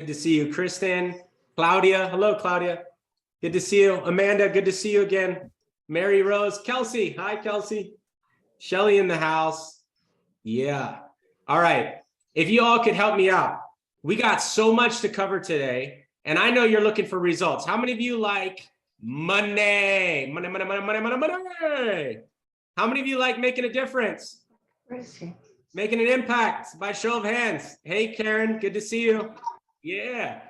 Good to see you. Kristen, Claudia. Hello, Claudia. Good to see you. Amanda, good to see you again. Mary Rose, Kelsey. Hi, Kelsey. Shelly in the house. Yeah. All right. If you all could help me out, we got so much to cover today, and I know you're looking for results. How many of you like money? Money, money, money, money, money, money. How many of you like making a difference? Making an impact by show of hands. Hey, Karen, good to see you. Yeah,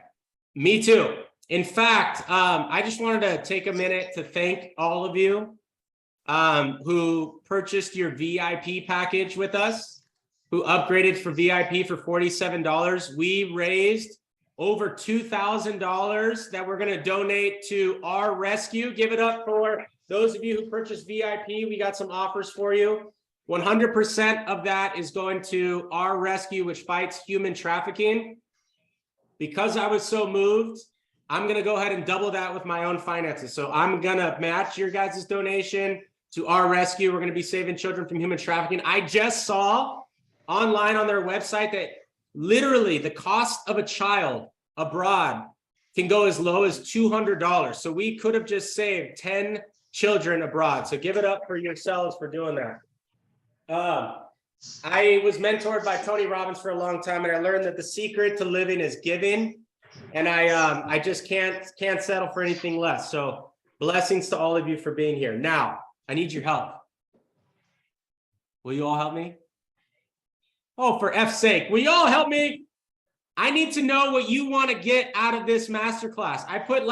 me too. In fact, I just wanted to take a minute to thank all of you who purchased your VIP package with us, who upgraded for VIP for $47. We raised over $2,000 that we're going to donate to our rescue. Give it up for those of you who purchased VIP. We got some offers for you. 100% of that is going to our rescue, which fights human trafficking. Because I was so moved, I'm going to go ahead and double that with my own finances. So I'm going to match your guys' donation to our rescue. We're going to be saving children from human trafficking. I just saw online on their website that literally the cost of a child abroad can go as low as $200. So we could have just saved 10 children abroad. So give it up for yourselves for doing that. I was mentored by Tony Robbins for a long time, and I learned that the secret to living is giving. And I just can't settle for anything less. So blessings to all of you for being here. Now, I need your help. Will you all help me? Oh, for F's sake, will you all help me? I need to know what you want to get out of this masterclass. I put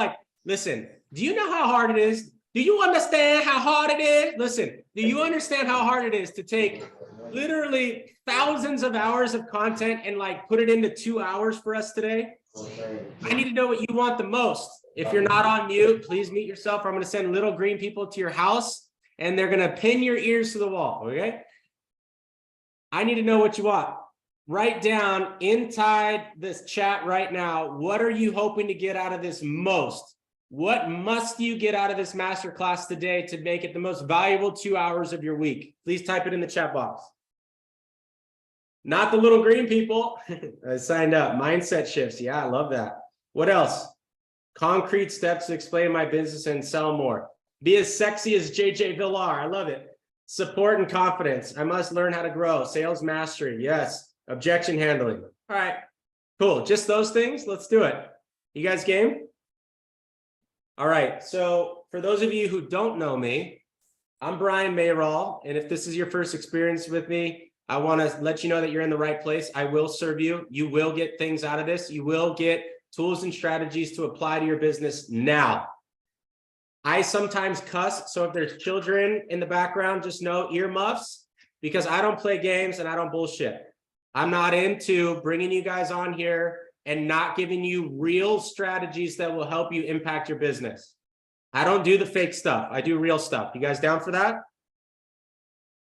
listen, do you know how hard it is? Do you understand how hard it is? Listen, do you understand how hard it is to take literally thousands of hours of content and put it into 2 hours for us today? I need to know what you want the most. If you're not on mute, please mute yourself. I'm going to send little green people to your house and they're going to pin your ears to the wall. Okay. I need to know what you want. Write down inside this chat right now. What are you hoping to get out of this most? What must you get out of this masterclass today to make it the most valuable 2 hours of your week? Please type it in the chat box. Not the little green people. I signed up. Mindset shifts. Yeah, I love that. What else? Concrete steps to explain my business and sell more. Be as sexy as JJ Villar. I love it. Support and confidence. I must learn how to grow. Sales mastery. Yes. Objection handling. All right. Cool. Just those things. Let's do it. You guys game? All right. So for those of you who don't know me, I'm Brian Mayoral. And if this is your first experience with me, I want to let you know that you're in the right place. I will serve you. You will get things out of this. You will get tools and strategies to apply to your business now. I sometimes cuss. So if there's children in the background, just know earmuffs, because I don't play games and I don't bullshit. I'm not into bringing you guys on here and not giving you real strategies that will help you impact your business. I don't do the fake stuff. I do real stuff. You guys down for that?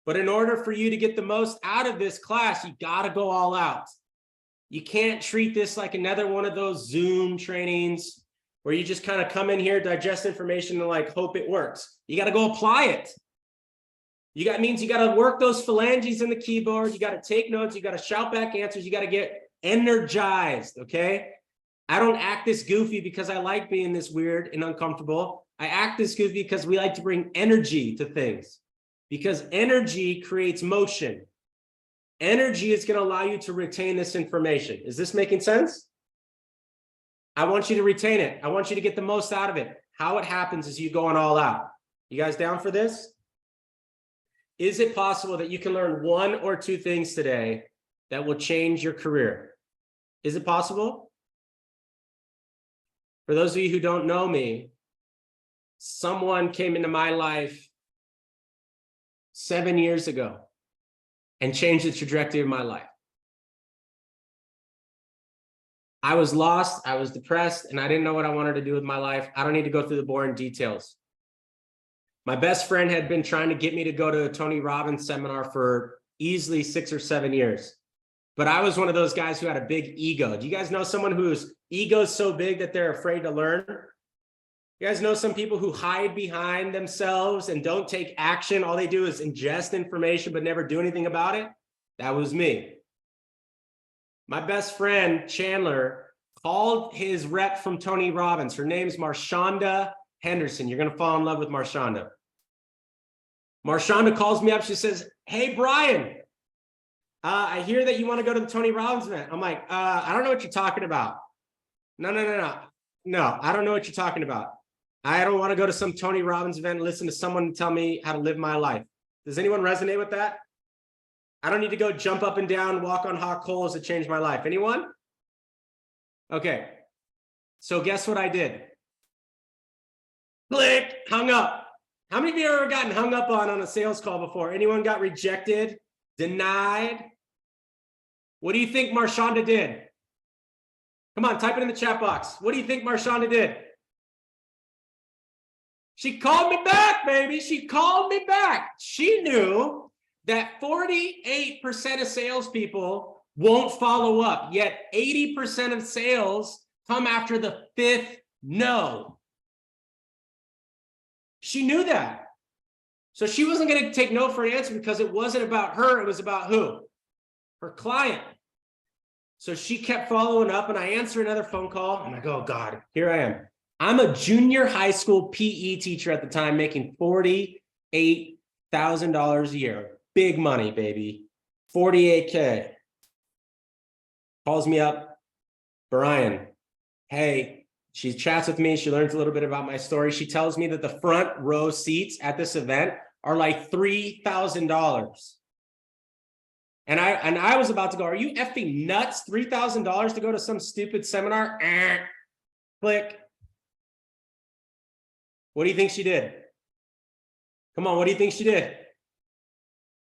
But in order for you to get the most out of this class, you got to go all out. You can't treat this like another one of those Zoom trainings where you just kind of come in here, digest information, and hope it works. You got to go apply it. Means you got to work those phalanges in the keyboard. You got to take notes. You got to shout back answers. You got to get energized. Okay. I don't act this goofy because I like being this weird and uncomfortable. I act this goofy because we like to bring energy to things, because energy creates motion. Energy is going to allow you to retain this information. Is this making sense? I want you to retain it. I want you to get the most out of it. How it happens is you going all out. You guys down for this? Is it possible that you can learn 1 or 2 things today that will change your career? Is it possible? For those of you who don't know me, someone came into my life 7 years ago and changed the trajectory of my life. I was lost, I was depressed, and I didn't know what I wanted to do with my life. I don't need to go through the boring details. My best friend had been trying to get me to go to a Tony Robbins seminar for easily 6 or 7 years. But I was one of those guys who had a big ego. Do you guys know someone whose ego is so big that they're afraid to learn? You guys know some people who hide behind themselves and don't take action. All they do is ingest information, but never do anything about it. That was me. My best friend, Chandler, called his rep from Tony Robbins. Her name's Marshonda Henderson. You're going to fall in love with Marshonda. Marshonda calls me up. She says, hey, Brian, I hear that you want to go to the Tony Robbins event. I'm like, I don't know what you're talking about. No, I don't know what you're talking about. I don't want to go to some Tony Robbins event and listen to someone tell me how to live my life. Does anyone resonate with that? I don't need to go jump up and down, walk on hot coals to change my life. Anyone? Okay. So guess what I did? Click, hung up. How many of you have ever gotten hung up on a sales call before? Anyone got rejected, denied? What do you think Marshonda did? Come on, type it in the chat box. What do you think Marshonda did? She called me back, baby. She called me back. She knew that 48% of salespeople won't follow up, yet 80% of sales come after the 5th no. She knew that. So she wasn't going to take no for an answer because it wasn't about her. It was about who? Her client. So she kept following up, and I answer another phone call. I'm like, oh God, here I am. I'm a junior high school PE teacher at the time, making $48,000 a year. Big money, baby. 48K. Calls me up. Brian, hey, she chats with me. She learns a little bit about my story. She tells me that the front row seats at this event are like $3,000. And I was about to go, are you effing nuts? $3,000 to go to some stupid seminar? Click. What do you think she did? Come on, what do you think she did?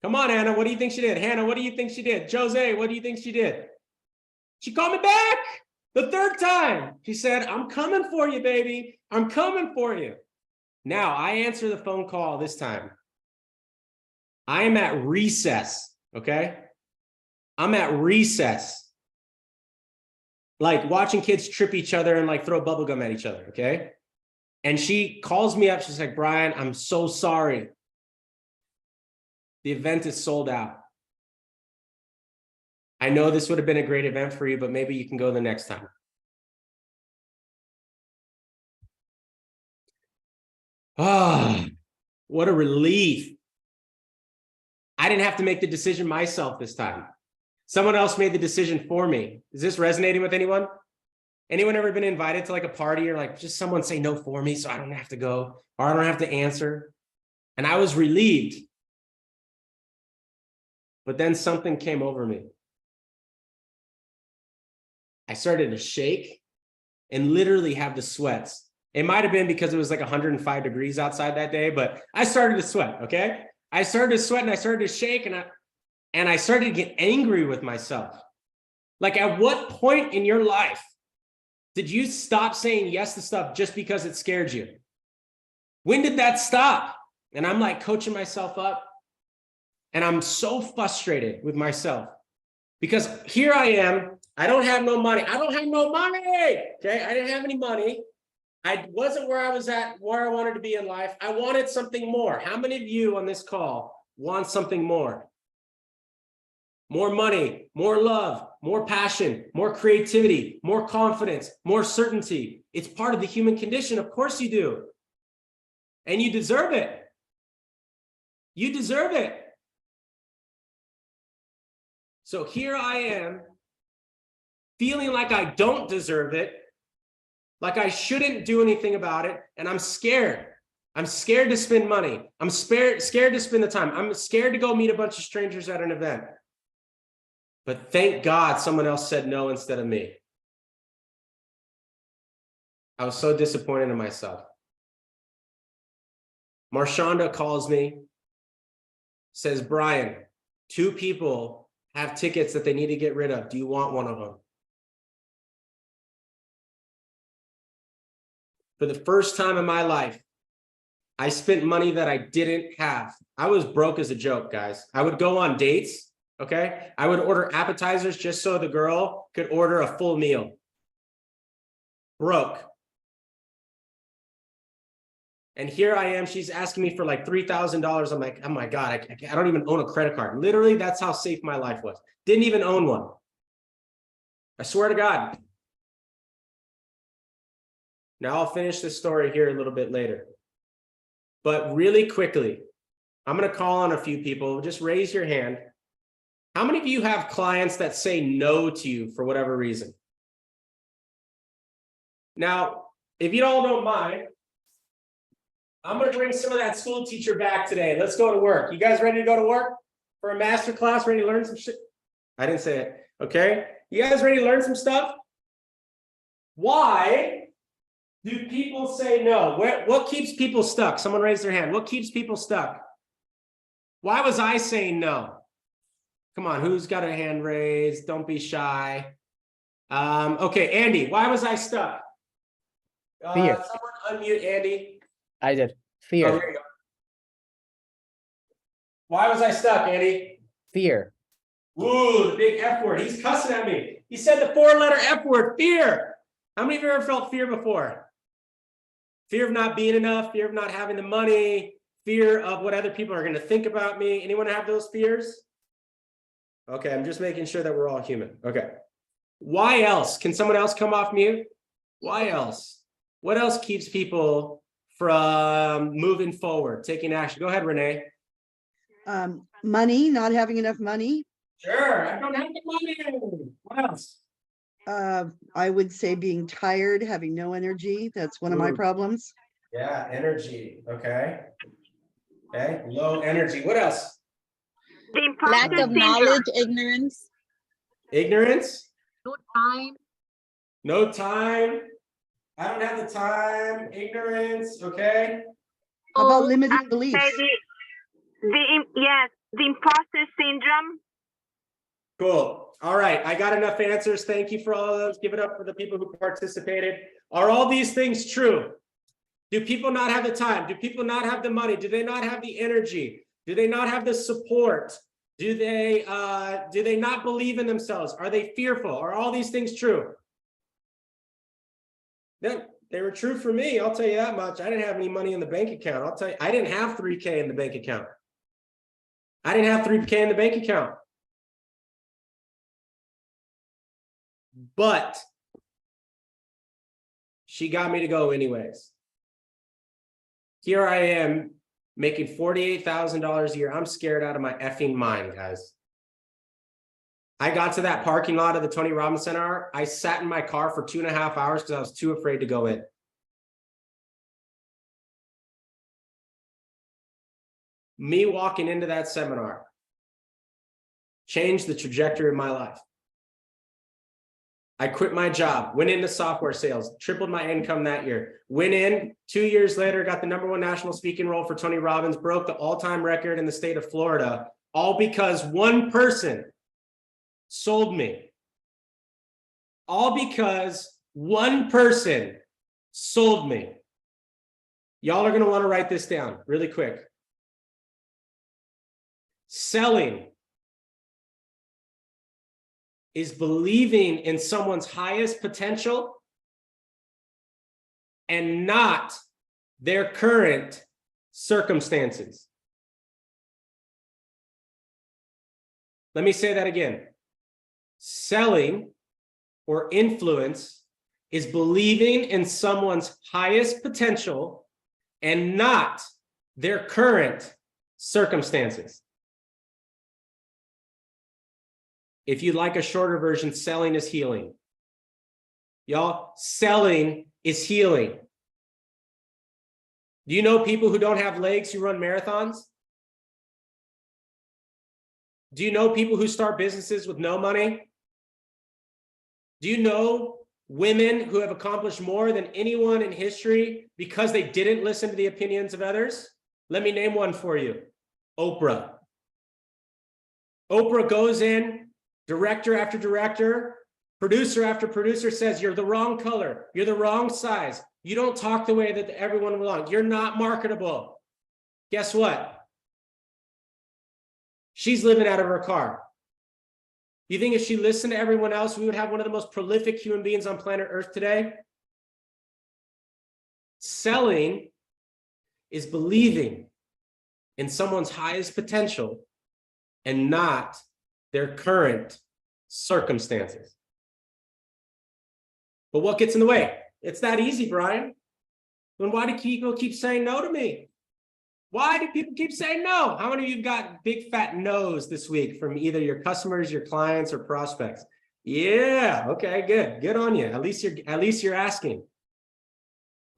Come on, Anna, what do you think she did? Hannah, what do you think she did? Jose, what do you think she did? She called me back the 3rd time. She said, I'm coming for you, baby. I'm coming for you. Now, I answer the phone call this time. I am at recess. Okay, I'm at recess, like watching kids trip each other and like throw bubble gum at each other. Okay, and she calls me up. She's like, Brian, I'm so sorry. The event is sold out. I know this would have been a great event for you, but maybe you can go the next time. Ah, what a relief. I didn't have to make the decision myself this time. Someone else made the decision for me. Is this resonating with anyone? Anyone ever been invited to like a party or like just someone say no for me so I don't have to go or I don't have to answer? And I was relieved. But then something came over me. I started to shake and literally have the sweats. It might have been because it was like 105 degrees outside that day, but I started to sweat, okay? I started to sweat and I started to shake and I started to get angry with myself. Like, at what point in your life did you stop saying yes to stuff just because it scared you? When did that stop? And I'm like coaching myself up and I'm so frustrated with myself because here I am. I don't have no money. I don't have no money. Okay. I didn't have any money. I wasn't where I was at, where I wanted to be in life. I wanted something more. How many of you on this call want something more? More money, more love, more passion, more creativity, more confidence, more certainty. It's part of the human condition. Of course you do. And you deserve it. You deserve it. So here I am feeling like I don't deserve it. Like I shouldn't do anything about it. And I'm scared. I'm scared to spend money. I'm scared to spend the time. I'm scared to go meet a bunch of strangers at an event. But thank God someone else said no instead of me. I was so disappointed in myself. Marshonda calls me, says, Brian, 2 people have tickets that they need to get rid of. Do you want one of them? For the first time in my life, I spent money that I didn't have. I was broke as a joke, guys. I would go on dates, okay? I would order appetizers just so the girl could order a full meal. Broke. And here I am, she's asking me for like $3,000. I'm like, oh my God, I don't even own a credit card. Literally, that's how safe my life was. Didn't even own one. I swear to God. Now I'll finish this story here a little bit later. But really quickly, I'm going to call on a few people. Just raise your hand. How many of you have clients that say no to you for whatever reason? Now, if you all don't mind, I'm going to bring some of that school teacher back today. Let's go to work. You guys ready to go to work for a master class? Ready to learn some shit? I didn't say it. Okay. You guys ready to learn some stuff? Why do people say no? What keeps people stuck? Someone raise their hand. What keeps people stuck? Why was I saying no? Come on, who's got a hand raised? Don't be shy. Okay, Andy, why was I stuck? Fear. Someone unmute Andy. I did. Fear. Oh, there you go. Why was I stuck, Andy? Fear. Ooh, the big F word. He's cussing at me. He said the 4-letter F word, fear. How many of you ever felt fear before? Fear of not being enough, fear of not having the money, fear of what other people are going to think about me. Anyone have those fears? Okay, I'm just making sure that we're all human. Okay. Why else? Can someone else come off mute? Why else? What else keeps people from moving forward, taking action? Go ahead, Renee. Money, not having enough money. Sure, I don't have the money. What else? I would say being tired, having no energy. That's one of my problems. Yeah, energy. Okay. Okay, low energy. What else? Lack of knowledge, ignorance. Ignorance? No time. No time. I don't have the time. Ignorance. Okay. How about limiting beliefs? Yes, the imposter syndrome. Cool. All right. I got enough answers. Thank you for all of those. Give it up for the people who participated. Are all these things true? Do people not have the time? Do people not have the money? Do they not have the energy? Do they not have the support? Do they not believe in themselves? Are they fearful? Are all these things true? Yeah, they were true for me. I'll tell you that much. I didn't have any money in the bank account. I'll tell you, I didn't have 3K in the bank account. I didn't have 3K in the bank account. But she got me to go anyways. Here I am making $48,000 a year. I'm scared out of my effing mind, guys. I got to that parking lot of the Tony Robbins Center. I sat in my car for 2.5 hours because I was too afraid to go in. Me walking into that seminar changed the trajectory of my life. I quit my job, went into software sales, tripled my income that year, went in 2 years later, got the #1 national speaking role for Tony Robbins, broke the all-time record in the state of Florida, all because one person sold me. All because one person sold me. Y'all are going to want to write this down really quick. Selling is believing in someone's highest potential and not their current circumstances. Let me say that again. Selling or influence is believing in someone's highest potential and not their current circumstances. If you'd like a shorter version, selling is healing. Y'all, selling is healing. Do you know people who don't have legs who run marathons? Do you know people who start businesses with no money? Do you know women who have accomplished more than anyone in history because they didn't listen to the opinions of others? Let me name one for you. Oprah. Oprah goes in, director after director, producer after producer says, you're the wrong color, you're the wrong size, you don't talk the way that everyone will want, you're not marketable. Guess what? She's living out of her car. You think if she listened to everyone else, we would have one of the most prolific human beings on planet Earth today? Selling is believing in someone's highest potential and not their current circumstances. But what gets in the way? It's that easy, Brian. Then why do people keep saying no to me? Why do people keep saying no? How many of you got big fat no's this week from either your customers, your clients, or prospects? Yeah, okay, good. Good on you. At least you're asking.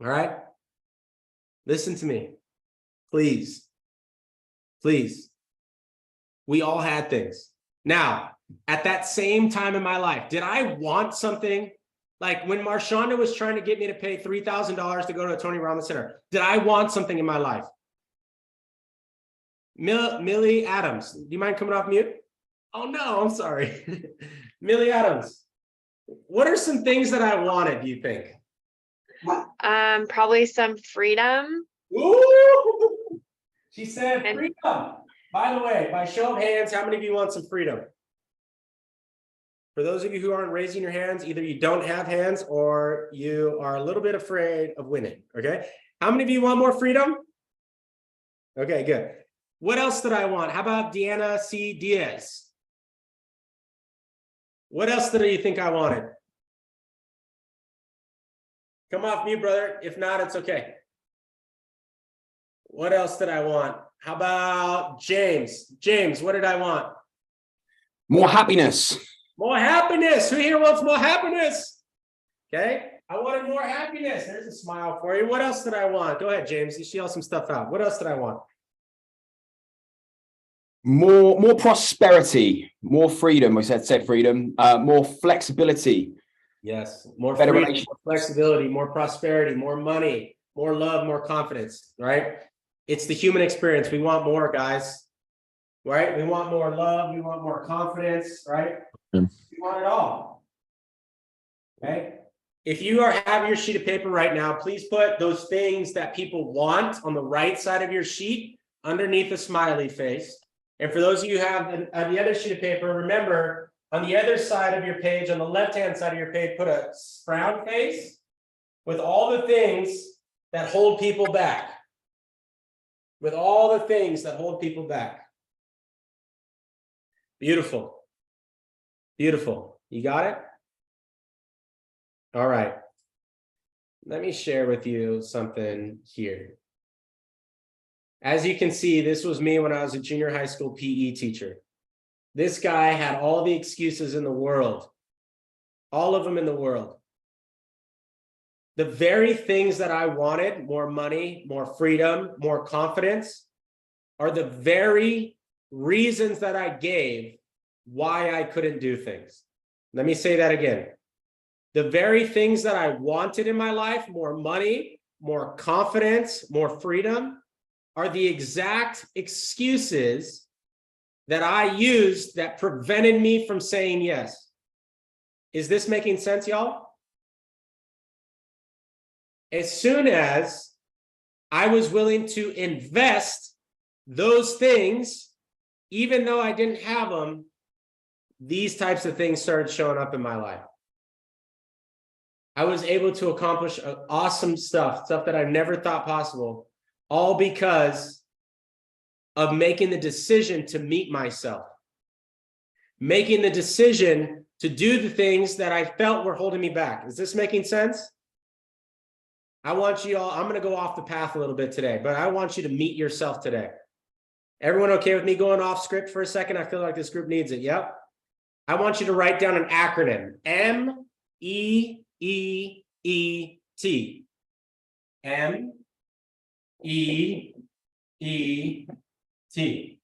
All right. Listen to me. Please. Please. We all had things. Now, at that same time in my life, did I want something? Like when Marshonda was trying to get me to pay $3,000 to go to a Tony Robbins Center, did I want something in my life? Millie Adams, do you mind coming off mute? Oh no, I'm sorry. Millie Adams, what are some things that I wanted, do you think? Probably some freedom. Ooh, she said freedom. By the way, by show of hands, how many of you want some freedom? For those of you who aren't raising your hands, either you don't have hands or you are a little bit afraid of winning, okay? How many of you want more freedom? Okay, good. What else did I want? How about Deanna C. Diaz? What else did you think I wanted? Come off mute, brother. If not, it's okay. What else did I want? How about James? James, what did I want? More happiness. More happiness. Who here wants more happiness? Okay. I wanted more happiness. There's a smile for you. What else did I want? Go ahead, James. You yell some stuff out. What else did I want? More prosperity, more freedom. We said freedom, more flexibility. Yes. More Better freedom, relationship. more flexibility, more prosperity, more money, more love, more confidence, right? It's the human experience. We want more, guys, right? We want more love. We want more confidence, right? Yeah. We want it all. Okay. If you have your sheet of paper right now, please put those things that people want on the right side of your sheet underneath a smiley face. And for those of you who have on the other sheet of paper, remember on the other side of your page, on the left-hand side of your page, put a frown face with all the things that hold people back. With all the things that hold people back. Beautiful. Beautiful. You got it? All right. Let me share with you something here. As you can see, this was me when I was a junior high school PE teacher. This guy had all the excuses in the world, all of them in the world. The very things that I wanted, more money, more freedom, more confidence, are the very reasons that I gave why I couldn't do things. Let me say that again. The very things that I wanted in my life, more money, more confidence, more freedom, are the exact excuses that I used that prevented me from saying yes. Is this making sense, y'all? As soon as I was willing to invest those things, even though I didn't have them, these types of things started showing up in my life. I was able to accomplish awesome stuff that I never thought possible, all because of making the decision to meet myself, making the decision to do the things that I felt were holding me back. Is this making sense? I want you all, I'm going to go off the path a little bit today, but I want you to meet yourself today. Everyone okay with me going off script for a second? I feel like this group needs it. Yep. I want you to write down an acronym. MEEET. MEEET.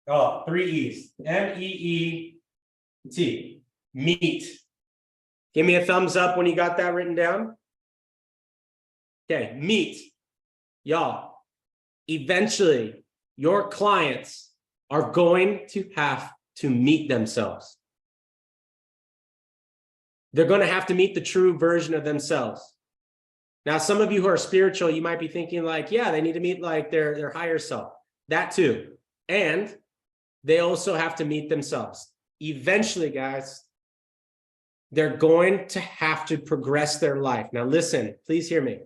Oh, 3 E's. MEET. Meet. Give me a thumbs up when you got that written down. Okay, meet. Y'all, eventually your clients are going to have to meet themselves. They're going to have to meet the true version of themselves. Now, some of you who are spiritual, you might be thinking like, yeah, they need to meet like their higher self. That too. And they also have to meet themselves. Eventually, guys, they're going to have to progress their life. Now, listen, please hear me.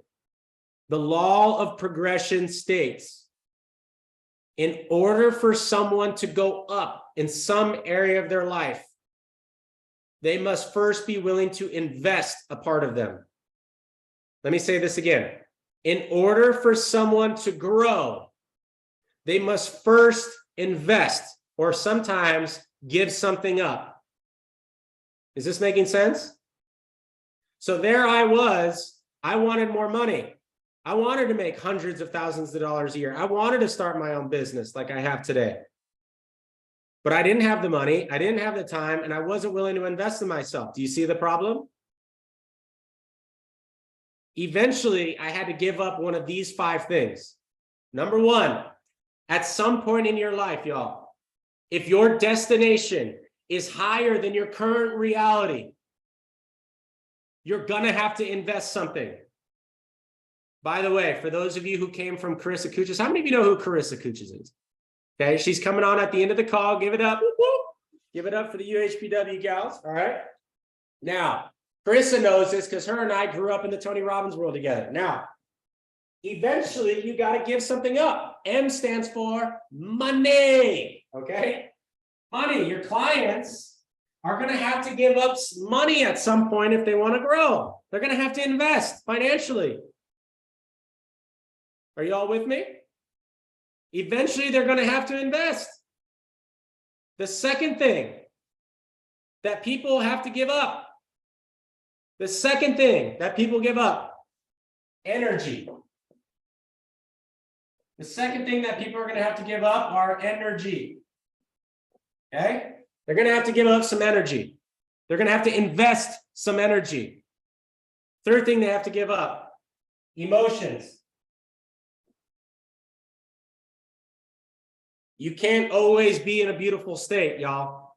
The law of progression states, in order for someone to go up in some area of their life, they must first be willing to invest a part of them. Let me say this again. In order for someone to grow, they must first invest or sometimes give something up. Is this making sense? So there I was, I wanted more money. I wanted to make hundreds of thousands of dollars a year. I wanted to start my own business like I have today. But I didn't have the money, I didn't have the time, and I wasn't willing to invest in myself. Do you see the problem? Eventually, I had to give up one of these 5 things. Number 1, at some point in your life, y'all, if your destination is higher than your current reality, you're gonna have to invest something. By the way, for those of you who came from Carissa Kuchas, how many of you know who Carissa Kuchas is? Okay, she's coming on at the end of the call. Give it up. Whoop, whoop. Give it up for the UHPW gals. All right. Now, Carissa knows this because her and I grew up in the Tony Robbins world together. Now, eventually, you got to give something up. M stands for money. Okay, money. Your clients are going to have to give up money at some point if they want to grow. They're going to have to invest financially. Are you all with me? Eventually, they're going to have to invest. The second thing that people have to give up, energy. The second thing that people are going to have to give up are energy. Okay? They're going to have to give up some energy. They're going to have to invest some energy. Third thing they have to give up, emotions. You can't always be in a beautiful state, y'all.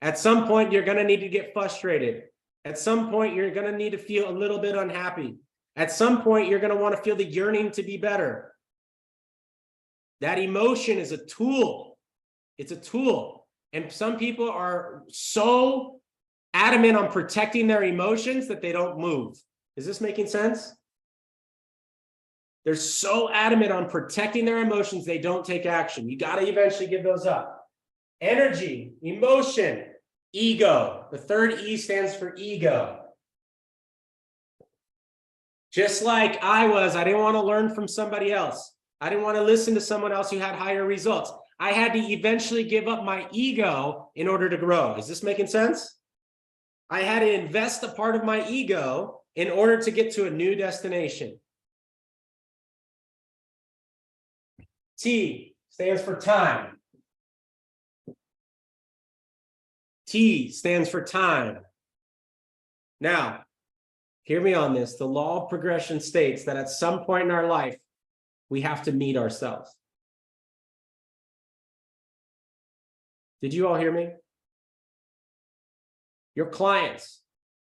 At some point, you're going to need to get frustrated. At some point, you're going to need to feel a little bit unhappy. At some point, you're going to want to feel the yearning to be better. That emotion is a tool. It's a tool. And some people are so adamant on protecting their emotions that they don't move. Is this making sense? They're so adamant on protecting their emotions, they don't take action. You got to eventually give those up. Energy, emotion, ego. The third E stands for ego. Just like I didn't want to learn from somebody else. I didn't want to listen to someone else who had higher results. I had to eventually give up my ego in order to grow. Is this making sense? I had to invest a part of my ego in order to get to a new destination. T stands for time. T stands for time. Now, hear me on this. The law of progression states that at some point in our life, we have to meet ourselves. Did you all hear me? Your clients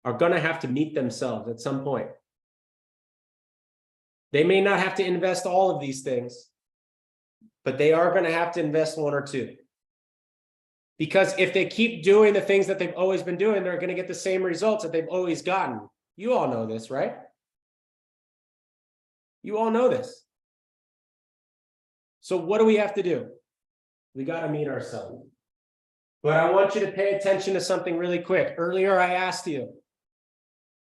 are going to have to meet themselves at some point. They may not have to invest all of these things, but they are going to have to invest 1 or 2. Because if they keep doing the things that they've always been doing, they're going to get the same results that they've always gotten. You all know this, right? You all know this. So what do we have to do? We got to meet ourselves. But I want you to pay attention to something really quick. Earlier, I asked you,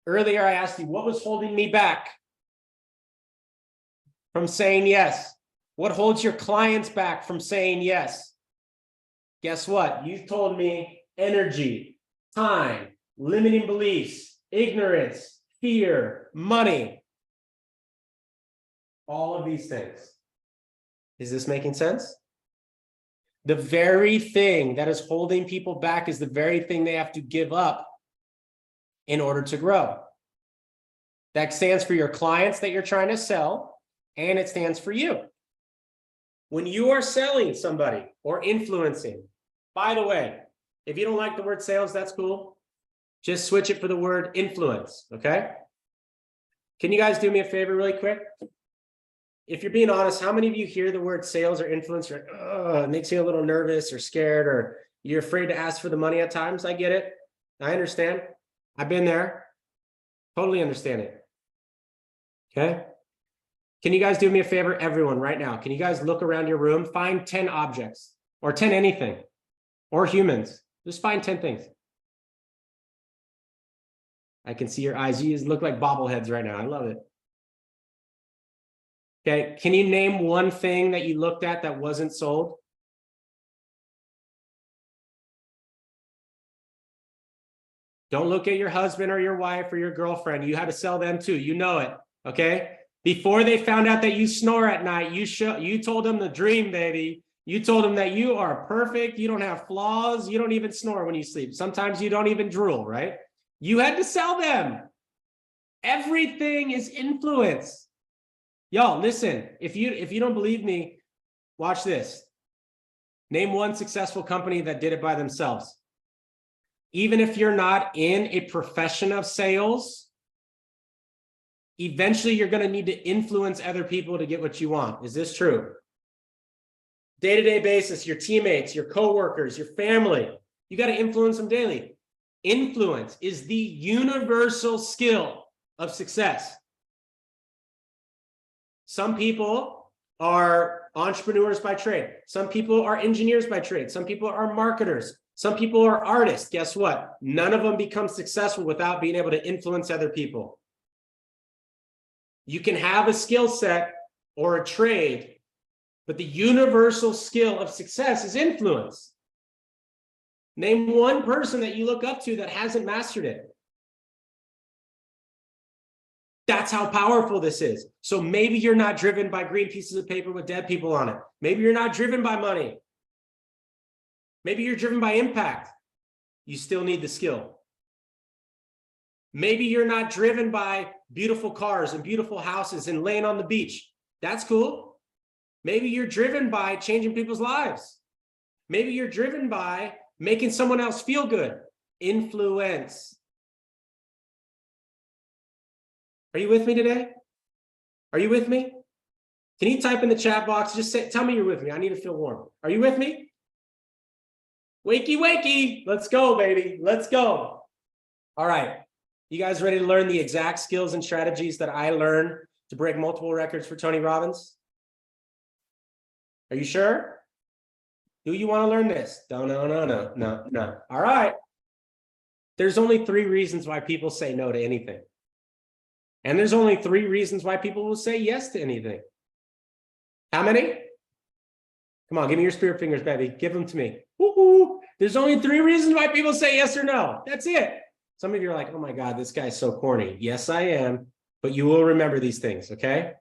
what was holding me back from saying yes? What holds your clients back from saying yes? Guess what? You told me energy, time, limiting beliefs, ignorance, fear, money. All of these things. Is this making sense? The very thing that is holding people back is the very thing they have to give up in order to grow. That stands for your clients that you're trying to sell, and it stands for you. When you are selling somebody or influencing, by the way, if you don't like the word sales, that's cool. Just switch it for the word influence, okay? Can you guys do me a favor really quick? If you're being honest, how many of you hear the word sales or influence, or it makes you a little nervous or scared, or you're afraid to ask for the money at times? I get it. I understand. I've been there. Totally understand it. Okay? Can you guys do me a favor, everyone, right now? Can you guys look around your room, find 10 objects, or 10 anything, or humans? Just find 10 things. I can see your eyes. You look like bobbleheads right now. I love it. Okay, can you name one thing that you looked at that wasn't sold? Don't look at your husband or your wife or your girlfriend. You had to sell them too. You know it. Okay. Before they found out that you snore at night, you told them the dream, baby. You told them that you are perfect. You don't have flaws. You don't even snore when you sleep. Sometimes you don't even drool, right? You had to sell them. Everything is influence. Y'all, listen, if you don't believe me, watch this. Name one successful company that did it by themselves. Even if you're not in a profession of sales, eventually you're going to need to influence other people to get what you want. Is this true? Day-to-day basis, your teammates, your coworkers, your family, you got to influence them daily. Influence is the universal skill of success. Some people are entrepreneurs by trade. Some people are engineers by trade. Some people are marketers. Some people are artists. Guess what? None of them become successful without being able to influence other people. You can have a skill set or a trade, but the universal skill of success is influence. Name one person that you look up to that hasn't mastered it. That's how powerful this is. So maybe you're not driven by green pieces of paper with dead people on it. Maybe you're not driven by money. Maybe you're driven by impact. You still need the skill. Maybe you're not driven by beautiful cars and beautiful houses and laying on the beach. That's cool. Maybe you're driven by changing people's lives. Maybe you're driven by making someone else feel good. Influence. Are you with me today? Are you with me? Can you type in the chat box? Just say, tell me you're with me. I need to feel warm. Are you with me? Wakey, wakey. Let's go, baby. Let's go. All right. You guys ready to learn the exact skills and strategies that I learned to break multiple records for Tony Robbins? Are you sure? Do you want to learn this? No. All right. There's only 3 reasons why people say no to anything. And there's only 3 reasons why people will say yes to anything. How many? Come on, give me your spirit fingers, baby. Give them to me. Woo-hoo. There's only 3 reasons why people say yes or no. That's it. Some of you are like, oh my God, this guy's so corny. Yes, I am. But you will remember these things, okay?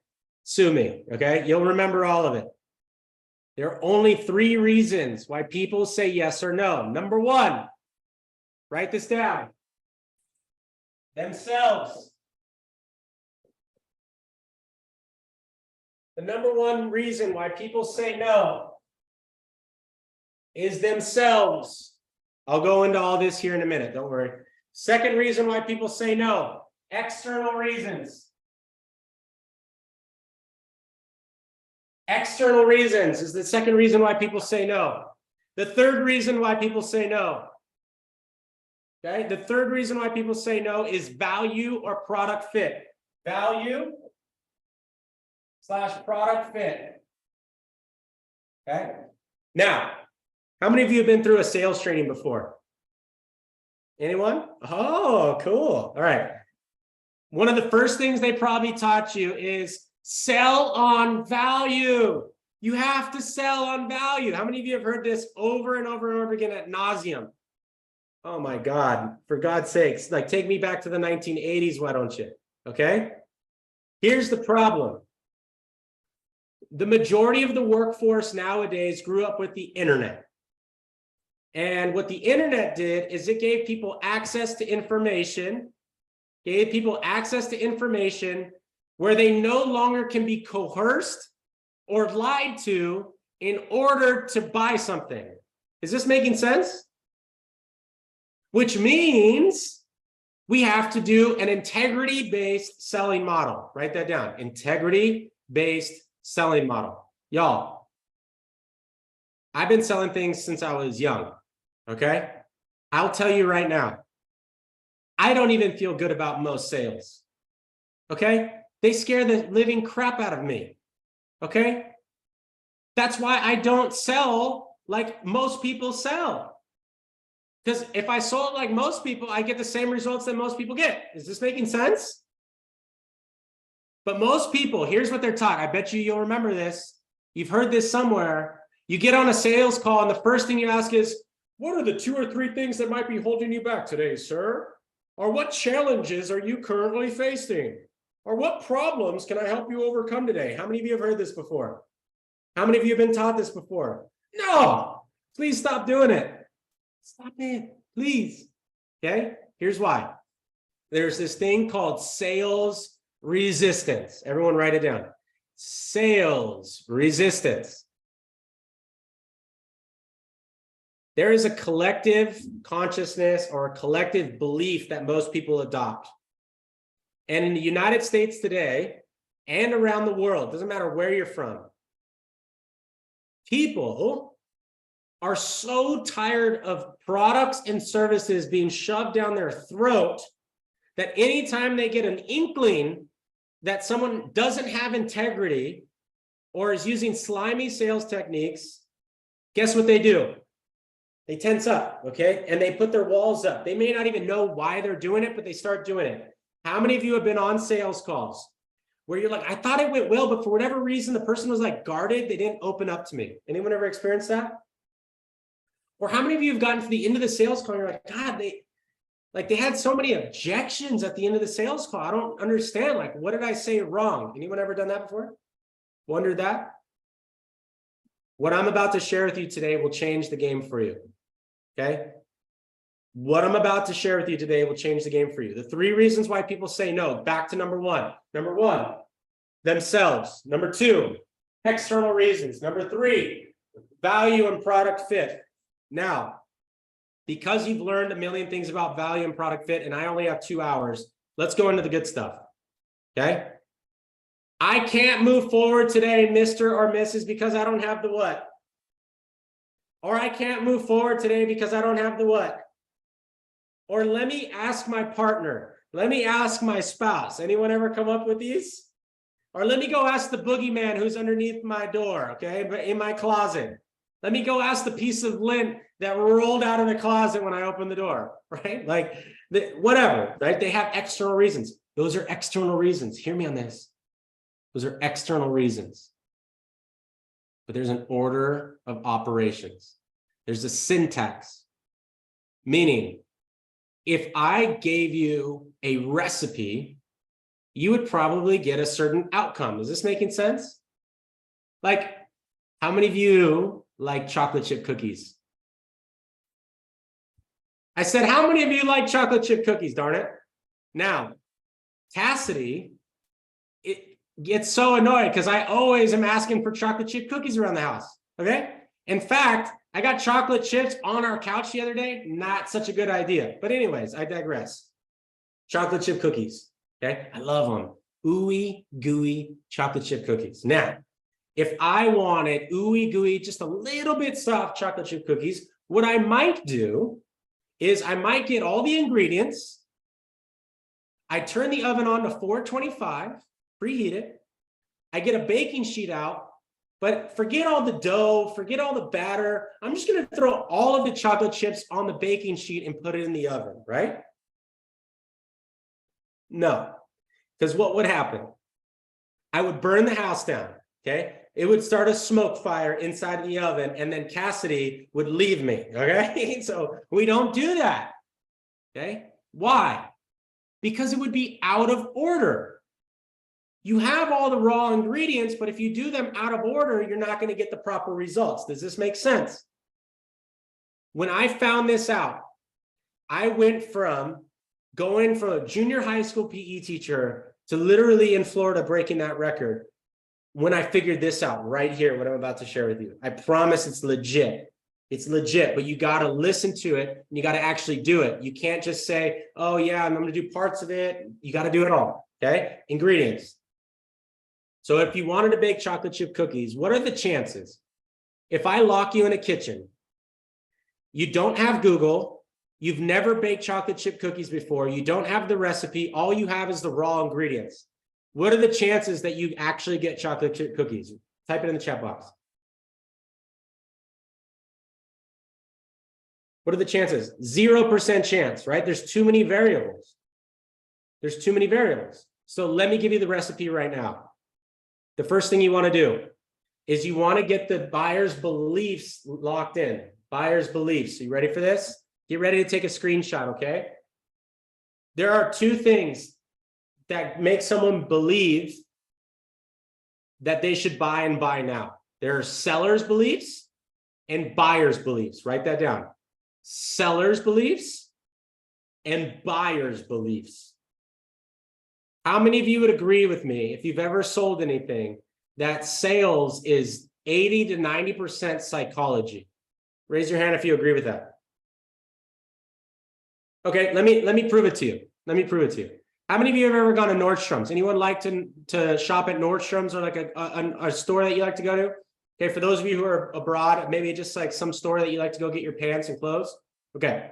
Sue me, okay? You'll remember all of it. There are only 3 reasons why people say yes or no. Number 1, write this down. Themselves. The number 1 reason why people say no is themselves. I'll go into all this here in a minute, don't worry. Second reason why people say no, external reasons. External reasons is the second reason why people say no. The third reason why people say no. Okay, the third reason why people say no is value or product fit. Value / product fit. Okay. Now, how many of you have been through a sales training before? Anyone? Oh, cool. All right. One of the first things they probably taught you is sell on value. You have to sell on value. How many of you have heard this over and over and over again ad nauseum? Oh my God, for God's sakes, like take me back to the 1980s, why don't you? Okay. Here's the problem. The majority of the workforce nowadays grew up with the internet. And what the internet did is it gave people access to information, where they no longer can be coerced or lied to in order to buy something. Is this making sense? Which means we have to do an integrity-based selling model. Write that down. Integrity-based selling model. Y'all, I've been selling things since I was young. Okay. I'll tell you right now, I don't even feel good about most sales. Okay. They scare the living crap out of me. Okay. That's why I don't sell like most people sell. Because if I sold like most people, I get the same results that most people get. Is this making sense? But most people, here's what they're taught. I bet you'll remember this. You've heard this somewhere. You get on a sales call and the first thing you ask is, what are the 2 or 3 things that might be holding you back today, sir? Or what challenges are you currently facing? Or what problems can I help you overcome today? How many of you have heard this before? How many of you have been taught this before? No, please stop doing it. Stop it, please. Okay, here's why. There's this thing called sales resistance. Everyone write it down. Sales resistance. There is a collective consciousness or a collective belief that most people adopt. And in the United States today and around the world, doesn't matter where you're from, people are so tired of products and services being shoved down their throat that anytime they get an inkling that someone doesn't have integrity or is using slimy sales techniques, guess what they do? They tense up, okay? And they put their walls up. They may not even know why they're doing it, but they start doing it. How many of you have been on sales calls where you're like, I thought it went well, but for whatever reason, the person was like guarded. They didn't open up to me. Anyone ever experienced that? Or how many of you have gotten to the end of the sales call and you're like, God, they had so many objections at the end of the sales call. I don't understand. Like, what did I say wrong? Anyone ever done that before? Wondered that? What I'm about to share with you today will change the game for you. Okay? What I'm about to share with you today will change the game for you. The 3 reasons why people say no. Back to number 1. Number 1, themselves. Number 2, external reasons. Number 3, value and product fit. Now, because you've learned a million things about value and product fit, and I only have 2 hours, let's go into the good stuff. Okay? I can't move forward today, Mr. or Mrs., because I don't have the what? Or I can't move forward today because I don't have the what? Or let me ask my partner. Let me ask my spouse. Anyone ever come up with these? Or let me go ask the boogeyman who's underneath my door, okay, but in my closet. Let me go ask the piece of lint that rolled out of the closet when I opened the door, right? Like, whatever, right? They have external reasons. Those are external reasons. Hear me on this. Those are external reasons. But there's an order of operations. There's a syntax, meaning if I gave you a recipe, you would probably get a certain outcome. Is this making sense? Like, how many of you like chocolate chip cookies? I said, how many of you like chocolate chip cookies, darn it? Now, Cassidy, it gets so annoyed because I always am asking for chocolate chip cookies around the house, okay? In fact, I got chocolate chips on our couch the other day. Not such a good idea. But anyways, I digress. Chocolate chip cookies, okay? I love them. Ooey gooey chocolate chip cookies. Now, if I wanted ooey gooey, just a little bit soft chocolate chip cookies, what I might do is I might get all the ingredients. I turn the oven on to 425, preheat it. I get a baking sheet out. But forget all the dough, forget all the batter. I'm just going to throw all of the chocolate chips on the baking sheet and put it in the oven, right? No, because what would happen? I would burn the house down, okay? It would start a smoke fire inside the oven, and then Cassidy would leave me, okay? So we don't do that, okay? Why? Because it would be out of order. You have all the raw ingredients, but if you do them out of order, you're not going to get the proper results. Does this make sense? When I found this out, I went from going from a junior high school PE teacher to literally in Florida breaking that record when I figured this out right here, what I'm about to share with you. I promise it's legit. It's legit, but you got to listen to it and you got to actually do it. You can't just say, oh yeah, I'm going to do parts of it. You got to do it all, okay? Ingredients. So if you wanted to bake chocolate chip cookies, what are the chances? If I lock you in a kitchen, you don't have Google, you've never baked chocolate chip cookies before, you don't have the recipe, all you have is the raw ingredients. What are the chances that you actually get chocolate chip cookies? Type it in the chat box. What are the chances? 0% chance, right? There's too many variables. There's too many variables. So let me give you the recipe right now. The first thing you want to do is you want to get the buyer's beliefs locked in. Buyer's beliefs. Are you ready for this? Get ready to take a screenshot, okay? There are two things that make someone believe that they should buy and buy now. There are seller's beliefs and buyer's beliefs. Write that down. Seller's beliefs and buyer's beliefs. How many of you would agree with me, if you've ever sold anything, that sales is 80 to 90% psychology? Raise your hand if you agree with that. Okay, let me prove it to you. Let me prove it to you. How many of you have ever gone to Nordstrom's? Anyone like to shop at Nordstrom's, or like a store that you like to go to? Okay, for those of you who are abroad, maybe just like some store that you like to go get your pants and clothes. Okay.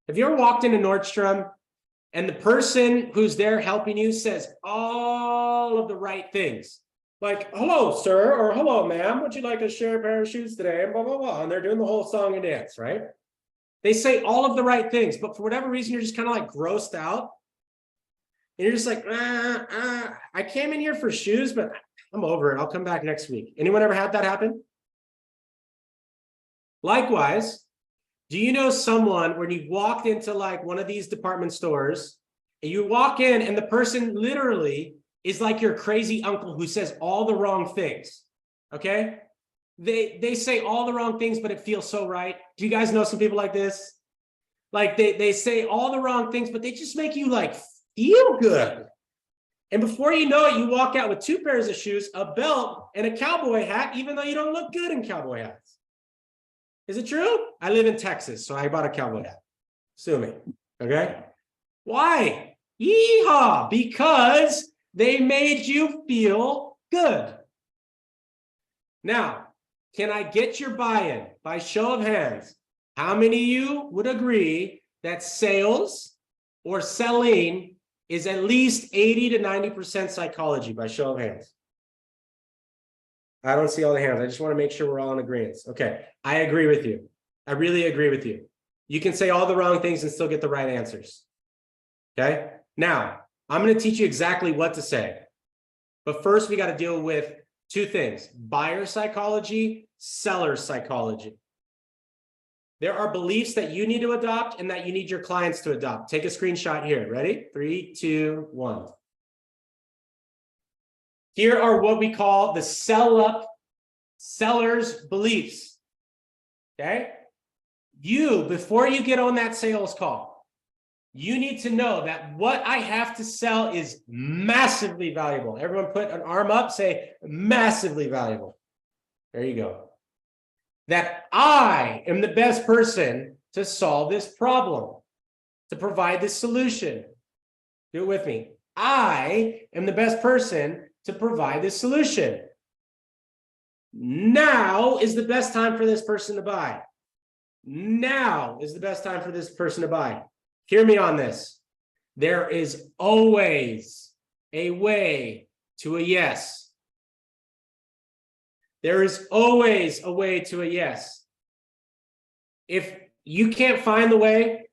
Have you ever walked into Nordstrom and the person who's there helping you says all of the right things? Like, hello, sir, or hello, ma'am, would you like to share a pair of shoes today? And blah, blah, blah. And they're doing the whole song and dance, right? They say all of the right things, but for whatever reason, you're just kind of like grossed out. And you're just like, I came in here for shoes, but I'm over it. I'll come back next week. Anyone ever had that happen? Likewise, do you know someone when you walked into like one of these department stores and you walk in and the person literally is like your crazy uncle who says all the wrong things, okay? They say all the wrong things, but it feels so right. Do you guys know some people like this? Like they say all the wrong things, but they just make you like feel good. And before you know it, you walk out with 2 pairs of shoes, a belt, and a cowboy hat, even though you don't look good in cowboy hats. Is it true? I live in Texas, so I bought a cowboy hat. Sue me, okay? Why? Yeehaw! Because they made you feel good. Now, can I get your buy-in by show of hands? How many of you would agree that sales or selling is at least 80 to 90% psychology by show of hands? I don't see all the hands. I just want to make sure we're all in agreement. Okay, I agree with you. I really agree with you. You can say all the wrong things and still get the right answers. Okay, now I'm going to teach you exactly what to say. But first, we got to deal with 2 things: buyer psychology, seller psychology. There are beliefs that you need to adopt and that you need your clients to adopt. Take a screenshot here. Ready? 3, 2, 1. Here are what we call the seller's beliefs. Okay? Before you get on that sales call, you need to know that what I have to sell is massively valuable. Everyone put an arm up, say massively valuable. There you go. That I am the best person to solve this problem, to provide this solution. Do it with me. I am the best person to provide this solution. Now is the best time for this person to buy. Now is the best time for this person to buy. Hear me on this. There is always a way to a yes. There is always a way to a yes. If you can't find the way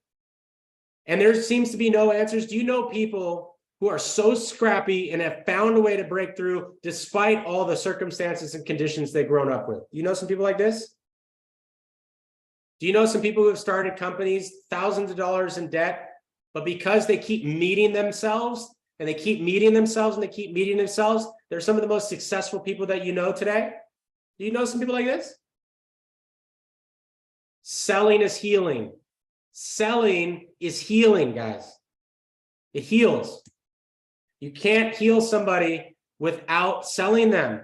and there seems to be no answers, do you know people who are so scrappy and have found a way to break through despite all the circumstances and conditions they've grown up with? You know some people like this? Do you know some people who have started companies, thousands of dollars in debt, but because they keep meeting themselves and they keep meeting themselves and they keep meeting themselves, they're some of the most successful people that you know today? Do you know some people like this? Selling is healing. Selling is healing, guys. It heals. You can't heal somebody without selling them.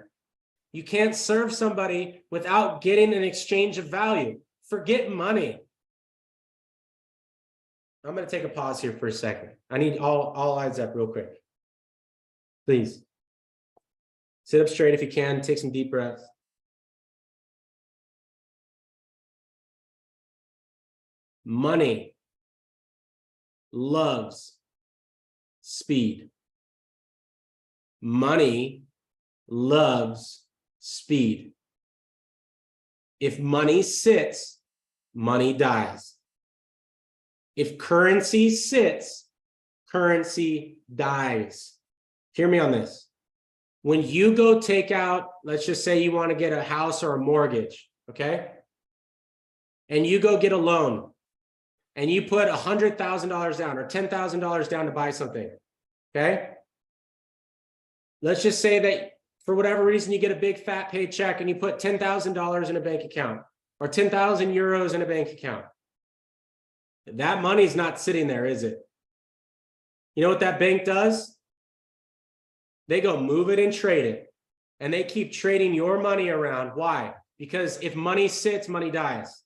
You can't serve somebody without getting an exchange of value. Forget money. I'm going to take a pause here for a second. I need all eyes up real quick. Please. Sit up straight if you can. Take some deep breaths. Money loves speed. Money loves speed. If money sits, money dies. If currency sits, currency dies. Hear me on this. When you go take out, let's just say you want to get a house or a mortgage, okay? And you go get a loan and you put $100,000 down or $10,000 down to buy something, okay? Let's just say that for whatever reason, you get a big fat paycheck and you put $10,000 in a bank account or 10,000 euros in a bank account. That money's not sitting there, is it? You know what that bank does? They go move it and trade it. And they keep trading your money around. Why? Because if money sits, money dies.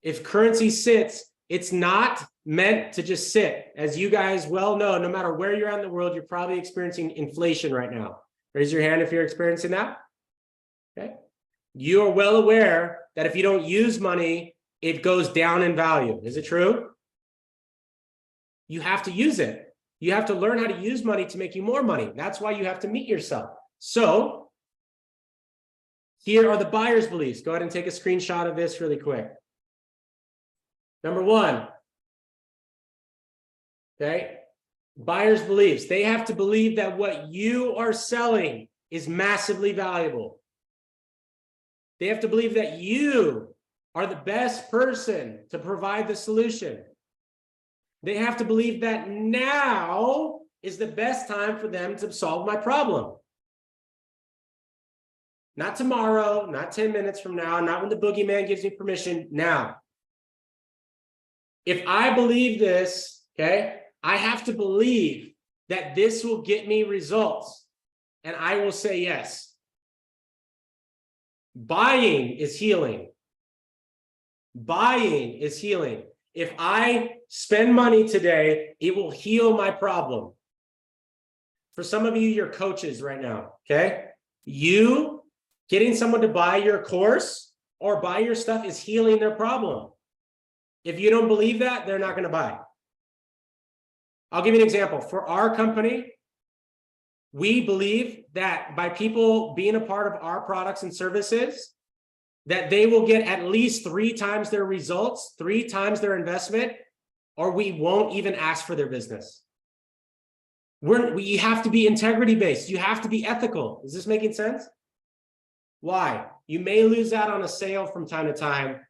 If currency sits, it's not meant to just sit. As you guys well know, no matter where you're at in the world, you're probably experiencing inflation right now. Raise your hand if you're experiencing that. Okay. You are well aware that if you don't use money, it goes down in value. Is it true? You have to use it. You have to learn how to use money to make you more money. That's why you have to meet yourself. So here are the buyer's beliefs. Go ahead and take a screenshot of this really quick. Number one, okay, buyer's beliefs. They have to believe that what you are selling is massively valuable. They have to believe that you are the best person to provide the solution. They have to believe that now is the best time for them to solve my problem. Not tomorrow, not 10 minutes from now, not when the boogeyman gives me permission, now. If I believe this, okay, I have to believe that this will get me results, and I will say yes. Buying is healing. Buying is healing. If I spend money today, it will heal my problem. For some of you, you're coaches right now, okay? You getting someone to buy your course or buy your stuff is healing their problem. If you don't believe that, they're not going to buy. I'll give you an example. For our company, we believe that by people being a part of our products and services, that they will get at least 3 times their results, 3 times their investment, or we won't even ask for their business. We have to be integrity-based. You have to be ethical. Is this making sense? Why? You may lose out on a sale from time to time,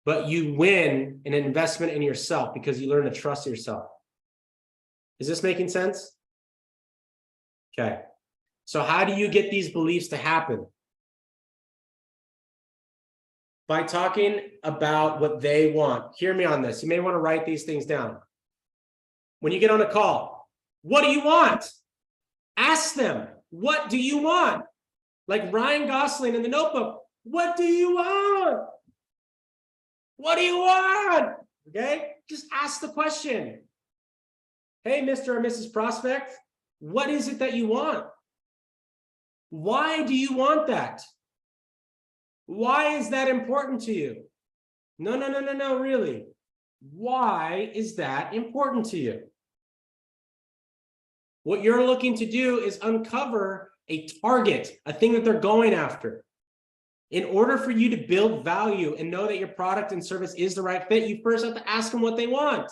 but you win an investment in yourself because you learn to trust yourself. Is this making sense? Okay. So how do you get these beliefs to happen? By talking about what they want. Hear me on this. You may want to write these things down. When you get on a call, what do you want? Ask them, what do you want? Like Ryan Gosling in The Notebook, what do you want? What do you want? Okay, just ask the question. Hey, Mr. or Mrs. Prospect, what is it that you want? Why do you want that? Why is that important to you? No, really. Why is that important to you? What you're looking to do is uncover a target, a thing that they're going after. In order for you to build value and know that your product and service is the right fit, you first have to ask them what they want.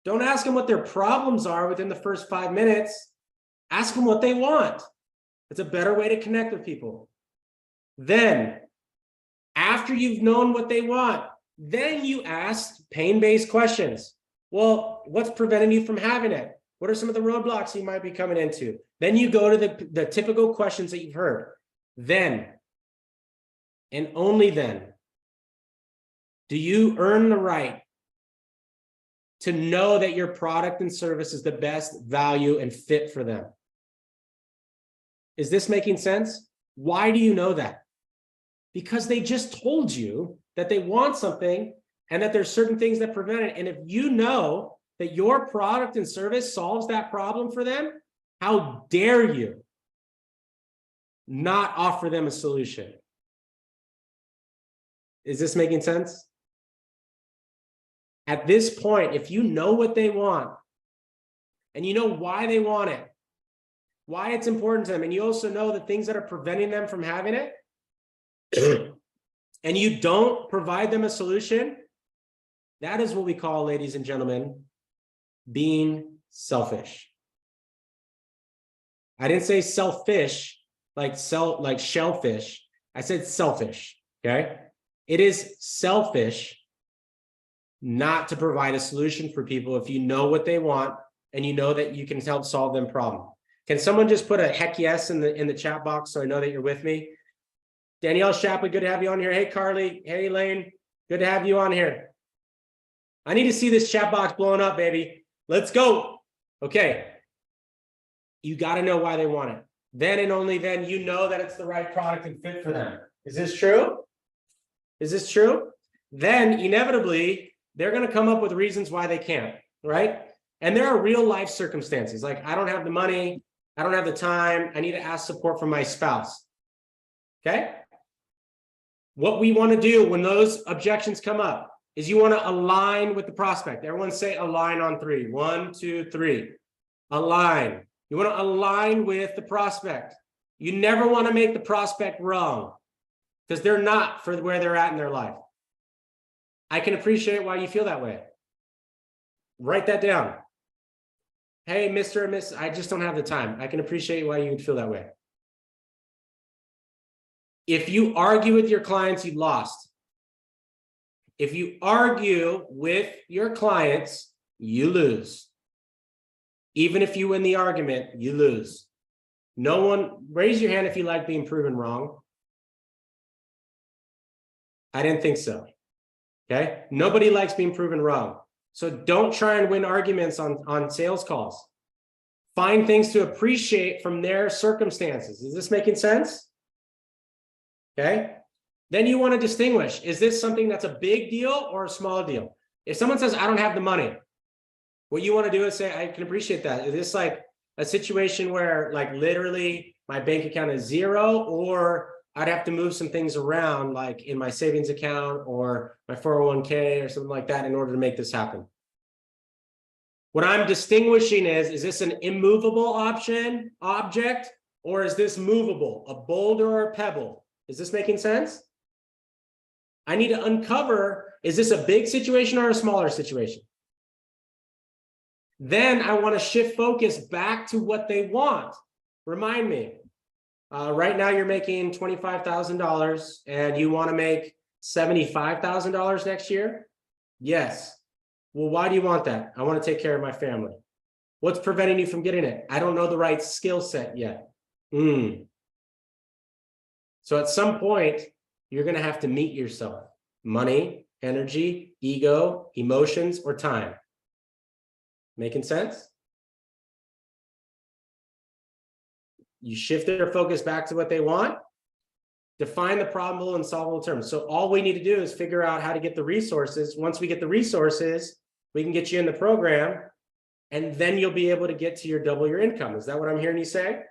Don't ask them what their problems are within the first 5 minutes. Ask them what they want. It's a better way to connect with people. Then, after you've known what they want, then you ask pain-based questions. Well, what's preventing you from having it? What are some of the roadblocks you might be coming into? Then you go to the typical questions that you've heard. Then, and only then, do you earn the right to know that your product and service is the best value and fit for them. Is this making sense? Why do you know that? Because they just told you that they want something and that there's certain things that prevent it. And if you know that your product and service solves that problem for them, how dare you not offer them a solution? Is this making sense? At this point, if you know what they want and you know why they want it, why it's important to them, and you also know the things that are preventing them from having it, and you don't provide them a solution, that is what we call, ladies and gentlemen, being selfish. I didn't say selfish, like shellfish. I said selfish, okay? It is selfish not to provide a solution for people if you know what they want and you know that you can help solve them problem. Can someone just put a heck yes in the chat box so I know that you're with me? Danielle Shapley, good to have you on here. Hey, Carly. Hey, Elaine. Good to have you on here. I need to see this chat box blowing up, baby. Let's go. Okay. You got to know why they want it. Then and only then you know that it's the right product and fit for them. Is this true? Is this true? Then inevitably, they're going to come up with reasons why they can't, right? And there are real life circumstances. Like, I don't have the money. I don't have the time. I need to ask support from my spouse. Okay? What we want to do when those objections come up is you want to align with the prospect. Everyone say align on 3. 1, 2, 3. Align. You want to align with the prospect. You never want to make the prospect wrong because they're not for where they're at in their life. I can appreciate why you feel that way. Write that down. Hey, Mr. or Miss, I just don't have the time. I can appreciate why you would feel that way. If you argue with your clients, you lost. If you argue with your clients, you lose. Even if you win the argument, you lose. No one, raise your hand if you like being proven wrong. I didn't think so. Okay? Nobody likes being proven wrong. So don't try and win arguments on sales calls. Find things to appreciate from their circumstances. Is this making sense? Okay. Then you want to distinguish, is this something that's a big deal or a small deal? If someone says, I don't have the money, what you want to do is say, I can appreciate that. Is this like a situation where like literally my bank account is 0, or I'd have to move some things around like in my savings account or my 401k or something like that in order to make this happen? What I'm distinguishing is this an immovable object, or is this movable, a boulder or a pebble? Is this making sense? I need to uncover, is this a big situation or a smaller situation? Then I want to shift focus back to what they want. Remind me, right now you're making $25,000 and you want to make $75,000 next year? Yes. Well, why do you want that? I want to take care of my family. What's preventing you from getting it? I don't know the right skill set yet. So at some point, you're going to have to meet yourself. Money, energy, ego, emotions, or time. Making sense? You shift their focus back to what they want. Define the probable and solvable terms. So all we need to do is figure out how to get the resources. Once we get the resources, we can get you in the program, and then you'll be able to get to double your income. Is that what I'm hearing you say?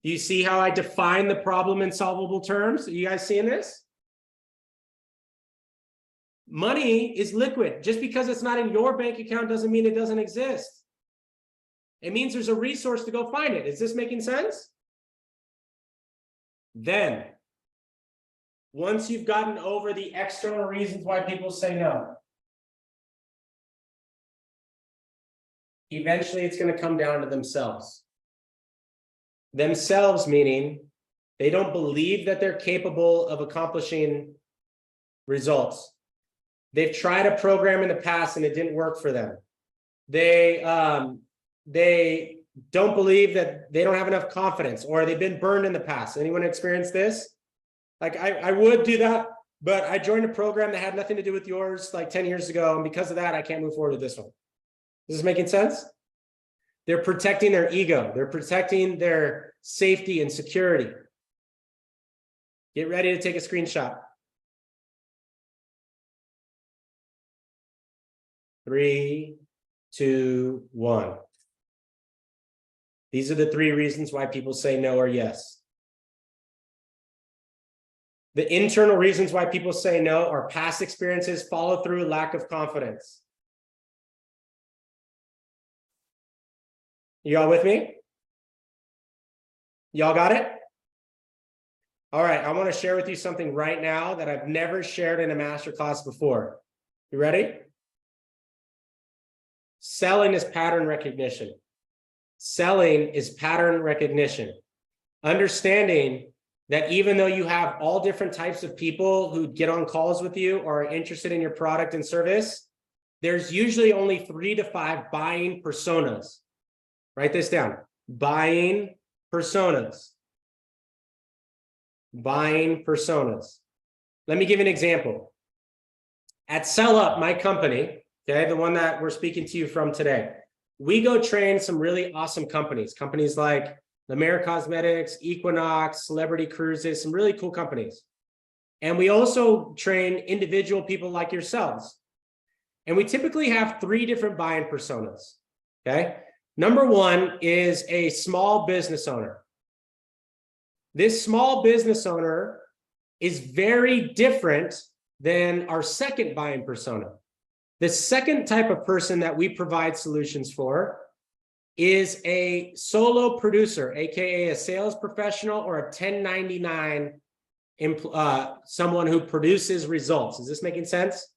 Do you see how I define the problem in solvable terms? Are you guys seeing this? Money is liquid. Just because it's not in your bank account doesn't mean it doesn't exist. It means there's a resource to go find it. Is this making sense? Then, once you've gotten over the external reasons why people say no, eventually it's going to come down to themselves. Themselves meaning they don't believe that they're capable of accomplishing results. They've tried a program in the past and it didn't work for them. They don't believe that they don't have enough confidence, or they've been burned in the past. Anyone experience this? Like I would do that, but I joined a program that had nothing to do with yours like 10 years ago. And because of that, I can't move forward with this one. Is this making sense? They're protecting their ego. They're protecting their safety and security. Get ready to take a screenshot. 3, 2, 1. These are the 3 reasons why people say no or yes. The internal reasons why people say no are past experiences, follow through, lack of confidence. You all with me? Y'all got it? All right, I want to share with you something right now that I've never shared in a masterclass before. You ready? Selling is pattern recognition. Selling is pattern recognition. Understanding that even though you have all different types of people who get on calls with you or are interested in your product and service, there's usually only 3 to 5 buying personas. Write this down. Buying personas. Buying personas. Let me give you an example. At SellUp, my company, okay, the one that we're speaking to you from today, we go train some really awesome companies like Lemaire Cosmetics, Equinox, Celebrity Cruises, some really cool companies. And we also train individual people like yourselves. And we typically have 3 different buying personas, okay? Number 1 is a small business owner. This small business owner is very different than our second buying persona. The second type of person that we provide solutions for is a solo producer, AKA a sales professional or a 1099, someone who produces results. Is this making sense?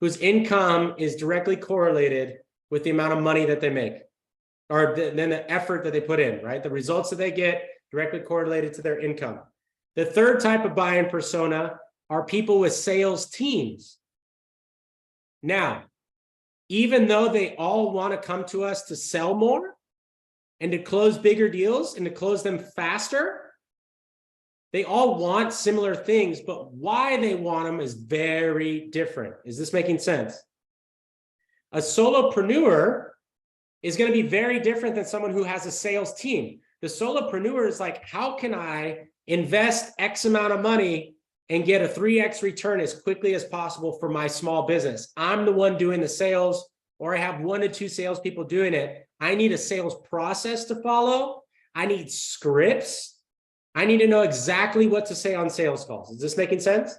Whose income is directly correlated with the amount of money that they make, or then the effort that they put in, right? The results that they get directly correlated to their income. The third type of buying persona are people with sales teams. Now, even though they all want to come to us to sell more and to close bigger deals and to close them faster, they all want similar things, but why they want them is very different. Is this making sense? A solopreneur is going to be very different than someone who has a sales team. The solopreneur is like, how can I invest X amount of money and get a 3X return as quickly as possible for my small business? I'm the one doing the sales, or I have 1 to 2 salespeople doing it. I need a sales process to follow. I need scripts. I need to know exactly what to say on sales calls. Is this making sense?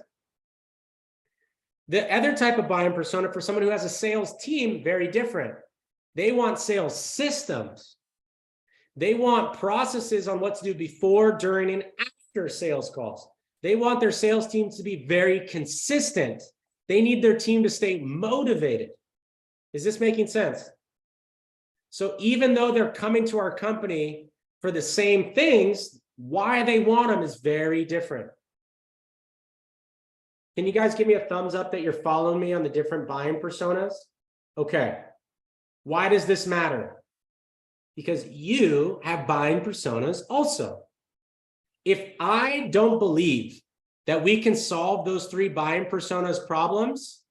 The other type of buying persona for someone who has a sales team, very different. They want sales systems. They want processes on what to do before, during, and after sales calls. They want their sales teams to be very consistent. They need their team to stay motivated. Is this making sense? So even though they're coming to our company for the same things, why they want them is very different. Can you guys give me a thumbs up that you're following me on the different buying personas? Okay. Why does this matter? Because you have buying personas also. If I don't believe that we can solve those 3 buying personas problems,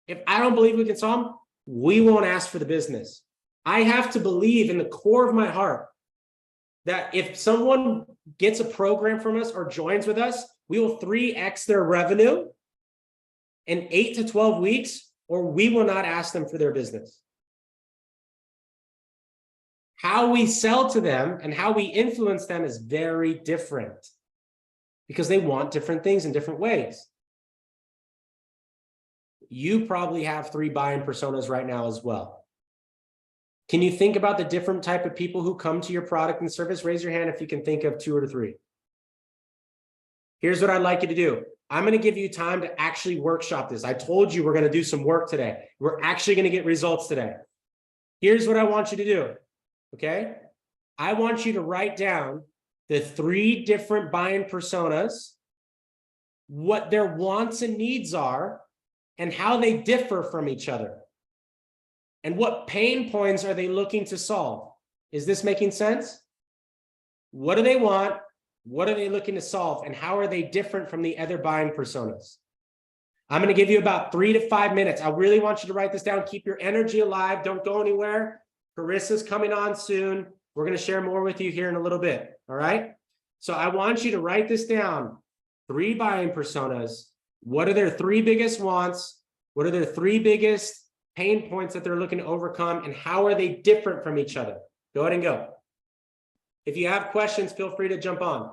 if I don't believe we can solve them, we won't ask for the business. I have to believe in the core of my heart that if someone gets a program from us or joins with us, we will 3X their revenue in 8 to 12 weeks, or we will not ask them for their business. How we sell to them and how we influence them is very different because they want different things in different ways. You probably have 3 buying personas right now as well. Can you think about the different type of people who come to your product and service? Raise your hand if you can think of 2 or 3. Here's what I'd like you to do. I'm going to give you time to actually workshop this. I told you we're going to do some work today. We're actually going to get results today. Here's what I want you to do. Okay? I want you to write down the 3 different buying personas, what their wants and needs are, and how they differ from each other. And what pain points are they looking to solve? Is this making sense? What do they want? What are they looking to solve? And how are they different from the other buying personas? I'm going to give you about 3 to 5 minutes. I really want you to write this down. Keep your energy alive. Don't go anywhere. Carissa's coming on soon. We're going to share more with you here in a little bit. All right. So I want you to write this down. 3 buying personas. What are their 3 biggest wants? What are their 3 biggest pain points that they're looking to overcome? And how are they different from each other? Go ahead and go. If you have questions, feel free to jump on.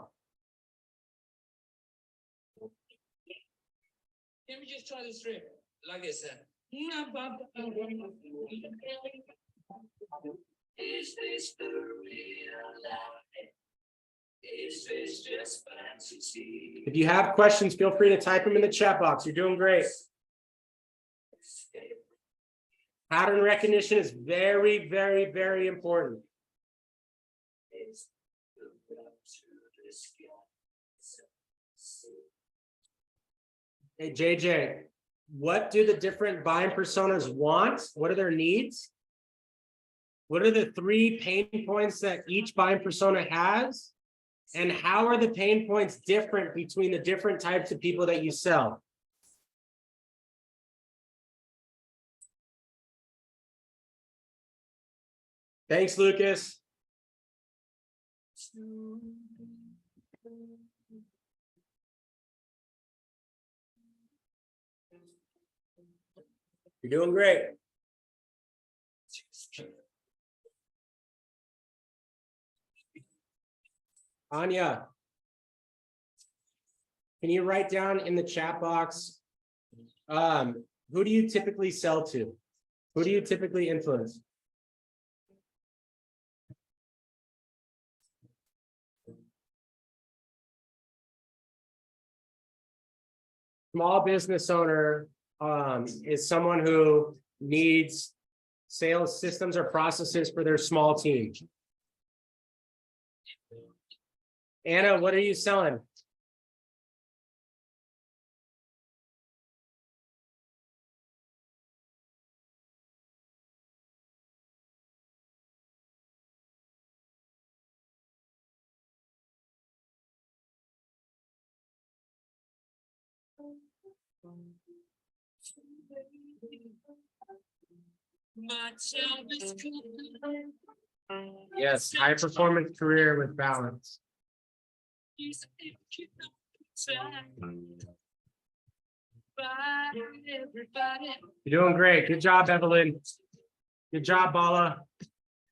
Let me just try this straight, like I said. Is this the real life? Is this just fantasy? If you have questions, feel free to type them in the chat box. You're doing great. Pattern recognition is very, very, very important. Hey, JJ, what do the different buying personas want? What are their needs? What are the 3 pain points that each buying persona has? And how are the pain points different between the different types of people that you sell? Thanks, Lucas. You're doing great. Anya, can you write down in the chat box, who do you typically sell to? Who do you typically influence? Small business owner is someone who needs sales systems or processes for their small team. Anna, what are you selling? Yes, high performance career with balance. You're doing great. Good job, Evelyn. Good job, Bala.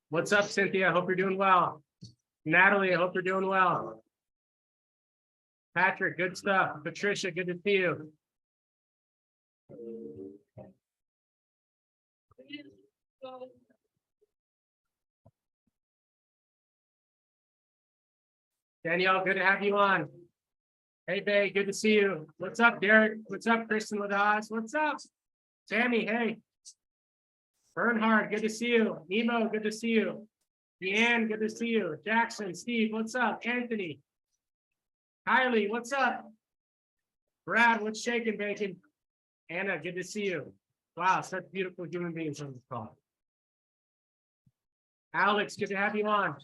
What's up, Cynthia? Hope you're doing well. Natalie, I hope you're doing well. Patrick, good stuff. Patricia, good to see you. Danielle, good to have you on. Hey, Bay, good to see you. What's up, Derek? What's up, Kristen Ladas? What's up? Tammy, hey. Bernhard, good to see you. Nemo, good to see you. Deanne, good to see you. Jackson, Steve, what's up? Anthony. Kylie, what's up? Brad, what's shaking, bacon? Anna, good to see you. Wow, such beautiful human beings on this call. Alex, good to have you on.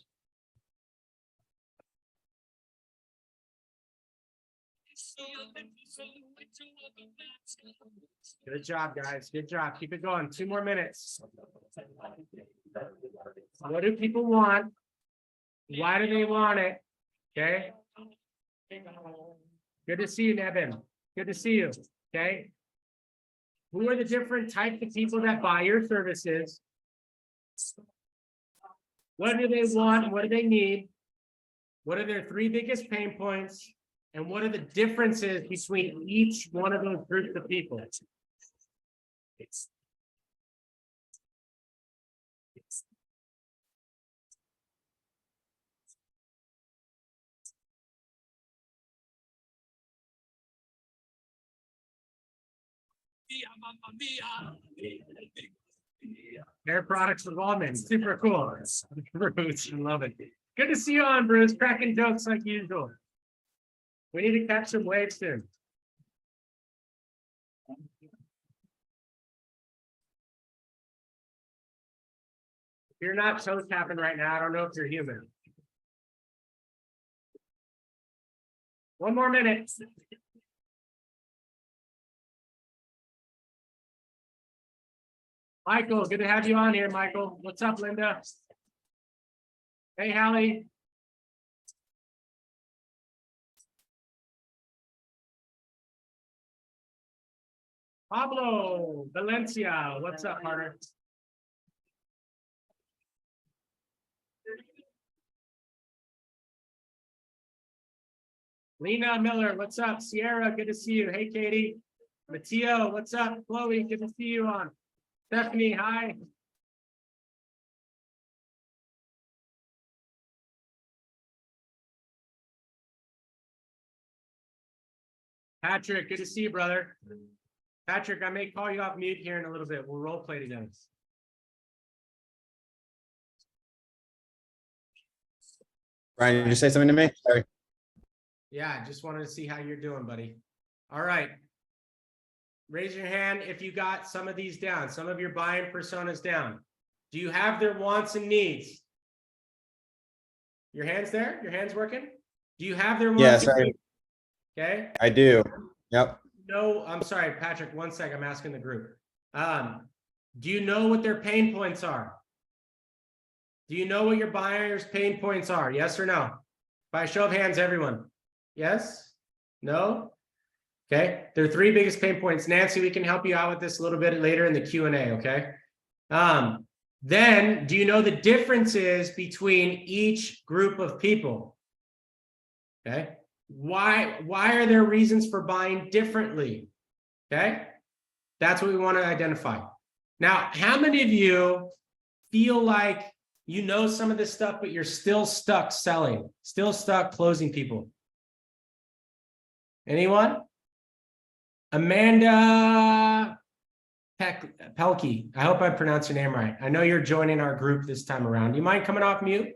Good job, guys. Good job. Keep it going. 2 more minutes. What do people want? Why do they want it? Okay. Good to see you, Nevin. Good to see you. Okay. Who are the different types of people that buy your services? What do they want? What do they need? What are their 3 biggest pain points? And what are the differences between each one of those groups of people? Their products with almonds, super cool. Bruce, I love it. Good to see you on, Bruce. Cracking jokes like usual. We need to catch some waves soon. If you're not toe tapping right now, I don't know if you're human. 1 more minute. Michael, good to have you on here, Michael. What's up, Linda? Hey, Hallie. Pablo Valencia, what's up, partner? Lena Miller, what's up? Sierra, good to see you. Hey, Katie. Mateo, what's up? Chloe, good to see you on. Stephanie, hi. Patrick, good to see you, brother. Patrick, I may call you off mute here in a little bit. We'll role play together. Brian, did you say something to me? Sorry. Yeah, I just wanted to see how you're doing, buddy. All right. Raise your hand if you got some of these down, some of your buying personas down. Do you have their wants and needs? Your hands there? Your hands working? Do you have their wants Yes, and needs? Okay. I do. Yep. No, I'm sorry, Patrick, one sec, I'm asking the group. Do you know what their pain points are? Do you know what your buyer's pain points are? Yes or no? By a show of hands, everyone. Yes? No? Okay, there are 3 biggest pain points. Nancy, we can help you out with this a little bit later in the Q&A, okay? Then, do you know the differences between each group of people? Okay, why are there reasons for buying differently? Okay, that's what we want to identify. Now, how many of you feel like you know some of this stuff, but you're still stuck selling, still stuck closing people? Anyone? Amanda Pelkey, I hope I pronounced your name right. I know you're joining our group this time around. Do you mind coming off mute?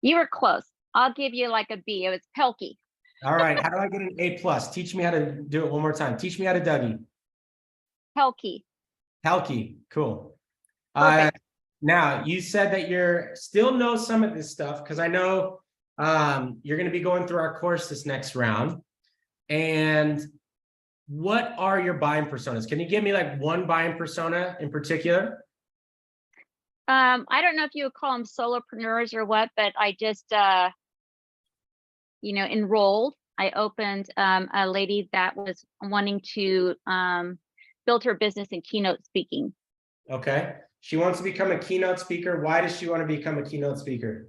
You were close. I'll give you like a B. It was Pelkey. All right, how do I get an A+? Teach me how to do it one more time. Teach me how to Dougie. Pelkey. Pelkey, cool. Perfect. Now, you said that you're still know some of this stuff because I know you're going to be going through our course this next round. And what are your buying personas? Can you give me like one buying persona in particular? I don't know if you would call them solopreneurs or what, but I just, enrolled. I opened a lady that was wanting to build her business in keynote speaking. Okay. She wants to become a keynote speaker. Why does she want to become a keynote speaker?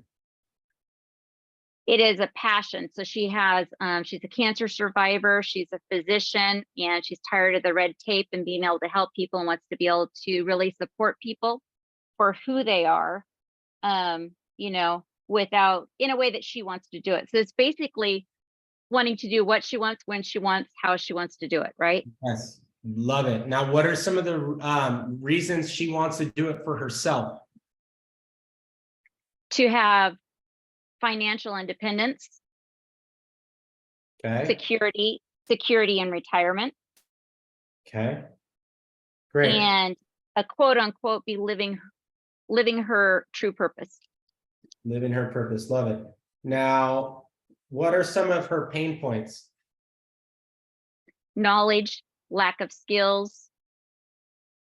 It is a passion. So she has, she's a cancer survivor. She's a physician and she's tired of the red tape and being able to help people and wants to be able to really support people for who they are, without, in a way that she wants to do it. So it's basically wanting to do what she wants, when she wants, how she wants to do it, right? Yes, love it. Now, what are some of the reasons she wants to do it for herself? To have financial independence, Okay. security in retirement, Okay. Great. and a quote unquote be living her true purpose. Living her purpose. Love it. Now, what are some of her pain points? Knowledge, lack of skills.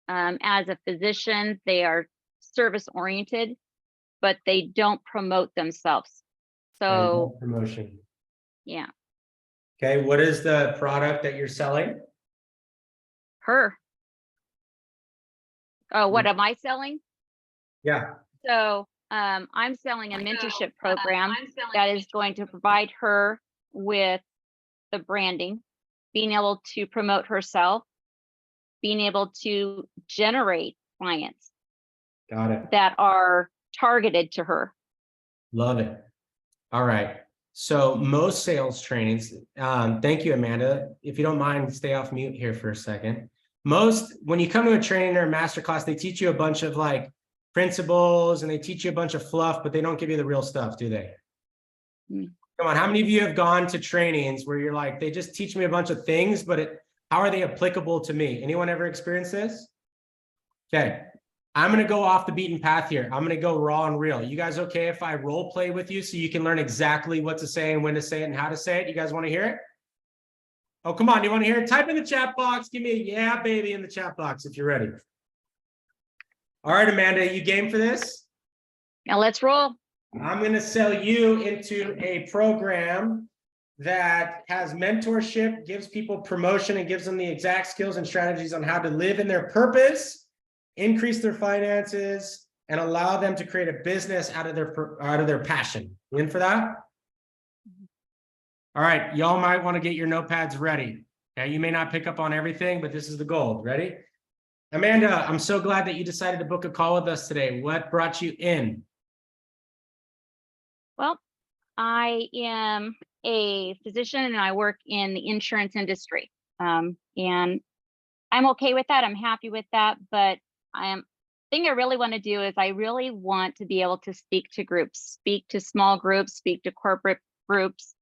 As a physician, they are service oriented, but they don't promote themselves. So Promotion. yeah, Okay. What is the product that you're selling? her. Oh, what am I selling? Yeah. So I'm selling a mentorship program that is going to provide her with the branding, being able to promote herself, being able to generate clients Got it. that are targeted to her. Love it. All right. So most sales trainings, thank you, Amanda. If you don't mind, stay off mute here for a second. When you come to a training or a masterclass, they teach you a bunch of like principles and they teach you a bunch of fluff, but they don't give you the real stuff, do they? Come on, how many of you have gone to trainings where you're like, they just teach me a bunch of things, but how are they applicable to me? Anyone ever experienced this? Okay, I'm going to go off the beaten path here. I'm going to go raw and real. You guys okay if I role play with you so you can learn exactly what to say and when to say it and how to say it? You guys want to hear it? Oh, come on. You want to hear it? Type in the chat box. Give me a yeah, baby in the chat box if you're ready. All right, Amanda, you game for this? Now let's roll. I'm going to sell you into a program that has mentorship, gives people promotion, and gives them the exact skills and strategies on how to live in their purpose, increase their finances, and allow them to create a business out of their passion. You in for that? All right, y'all might want to get your notepads ready. Okay, you may not pick up on everything, but this is the goal. Ready? Amanda, I'm so glad that you decided to book a call with us today. What brought you in? Well, I am a physician and I work in the insurance industry. And I'm okay with that. I'm happy with that, but thing I really want to do is I really want to be able to speak to groups, speak to small groups, speak to corporate groups,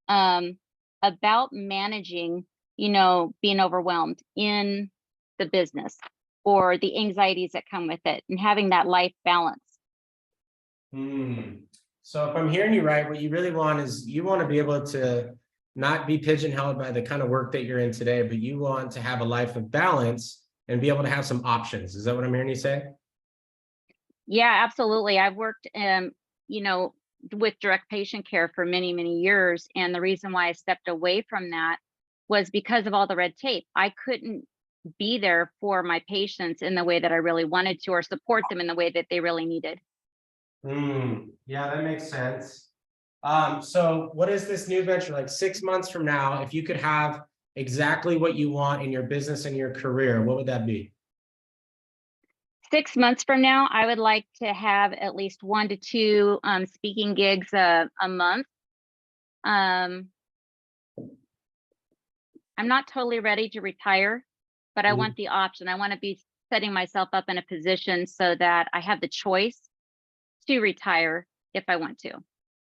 about managing, being overwhelmed in the business or the anxieties that come with it and having that life balance. So if I'm hearing you right, what you really want is you want to be able to not be pigeonholed by the kind of work that you're in today, but you want to have a life of balance and be able to have some options. Is that what I'm hearing you say? Yeah, absolutely. I've worked, with direct patient care for many, many years. And the reason why I stepped away from that was because of all the red tape. I couldn't be there for my patients in the way that I really wanted to, or support them in the way that they really needed. Yeah, that makes sense. So what is this new venture like 6 months from now? If you could have exactly what you want in your business and your career, what would that be? 6 months from now, I would like to have at least 1 to 2 speaking gigs a month. I'm not totally ready to retire, but I want the option. I want to be setting myself up in a position so that I have the choice to retire if I want to.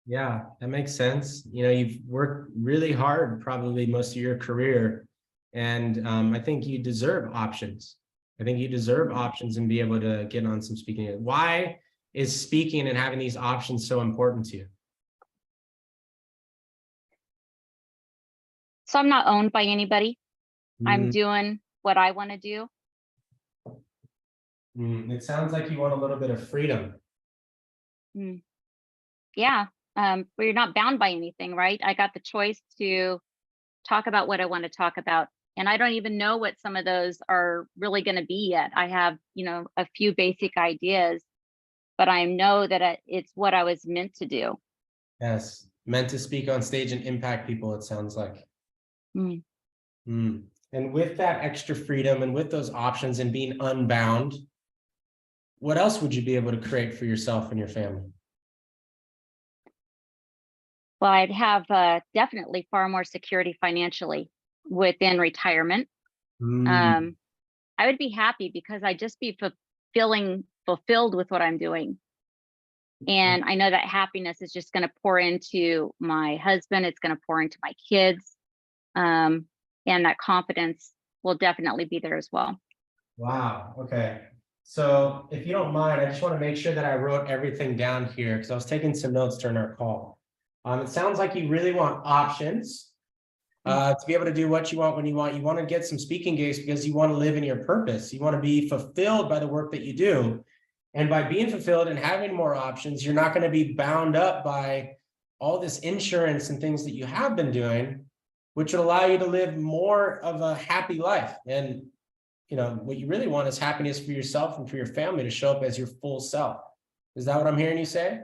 Yeah, that makes sense. You've worked really hard probably most of your career, and I think you deserve options. I think you deserve options and be able to get on some speaking. Why is speaking and having these options so important to you? So I'm not owned by anybody. I'm doing what I want to do. It sounds like you want a little bit of freedom. Yeah. But you're not bound by anything, right? I got the choice to talk about what I want to talk about. And I don't even know what some of those are really going to be yet. I have, a few basic ideas, but I know that it's what I was meant to do. Yes, meant to speak on stage and impact people, it sounds like. And with that extra freedom and with those options and being unbound, what else would you be able to create for yourself and your family? Well, I'd have definitely far more security financially within retirement. I would be happy because I'd just be feeling fulfilled with what I'm doing. And I know that happiness is just going to pour into my husband. It's going to pour into my kids. And that confidence will definitely be there as well. Wow. Okay. So if you don't mind, I just want to make sure that I wrote everything down here because I was taking some notes during our call. It sounds like you really want options to be able to do what you want when you want. You want to get some speaking gigs because you want to live in your purpose. You want to be fulfilled by the work that you do. And by being fulfilled and having more options, you're not going to be bound up by all this insurance and things that you have been doing, which will allow you to live more of a happy life. And, what you really want is happiness for yourself and for your family to show up as your full self. Is that what I'm hearing you say?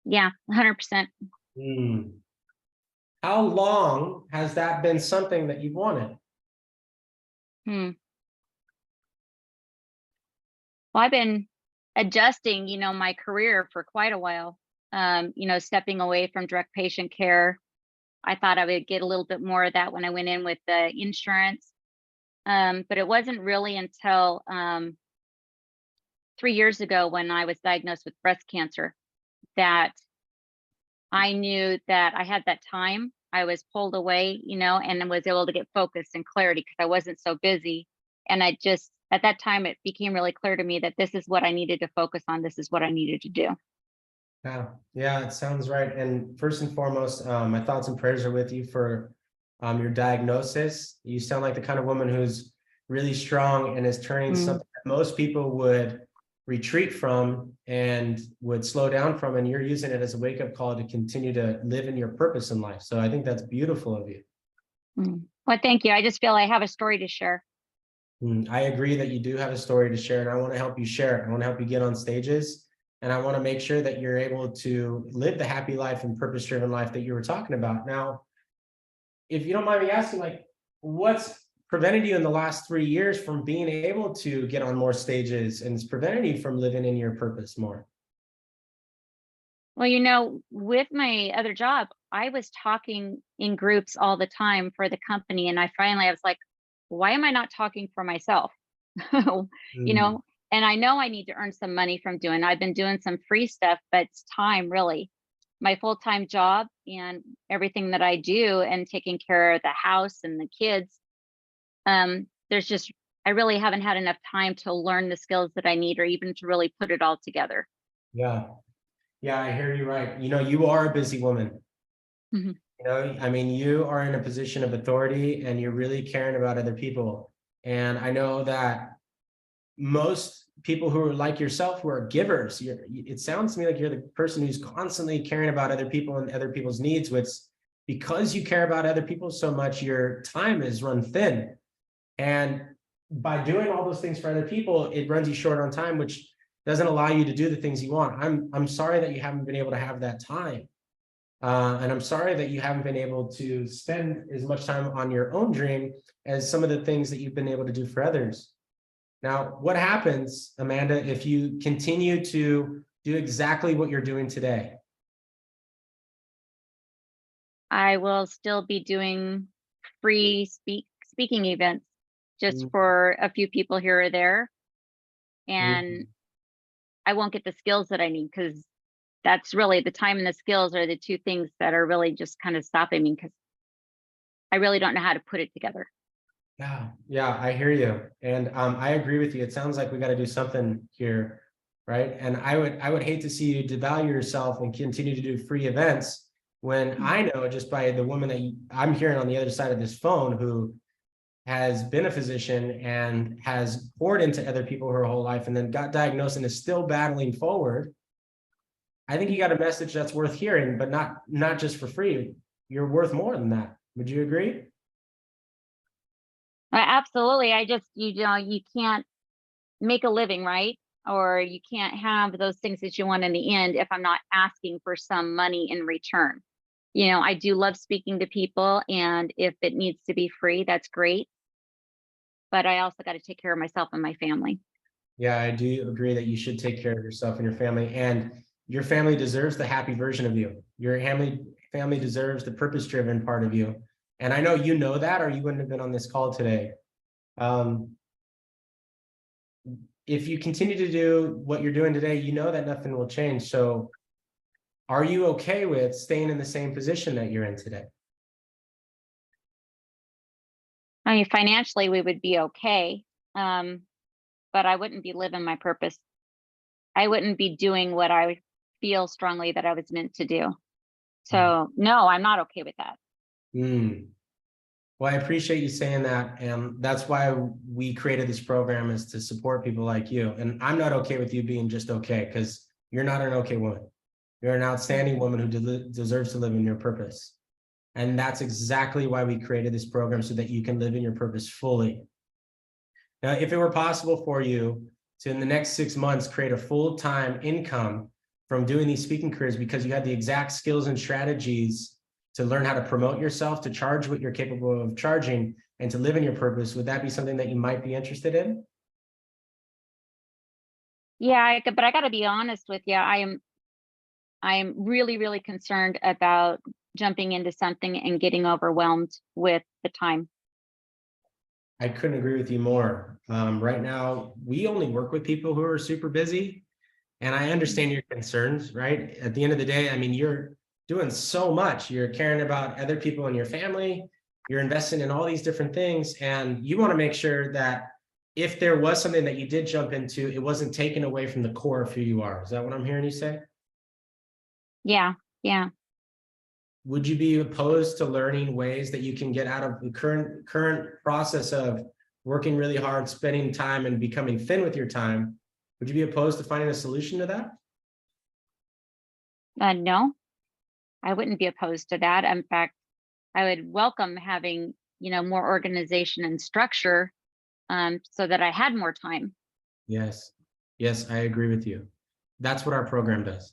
Yeah, 100%. How long has that been something that you've wanted? Well, I've been adjusting, my career for quite a while. Stepping away from direct patient care. I thought I would get a little bit more of that when I went in with the insurance. But it wasn't really until 3 years ago when I was diagnosed with breast cancer that I knew that I had that time. I was pulled away, and was able to get focus and clarity because I wasn't so busy. And at that time, it became really clear to me that this is what I needed to focus on. This is what I needed to do. Yeah, it sounds right. And first and foremost, my thoughts and prayers are with you for your diagnosis. You sound like the kind of woman who's really strong and is turning something that most people would retreat from and would slow down from, and you're using it as a wake-up call to continue to live in your purpose in life. So I think that's beautiful of you. Well, thank you. I just feel I have a story to share. I agree that you do have a story to share, and I want to help you share it. I want to help you get on stages, and I want to make sure that you're able to live the happy life and purpose-driven life that you were talking about. Now, if you don't mind me asking, what's prevented you in the last 3 years from being able to get on more stages, and it's prevented you from living in your purpose more? Well, with my other job, I was talking in groups all the time for the company. And I was like, why am I not talking for myself? And And I know I need to earn some money from I've been doing some free stuff, but it's time really. My full-time job and everything that I do and taking care of the house and the kids. I really haven't had enough time to learn the skills that I need or even to really put it all together. Yeah. Yeah, I hear you right. You know, you are a busy woman. Mhm. You know, I mean, you are in a position of authority and you're really caring about other people. And I know that most people who are like yourself, who are givers, it sounds to me like you're the person who's constantly caring about other people and other people's needs, which because you care about other people so much, your time is run thin. And by doing all those things for other people, it runs you short on time, which doesn't allow you to do the things you want. I'm sorry that you haven't been able to have that time. And I'm sorry that you haven't been able to spend as much time on your own dream as some of the things that you've been able to do for others. Now, what happens, Amanda, if you continue to do exactly what you're doing today? I will still be doing free speaking events just Mm. for a few people here or there. And Mhm. I won't get the skills that I need because that's really the time and the skills are the two things that are really just kind of stopping me because I really don't know how to put it together. Yeah, I hear you. And I agree with you. It sounds like we got to do something here, right? And I would hate to see you devalue yourself and continue to do free events when I know just by the woman that I'm hearing on the other side of this phone who has been a physician and has poured into other people her whole life and then got diagnosed and is still battling forward. I think you got a message that's worth hearing, but not just for free. You're worth more than that. Would you agree? Absolutely. You can't make a living, right? Or you can't have those things that you want in the end if I'm not asking for some money in return. I do love speaking to people, and if it needs to be free, that's great. But I also got to take care of myself and my family. Yeah, I do agree that you should take care of yourself and your family, and your family deserves the happy version of you. Your family deserves the purpose-driven part of you. And I know you know that, or you wouldn't have been on this call today. If you continue to do what you're doing today, you know that nothing will change. So are you okay with staying in the same position that you're in today? I mean, financially, we would be okay. But I wouldn't be living my purpose. I wouldn't be doing what I feel strongly that I was meant to do. So no, I'm not okay with that. Well, I appreciate you saying that. And that's why we created this program, is to support people like you. And I'm not okay with you being just okay, because you're not an okay woman. You're an outstanding woman who deserves to live in your purpose. And that's exactly why we created this program, so that you can live in your purpose fully. Now, if it were possible for you to, in the next 6 months, create a full-time income from doing these speaking careers because you had the exact skills and strategies to learn how to promote yourself, to charge what you're capable of charging, and to live in your purpose, would that be something that you might be interested in? Yeah, but I got to be honest with you. I am really, really concerned about jumping into something and getting overwhelmed with the time. I couldn't agree with you more. Right now, we only work with people who are super busy, and I understand your concerns, right? At the end of the day, I mean, you're doing so much. You're caring about other people in your family. You're investing in all these different things, and you want to make sure that if there was something that you did jump into, it wasn't taken away from the core of who you are. Is that what I'm hearing you say? Yeah. Would you be opposed to learning ways that you can get out of the current process of working really hard, spending time, and becoming thin with your time? Would you be opposed to finding a solution to that? No, I wouldn't be opposed to that. In fact, I would welcome having, more organization and structure, so that I had more time. Yes, I agree with you. That's what our program does,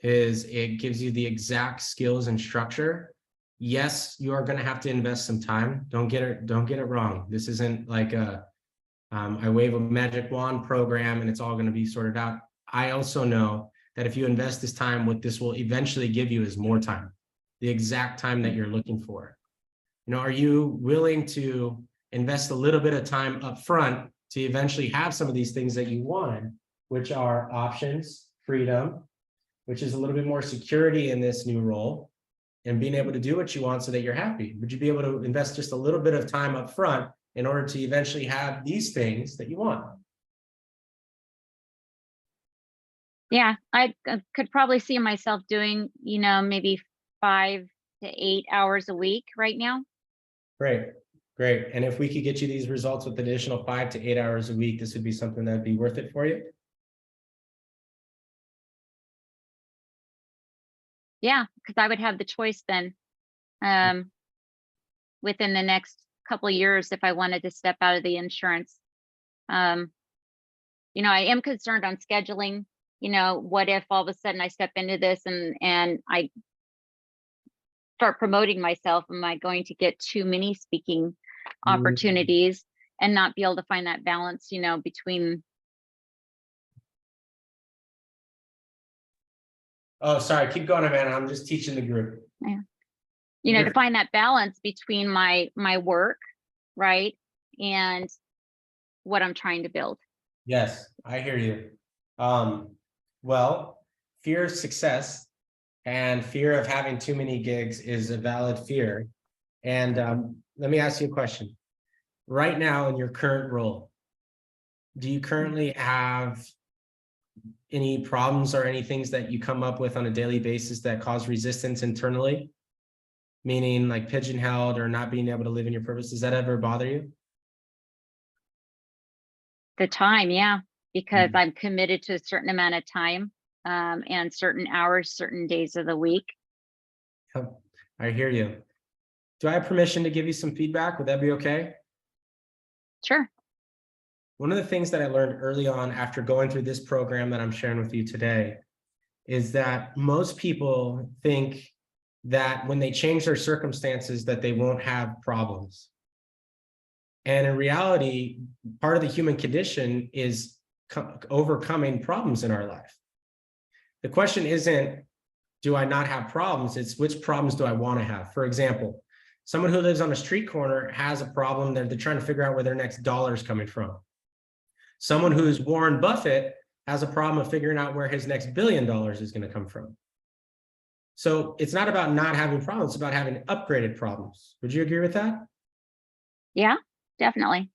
is it gives you the exact skills and structure. Yes, you are going to have to invest some time. Don't get it wrong. This isn't like I wave a magic wand program and it's all going to be sorted out. I also know that if you invest this time, what this will eventually give you is more time, the exact time that you're looking for. Are you willing to invest a little bit of time up front to eventually have some of these things that you wanted, which are options, freedom, which is a little bit more security in this new role, and being able to do what you want so that you're happy? Would you be able to invest just a little bit of time up front in order to eventually have these things that you want? Yeah, I could probably see myself doing, maybe 5 to 8 hours a week right now. Great, great. And if we could get you these results with additional 5 to 8 hours a week, this would be something that would be worth it for you? Yeah, because I would have the choice then, within the next couple of years if I wanted to step out of the insurance. I am concerned on scheduling. What if all of a sudden I step into this and I start promoting myself? Am I going to get too many speaking opportunities and not be able to find that balance, between? Oh, sorry, keep going, Amanda. I'm just teaching the group. To find that balance between my work, right, and what I'm trying to build. Yes, I hear you. Well, fear of success and fear of having too many gigs is a valid fear. And let me ask you a question. Right now in your current role, do you currently have any problems or any things that you come up with on a daily basis that cause resistance internally? Meaning like pigeonholed or not being able to live in your purpose? Does that ever bother you? The time, yeah, because I'm committed to a certain amount of time, and certain hours, certain days of the week. I hear you. Do I have permission to give you some feedback? Would that be okay? Sure. One of the things that I learned early on after going through this program that I'm sharing with you today is that most people think that when they change their circumstances that they won't have problems. And in reality, part of the human condition is overcoming problems in our life. The question isn't, do I not have problems? It's which problems do I want to have? For example, someone who lives on a street corner has a problem that they're trying to figure out where their next dollar is coming from. Someone who's Warren Buffett has a problem of figuring out where his next $1 billion is going to come from. So it's not about not having problems, it's about having upgraded problems. Would you agree with that? Yeah, definitely.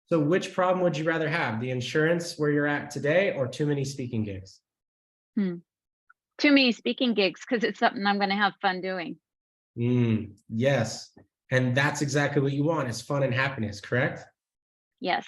So which problem would you rather have? The insurance where you're at today or too many speaking gigs? Too many speaking gigs because it's something I'm going to have fun doing. Yes. And that's exactly what you want, is fun and happiness, correct? Yes.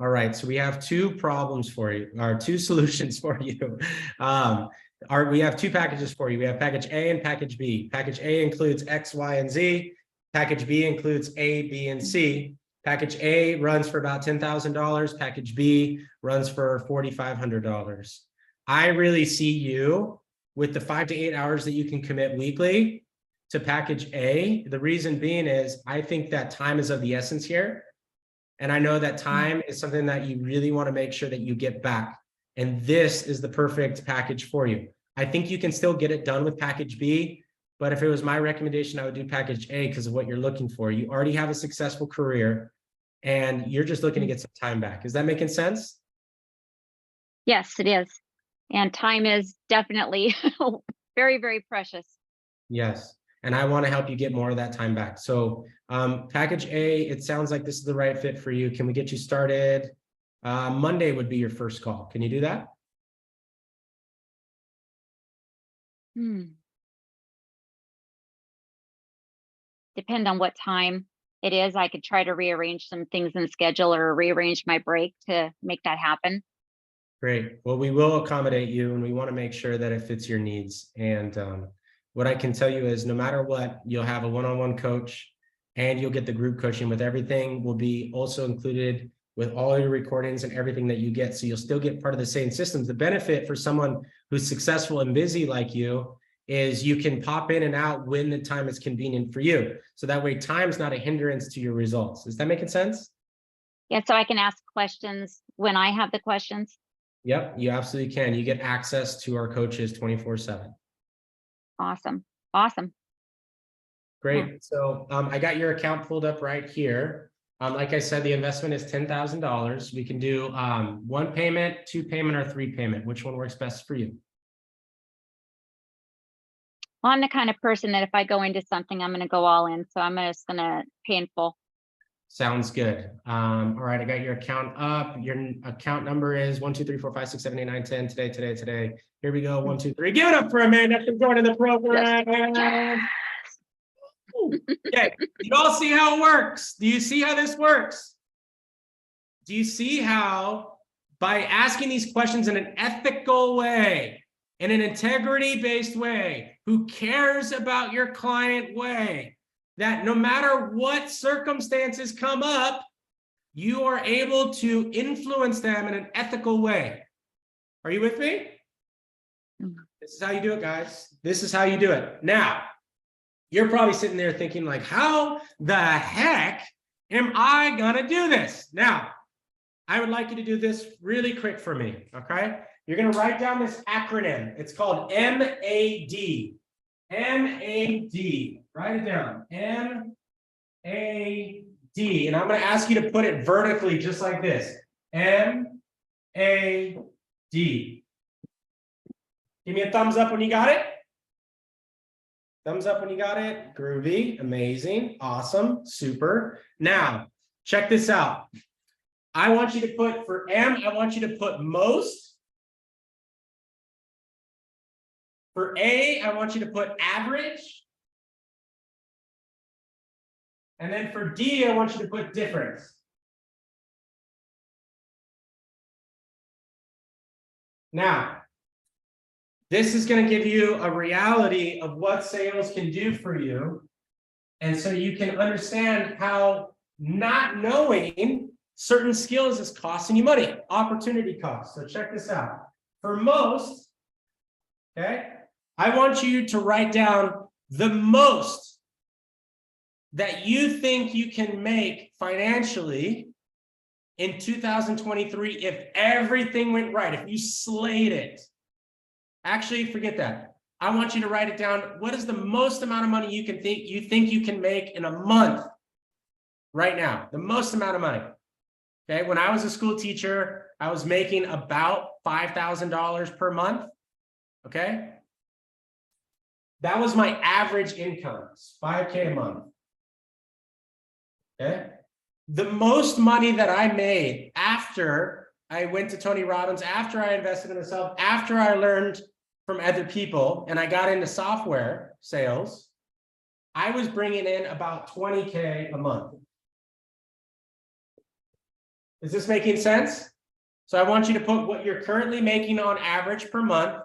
All right. So we have two problems for you, or two solutions for you. We have two packages for you. We have package A and package B. Package A includes X, Y, and Z. Package B includes A, B, and C. Package A runs for about $10,000. Package B runs for $4,500. I really see you with the 5 to 8 hours that you can commit weekly to package A. The reason being is I think that time is of the essence here. And I know that time is something that you really want to make sure that you get back. And this is the perfect package for you. I think you can still get it done with package B, but if it was my recommendation, I would do package A because of what you're looking for. You already have a successful career and you're just looking to get some time back. Is that making sense? Yes, it is. And time is definitely very, very precious. Yes. And I want to help you get more of that time back. So package A, it sounds like this is the right fit for you. Can we get you started? Monday would be your first call. Can you do that? Depend on what time it is. I could try to rearrange some things in the schedule or rearrange my break to make that happen. Great. Well, we will accommodate you and we want to make sure that it fits your needs. And what I can tell you is no matter what, you'll have a one-on-one coach and you'll get the group coaching with everything will be also included with all your recordings and everything that you get. So you'll still get part of the same systems. The benefit for someone who's successful and busy like you is you can pop in and out when the time is convenient for you. So that way time's not a hindrance to your results. Is that making sense? Yeah, so I can ask questions when I have the questions. Yep, you absolutely can. You get access to our coaches 24/7. Awesome. Awesome. Great. So I got your account pulled up right here. Like I said, the investment is $10,000. We can do one payment, two payment, or three payment. Which one works best for you? Well, I'm the kind of person that if I go into something, I'm going to go all in. So I'm just going to pay in full. Sounds good. All right, I got your account up. Your account number is 1, 2, 3, 4, 5, 6, 7, 8, 9, 10. Today. Here we go. 1, 2, 3. Give it up for Amanda for joining the program. Okay, you all see how it works? Do you see how this works? Do you see how by asking these questions in an ethical way, in an integrity-based way, who cares about your client way, that no matter what circumstances come up, you are able to influence them in an ethical way. Are you with me? This is how you do it, guys. This is how you do it. Now, you're probably sitting there thinking like, how the heck am I gonna do this? Now, I would like you to do this really quick for me, okay? You're gonna write down this acronym. It's called MAD. MAD. Write it down. MAD. And I'm gonna ask you to put it vertically just like this. MAD. Give me a thumbs up when you got it. Thumbs up when you got it. Groovy, amazing, awesome, super. Now, check this out. I want you to put, for M, I want you to put most. For A, I want you to put average. And then for D, I want you to put difference. Now, this is going to give you a reality of what sales can do for you. And so you can understand how not knowing certain skills is costing you money, opportunity cost. So check this out. For most, okay, I want you to write down the most that you think you can make financially in 2023 if everything went right, if you slayed it. Actually, forget that. I want you to write it down. What is the most amount of money you think you can make in a month right now? The most amount of money. Okay, when I was a school teacher, I was making about $5,000 per month. Okay, that was my average income, $5K a month. Okay, the most money that I made after I went to Tony Robbins, after I invested in myself, after I learned from other people and I got into software sales, I was bringing in about 20K a month. Is this making sense? So I want you to put what you're currently making on average per month,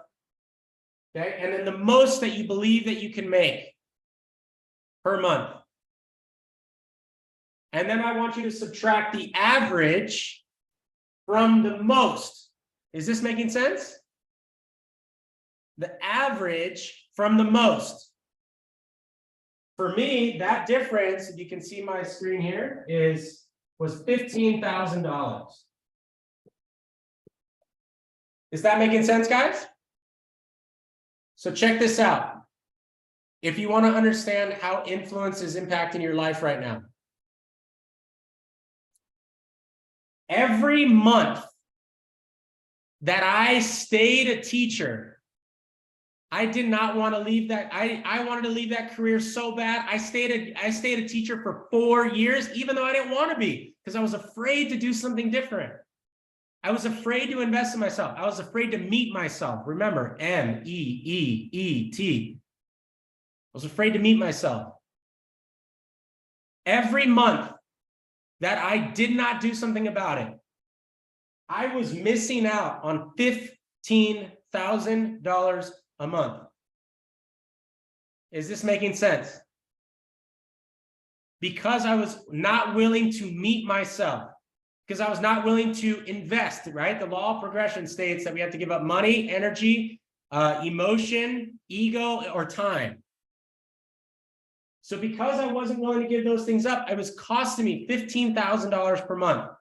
okay? And then the most that you believe that you can make per month. And then I want you to subtract the average from the most. Is this making sense? The average from the most. For me, that difference, if you can see my screen here, was $15,000. Is that making sense, guys? So check this out. If you want to understand how influence is impacting your life right now. Every month that I stayed a teacher, I did not want to leave that. I wanted to leave that career so bad. I stayed a teacher for 4 years, even though I didn't want to be, because I was afraid to do something different. I was afraid to invest in myself. I was afraid to meet myself. Remember, MEEET. I was afraid to meet myself. Every month that I did not do something about it, I was missing out on $15,000 a month. Is this making sense? Because I was not willing to meet myself, because I was not willing to invest, right? The law of progression states that we have to give up money, energy, emotion, ego, or time. So because I wasn't willing to give those things up, it was costing me $15,000 per month.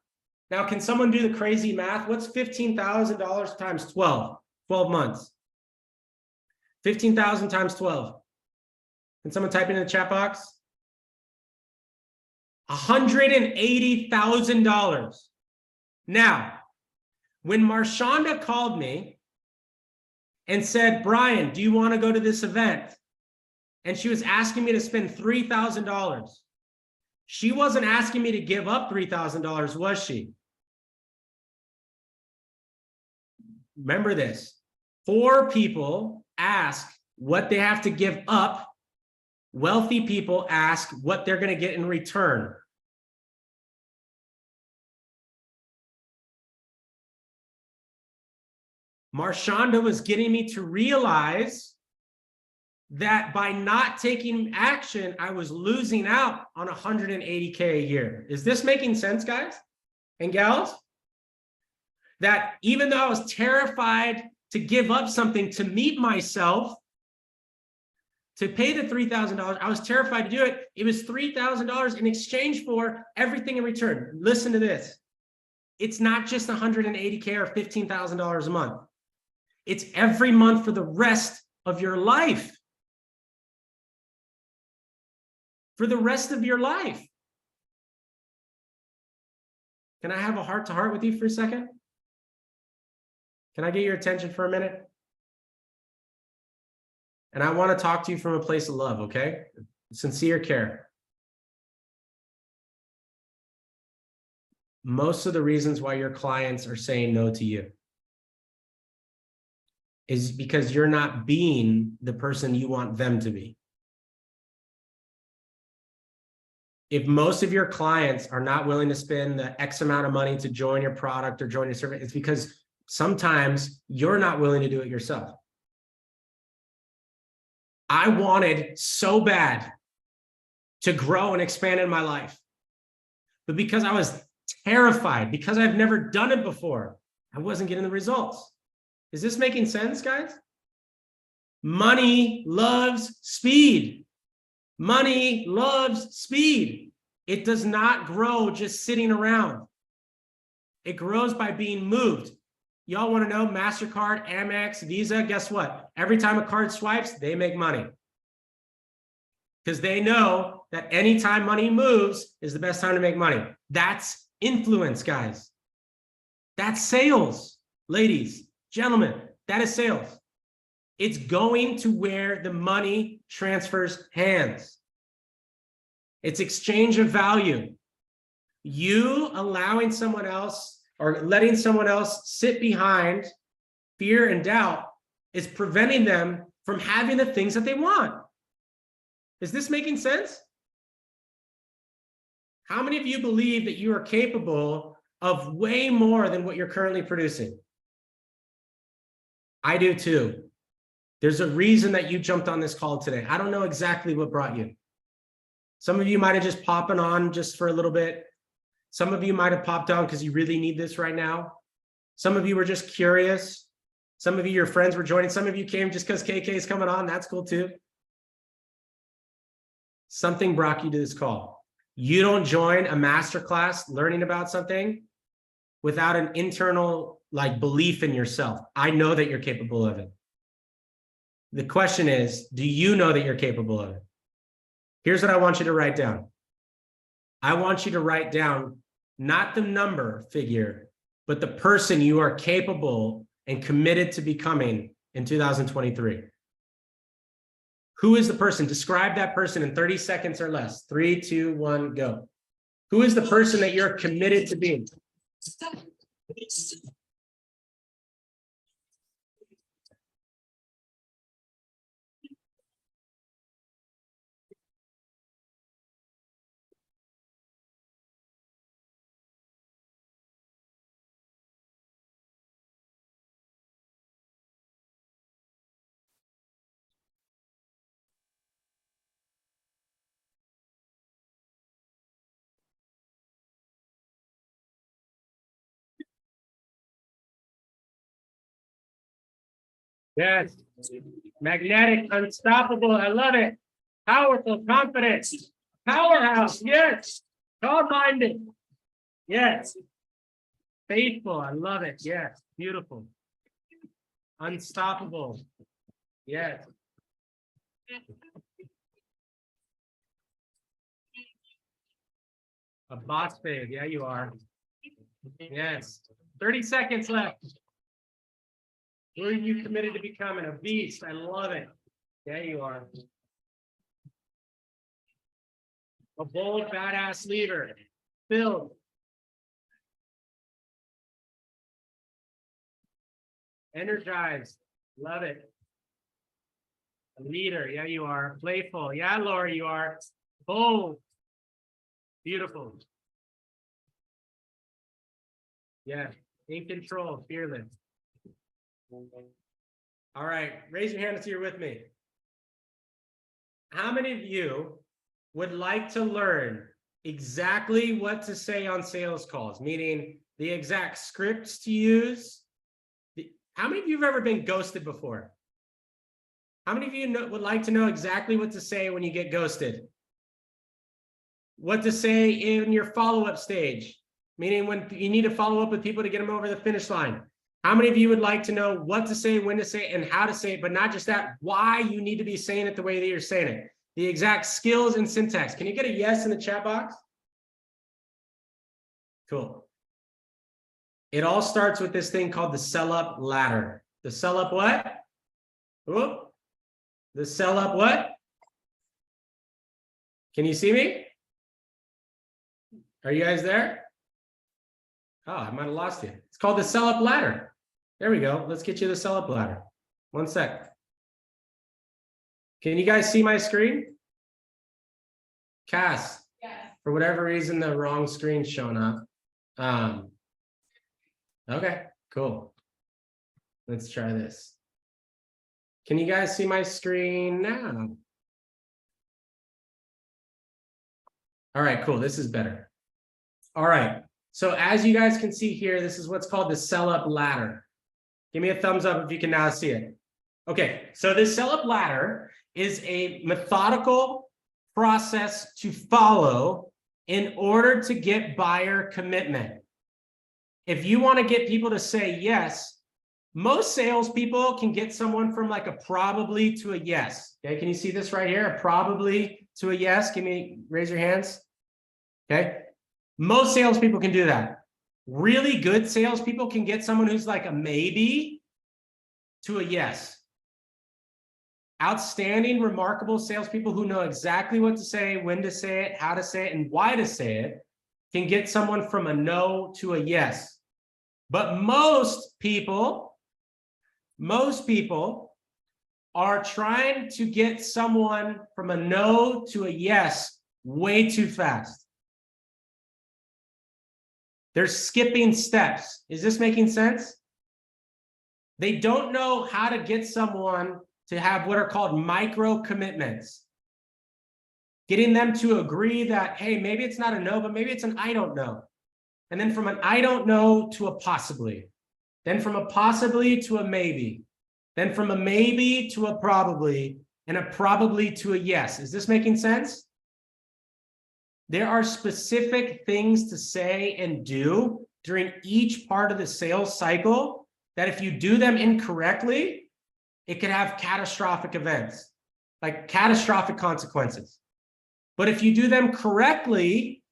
Now, can someone do the crazy math? What's $15,000 times 12? 12 months. 15,000 times 12. Can someone type it in the chat box? $180,000. Now, when Marshonda called me and said, Brian, do you want to go to this event? And she was asking me to spend $3,000. She wasn't asking me to give up $3,000, was she? Remember this. 4 people ask what they have to give up. Wealthy people ask what they're going to get in return. Marshonda was getting me to realize that by not taking action, I was losing out on $180K a year. Is this making sense, guys and gals? That even though I was terrified to give up something to meet myself, to pay the $3,000, I was terrified to do it. It was $3,000 in exchange for everything in return. Listen to this. It's not just $180K or $15,000 a month. It's every month for the rest of your life. For the rest of your life. Can I have a heart-to-heart with you for a second? Can I get your attention for a minute? And I want to talk to you from a place of love, okay? Sincere care. Most of the reasons why your clients are saying no to you is because you're not being the person you want them to be. If most of your clients are not willing to spend the X amount of money to join your product or join your service, it's because sometimes you're not willing to do it yourself. I wanted so bad to grow and expand in my life, but because I was terrified, because I've never done it before, I wasn't getting the results. Is this making sense, guys? Money loves speed. Money loves speed. It does not grow just sitting around. It grows by being moved. Y'all want to know MasterCard, Amex, Visa? Guess what? Every time a card swipes, they make money. Because they know that anytime money moves is the best time to make money. That's influence, guys. That's sales, ladies, gentlemen. That is sales. It's going to where the money transfers hands. It's exchange of value. You allowing someone else or letting someone else sit behind fear and doubt is preventing them from having the things that they want. Is this making sense? How many of you believe that you are capable of way more than what you're currently producing? I do too. There's a reason that you jumped on this call today. I don't know exactly what brought you. Some of you might have just popping on just for a little bit. Some of you might have popped on because you really need this right now. Some of you were just curious. Some of you, your friends were joining. Some of you came just because KK is coming on. That's cool too. Something brought you to this call. You don't join a masterclass learning about something without an internal belief in yourself. I know that you're capable of it. The question is, do you know that you're capable of it? Here's what I want you to write down. I want you to write down not the number figure, but the person you are capable and committed to becoming in 2023. Who is the person? Describe that person in 30 seconds or less. 3, 2, 1, go. Who is the person that you're committed to being? Yes. Magnetic, unstoppable. I love it. Powerful, confident, powerhouse. Yes. God-minded. Yes. Faithful. I love it. Yes. Beautiful. Unstoppable. Yes. A boss babe. Yeah, you are. Yes. 30 seconds left. Who are you committed to becoming? A beast. I love it. Yeah, you are. A bold, badass leader. Filled. Energized. Love it. A leader. Yeah, you are. Playful. Yeah, Laura, you are. Bold. Beautiful. Yeah. In control. Fearless. All right. Raise your hand if you're with me. How many of you would like to learn exactly what to say on sales calls, meaning the exact scripts to use? How many of you have ever been ghosted before? How many of you would like to know exactly what to say when you get ghosted? What to say in your follow-up stage, meaning when you need to follow up with people to get them over the finish line. How many of you would like to know what to say, when to say it, and how to say it, but not just that, why you need to be saying it the way that you're saying it? The exact skills and syntax. Can you get a yes in the chat box? Cool. It all starts with this thing called the sell-up ladder. The sell-up what? Whoop. The sell-up what? Can you see me? Are you guys there? Oh, I might have lost you. It's called the sell-up ladder. There we go. Let's get you the sell-up ladder. One sec. Can you guys see my screen? Cass, yes. For whatever reason, the wrong screen's showing up. Okay, cool. Let's try this. Can you guys see my screen now? All right, cool. This is better. All right. So as you guys can see here, this is what's called the sell-up ladder. Give me a thumbs up if you can now see it. Okay, so this sell-up ladder is a methodical process to follow in order to get buyer commitment. If you want to get people to say yes, most salespeople can get someone from like a probably to a yes. Okay, can you see this right here? A probably to a yes. Raise your hands. Okay, most salespeople can do that. Really good salespeople can get someone who's like a maybe to a yes. Outstanding, remarkable salespeople who know exactly what to say, when to say it, how to say it, and why to say it can get someone from a no to a yes. But most people are trying to get someone from a no to a yes way too fast. They're skipping steps. Is this making sense? They don't know how to get someone to have what are called micro commitments. Getting them to agree that, hey, maybe it's not a no, but maybe it's an I don't know. And then from an I don't know to a possibly. Then from a possibly to a maybe. Then from a maybe to a probably, and a probably to a yes. Is this making sense? There are specific things to say and do during each part of the sales cycle that if you do them incorrectly, it could have catastrophic events, like catastrophic consequences. But if you do them correctly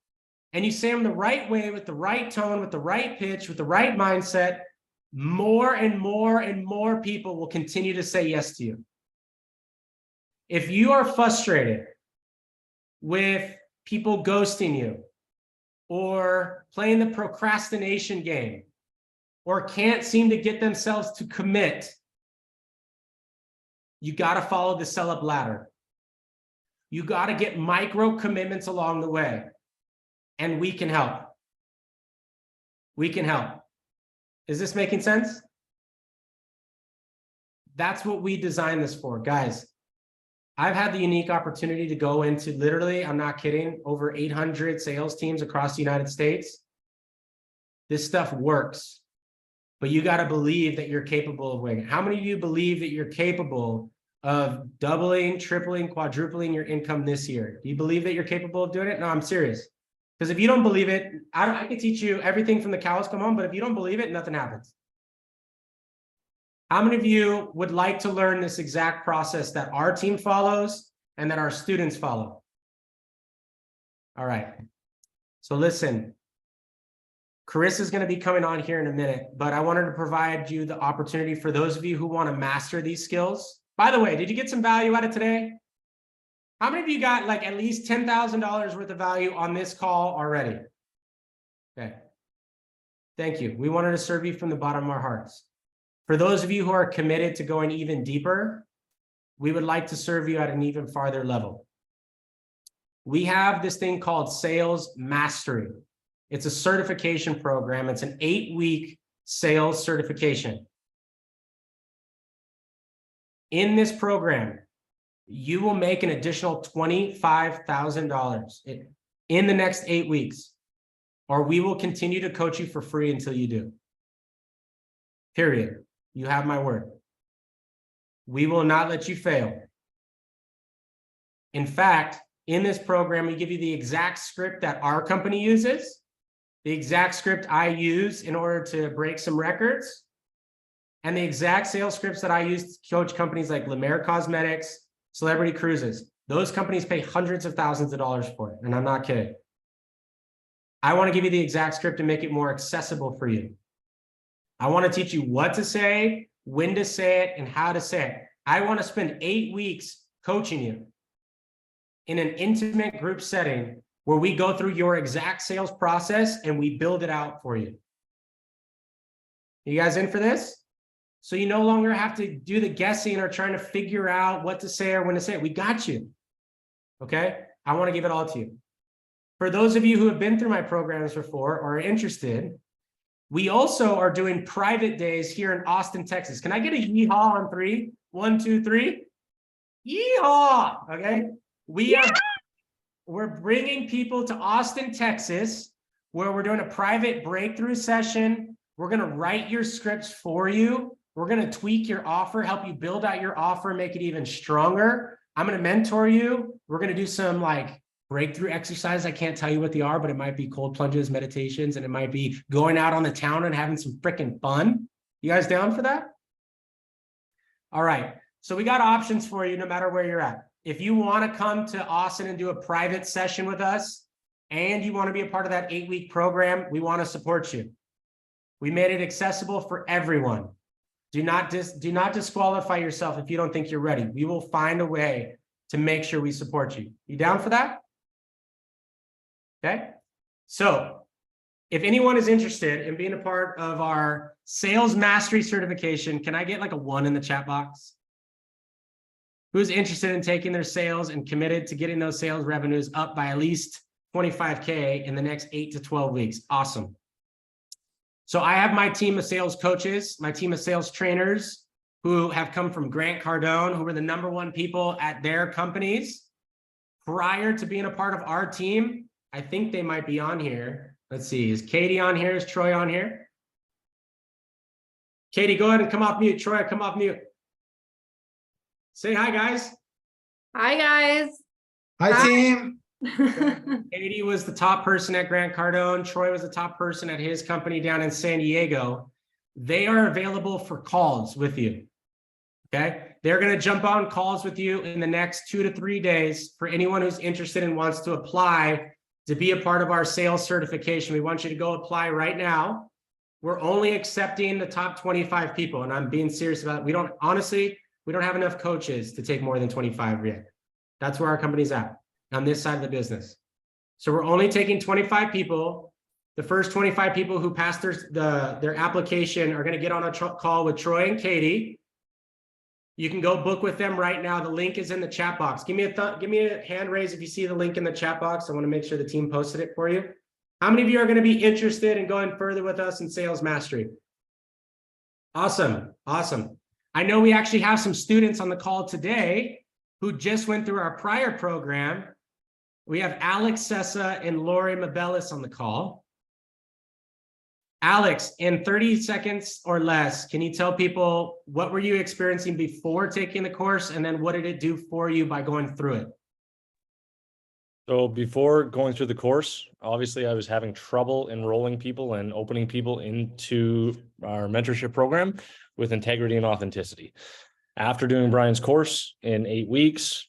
and you say them the right way, with the right tone, with the right pitch, with the right mindset, more and more and more people will continue to say yes to you. If you are frustrated with people ghosting you, or playing the procrastination game, or can't seem to get themselves to commit, you got to follow the sell-up ladder. You got to get micro commitments along the way, and we can help. We can help. Is this making sense? That's what we designed this for, guys. I've had the unique opportunity to go into literally, I'm not kidding, over 800 sales teams across the United States. This stuff works, but you got to believe that you're capable of winning. How many of you believe that you're capable of doubling, tripling, quadrupling your income this year? Do you believe that you're capable of doing it? No, I'm serious. Because if you don't believe it, I can teach you everything from the cows come home, but if you don't believe it, nothing happens. How many of you would like to learn this exact process that our team follows and that our students follow? All right. So listen, Carissa's going to be coming on here in a minute, but I wanted to provide you the opportunity for those of you who want to master these skills. By the way, did you get some value out of today? How many of you got like at least $10,000 worth of value on this call already? Okay. Thank you. We wanted to serve you from the bottom of our hearts. For those of you who are committed to going even deeper, we would like to serve you at an even farther level. We have this thing called Sales Mastery. It's a certification program. It's an 8-week sales certification. In this program, you will make an additional $25,000 in the next 8 weeks, or we will continue to coach you for free until you do. Period. You have my word. We will not let you fail. In fact, in this program, we give you the exact script that our company uses, the exact script I use in order to break some records, and the exact sales scripts that I use to coach companies like La Mer Cosmetics, Celebrity Cruises. Those companies pay hundreds of thousands of dollars for it, and I'm not kidding. I want to give you the exact script and make it more accessible for you. I want to teach you what to say, when to say it, and how to say it. I want to spend 8 weeks coaching you in an intimate group setting where we go through your exact sales process and we build it out for you. You guys in for this? So you no longer have to do the guessing or trying to figure out what to say or when to say it. We got you. Okay? I want to give it all to you. For those of you who have been through my programs before or are interested, we also are doing private days here in Austin, Texas. Can I get a yeehaw on 3? 1, 2, 3. Yeehaw! Okay? We're bringing people to Austin, Texas, where we're doing a private breakthrough session. We're going to write your scripts for you. We're going to tweak your offer, help you build out your offer, make it even stronger. I'm going to mentor you. We're going to do some like breakthrough exercises. I can't tell you what they are, but it might be cold plunges, meditations, and it might be going out on the town and having some freaking fun. You guys down for that? All right. So we got options for you no matter where you're at. If you want to come to Austin and do a private session with us, and you want to be a part of that 8-week program, we want to support you. We made it accessible for everyone. Do not disqualify yourself if you don't think you're ready. We will find a way to make sure we support you. You down for that? Okay. So if anyone is interested in being a part of our sales mastery certification, can I get like a 1 in the chat box? Who's interested in taking their sales and committed to getting those sales revenues up by at least 25K in the next 8 to 12 weeks? Awesome. So I have my team of sales coaches, my team of sales trainers who have come from Grant Cardone, who were the #1 people at their companies. Prior to being a part of our team, I think they might be on here. Let's see, is Katie on here? Is Troy on here? Katie, go ahead and come off mute. Troy, come off mute. Say hi, guys. Hi, guys. Hi, team. Katie was the top person at Grant Cardone. Troy was the top person at his company down in San Diego. They are available for calls with you. Okay. They're going to jump on calls with you in the next 2 to 3 days for anyone who's interested and wants to apply to be a part of our sales certification. We want you to go apply right now. We're only accepting the top 25 people. And I'm being serious about it. We don't have enough coaches to take more than 25 yet. That's where our company's at on this side of the business. So we're only taking 25 people. The first 25 people who pass their application are going to get on a call with Troy and Katie. You can go book with them right now. The link is in the chat box. Give me a hand raise if you see the link in the chat box. I want to make sure the team posted it for you. How many of you are going to be interested in going further with us in sales mastery? Awesome. Awesome. I know we actually have some students on the call today who just went through our prior program. We have Alex Sessa and Lori Mabelis on the call. Alex, in 30 seconds or less, can you tell people what were you experiencing before taking the course, and then what did it do for you by going through it? So before going through the course, obviously I was having trouble enrolling people and opening people into our mentorship program with integrity and authenticity. After doing Brian's course in 8 weeks,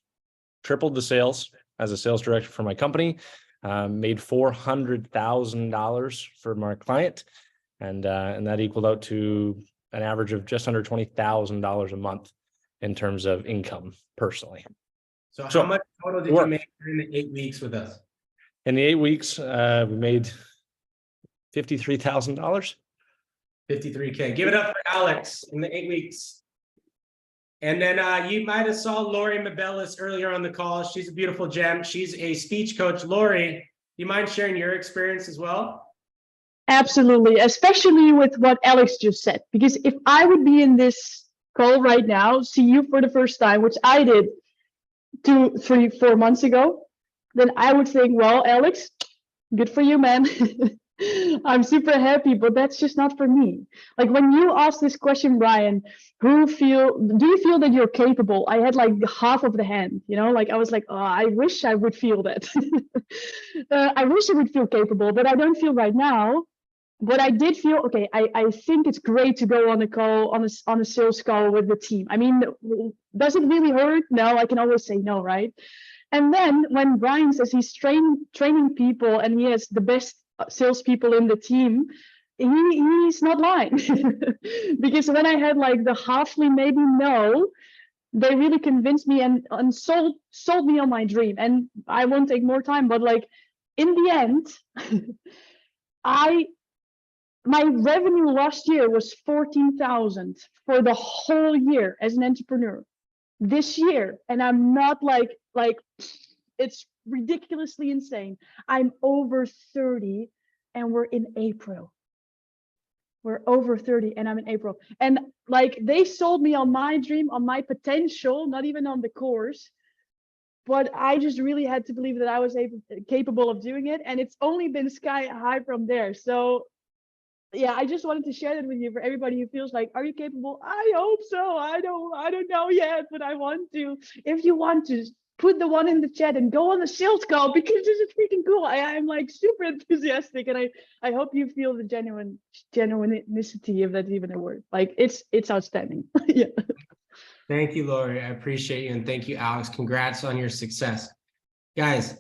tripled the sales as a sales director for my company, made $400,000 for my client, and that equaled out to an average of just under $20,000 a month in terms of income personally. So So, how much total did you work. make during the 8 weeks with us? In the 8 weeks, we made $53,000. 53K. Give it up for Alex in the 8 weeks. And then you might have saw Lori Mabelis earlier on the call. She's a beautiful gem. She's a speech coach. Lori, you mind sharing your experience as well? Absolutely, especially with what Alex just said, because if I would be in this call right now, see you for the first time, which I did 2, 3, 4 months ago, then I would think, well, Alex, good for you, man. I'm super happy, but that's just not for me. Like when you asked this question, Brian, do you feel that you're capable? I had like half of the hand, like I was like, oh, I wish I would feel that. I wish I would feel capable, but I don't feel right now. But I did feel, okay, I think it's great to go on a call, on a sales call with the team. I mean, does it really hurt? No, I can always say no, right? And then when Brian says he's training people and he has the best salespeople in the team, he's not lying. Because when I had like the halfly maybe no, they really convinced me and sold me on my dream. And I won't take more time, but like in the end, my revenue last year was 14,000 for the whole year as an entrepreneur. This year, and I'm not like it's ridiculously insane. I'm over 30 and we're in April. We're over 30 and I'm in April. And like they sold me on my dream, on my potential, not even on the course. But I just really had to believe that I was capable of doing it. And it's only been sky high from there. So yeah, I just wanted to share that with you for everybody who feels like, are you capable? I hope so. I don't know yet, but I want to. If you want to, put the one in the chat and go on the sales call because this is freaking cool. I'm like super enthusiastic, and I hope you feel the genuinity, if that's even a word. Like it's outstanding. Yeah. Thank you, Lori. I appreciate you. And thank you, Alex. Congrats on your success. Guys,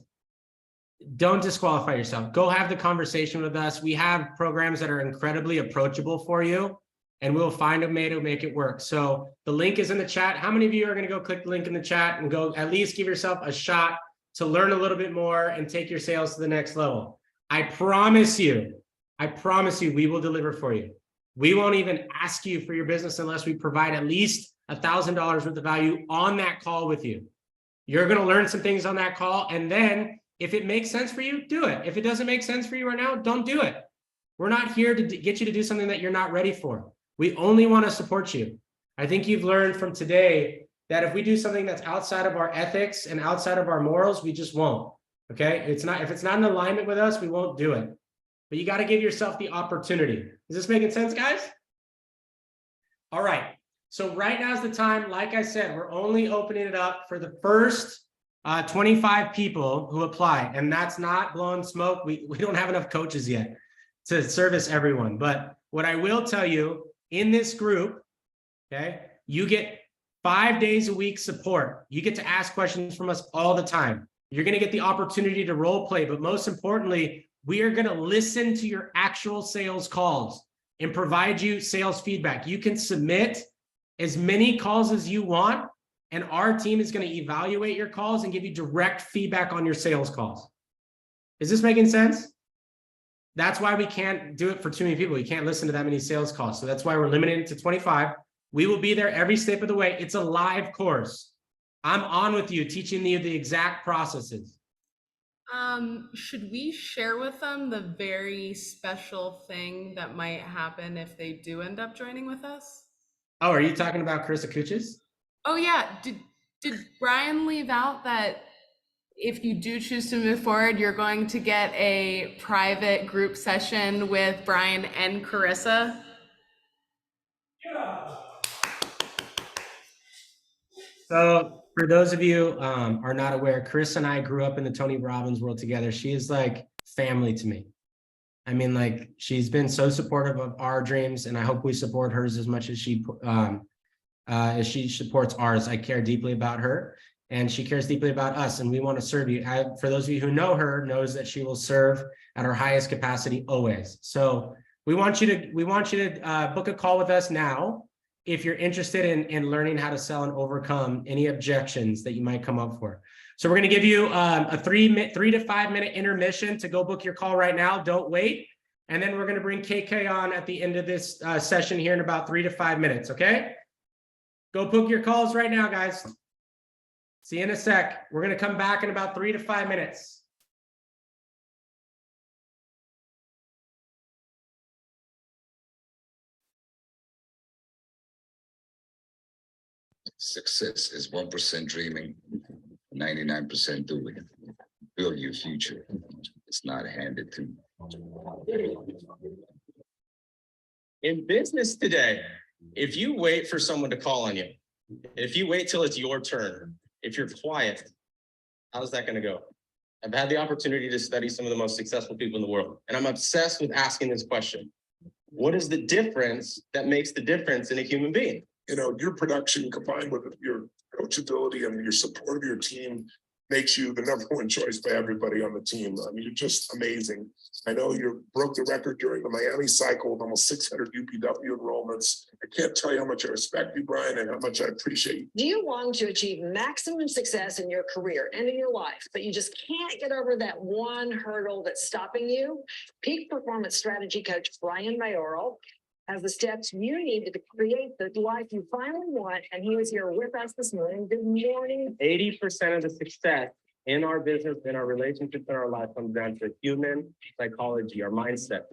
don't disqualify yourself. Go have the conversation with us. We have programs that are incredibly approachable for you, and we'll find a way to make it work. So the link is in the chat. How many of you are going to go click the link in the chat and go at least give yourself a shot to learn a little bit more and take your sales to the next level? I promise you, we will deliver for you. We won't even ask you for your business unless we provide at least $1,000 worth of value on that call with you. You're going to learn some things on that call, and then if it makes sense for you, do it. If it doesn't make sense for you right now, don't do it. We're not here to get you to do something that you're not ready for. We only want to support you. I think you've learned from today that if we do something that's outside of our ethics and outside of our morals, we just won't. Okay? If it's not in alignment with us, we won't do it. But you got to give yourself the opportunity. Is this making sense, guys? All right. So right now is the time. Like I said, we're only opening it up for the first 25 people who apply, and that's not blowing smoke. We don't have enough coaches yet to service everyone. But what I will tell you, in this group, okay, you get 5 days a week support. You get to ask questions from us all the time. You're going to get the opportunity to role play, but most importantly, we are going to listen to your actual sales calls and provide you sales feedback. You can submit as many calls as you want, and our team is going to evaluate your calls and give you direct feedback on your sales calls. Is this making sense? That's why we can't do it for too many people. You can't listen to that many sales calls. So that's why we're limited it to 25. We will be there every step of the way. It's a live course. I'm on with you, teaching you the exact processes. Should we share with them the very special thing that might happen if they do end up joining with us? Oh, are you talking about Carissa Kuchis? Oh yeah, did Brian leave out that if you do choose to move forward, you're going to get a private group session with Brian and Carissa? Yeah. So for those of you are not aware, Chris and I grew up in the Tony Robbins world together. She is like family to me. I mean, like, she's been so supportive of our dreams, and I hope we support hers as much as she supports ours. I care deeply about her. and she cares deeply about us, and we want to serve you. For those of you who know her, knows that she will serve at her highest capacity always. So we want you to book a call with us now if you're interested in learning how to sell and overcome any objections that you might come up for. So we're going to give you a 3 to 5 minute intermission to go book your call right now. Don't wait. And then we're going to bring KK on at the end of this session here in about 3 to 5 minutes. Okay. Go book your calls right now, guys. See you in a sec. We're going to come back in about 3 to 5 minutes. Success is 1% dreaming, 99% doing. Build your future. It's not handed to you. In business today, if you wait for someone to call on you, if you wait till it's your turn, if you're quiet, how's that going to go? I've had the opportunity to study some of the most successful people in the world, and I'm obsessed with asking this question. What is the difference that makes the difference in a human being? You know, your production combined with your coachability and your support of your team makes you the #1 choice by everybody on the team. I mean, you're just amazing. I know you broke the record during the Miami cycle with almost 600 UPW enrollments. I can't tell you how much I respect you, Brian, and how much I appreciate you. Do you want to achieve maximum success in your career and in your life, but you just can't get over that one hurdle that's stopping you? Peak Performance Strategy Coach Brian Mayoral has the steps you need to create the life you finally want, and he is here with us this morning. Good morning. 80% of the success in our business, in our relationships, in our life comes down to human psychology, our mindset.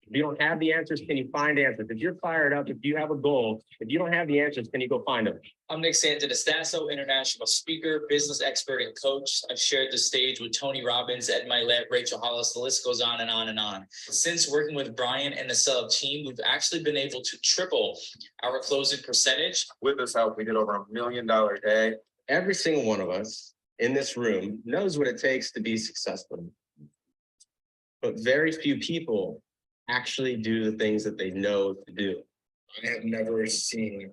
If you don't have the answers, can you find answers? If you're fired up, if you have a goal, if you don't have the answers, can you go find them? I'm Nick Santastasso, international speaker, business expert, and coach. I've shared the stage with Tony Robbins, Ed Milet, Rachel Hollis. The list goes on and on and on. Since working with Brian and the sell team, we've actually been able to triple our closing percentage. With this help, we did over $1 million a day. Every single one of us in this room knows what it takes to be successful. But very few people actually do the things that they know to do. I have never seen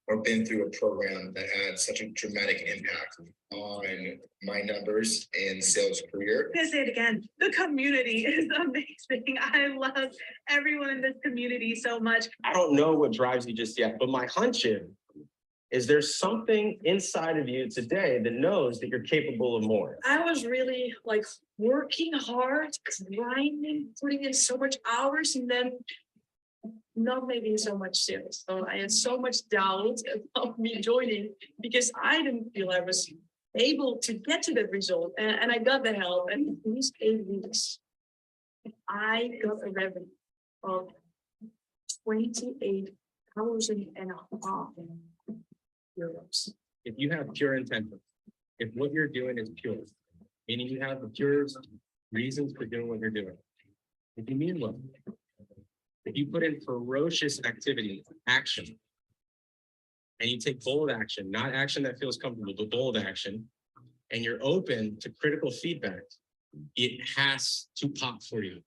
or been through a program that had such a dramatic impact on my numbers and sales career. I'm gonna say it again. The community is amazing. I love everyone in this community so much. I don't know what drives you just yet, but my hunch is there's something inside of you today that knows that you're capable of more. I was really like working hard, grinding, putting in so much hours, and then not making so much sales. So I had so much doubt about me joining because I didn't feel I was able to get to that result. And I got the help. And in these 8 weeks, I got a revenue of 28,500 euros. If you have pure intention, if what you're doing is pure, meaning you have the purest reasons for doing what you're doing, if you mean well, if you put in ferocious activity, action, and you take bold action, not action that feels comfortable, but bold action, and you're open to critical feedback, it has to pop for you.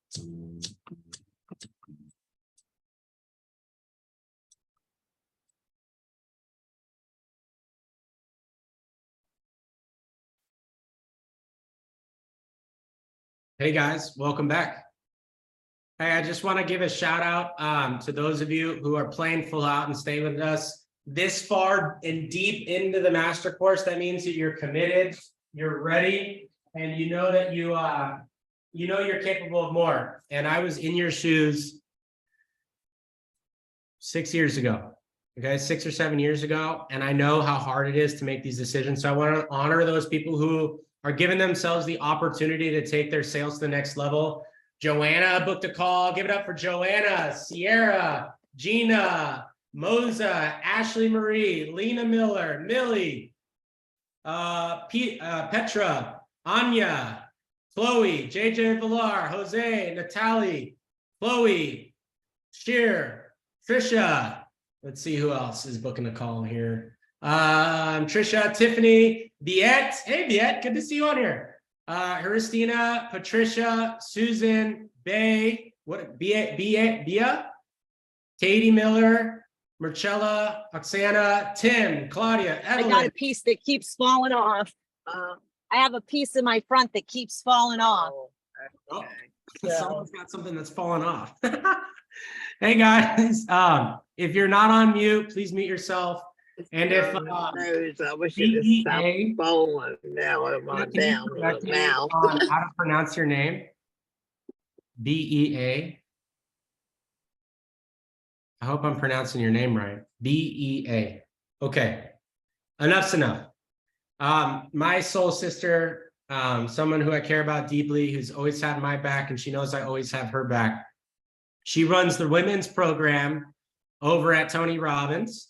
Hey guys, welcome back. Hey, I just want to give a shout out to those of you who are playing full out and staying with us this far and deep into the master course. That means that you're committed, you're ready, and you know that you're capable of more. And I was in your shoes 6 years ago, okay, 6 or 7 years ago, and I know how hard it is to make these decisions. So I want to honor those people who are giving themselves the opportunity to take their sales to the next level. Joanna booked a call. Give it up for Joanna, Sierra, Gina, Moza, Ashley Marie, Lena Miller, Millie, Petra, Anya, Chloe, JJ Villar, Jose, Natalie, Chloe, Sheer, Trisha. Let's see who else is booking a call here. Trisha, Tiffany, Viet. Hey, Viet, good to see you on here. Christina, Patricia, Susan, Bay, Bia, Katie Miller, Marcella, Oksana, Tim, Claudia, I got Evelyn. a piece that keeps falling off. I have a piece in my front that keeps falling off. Oh, someone's got something that's fallen off. Hey guys, if you're not on mute, please mute yourself. And if I wish it it had stopped falling now in my damn mouth. how to pronounce your name? BEA. I hope I'm pronouncing your name right. BEA. Okay. Enough's enough. My soul sister, someone who I care about deeply, who's always had my back, and she knows I always have her back. She runs the women's program over at Tony Robbins.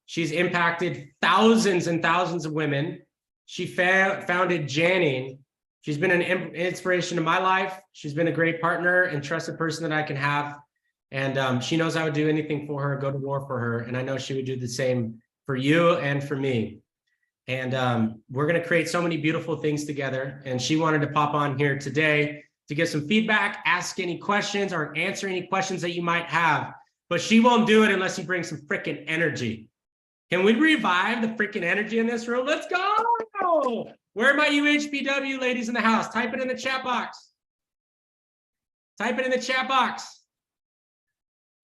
She's impacted thousands and thousands of women. She founded Janning. She's been an inspiration to my life. She's been a great partner and trusted person that I can have. And she knows I would do anything for her, go to war for her. And I know she would do the same for you and for me. And we're going to create so many beautiful things together. And she wanted to pop on here today to get some feedback, ask any questions, or answer any questions that you might have. But she won't do it unless you bring some freaking energy. Can we revive the freaking energy in this room? Let's go. Where are my UHBW ladies in the house? Type it in the chat box. Type it in the chat box.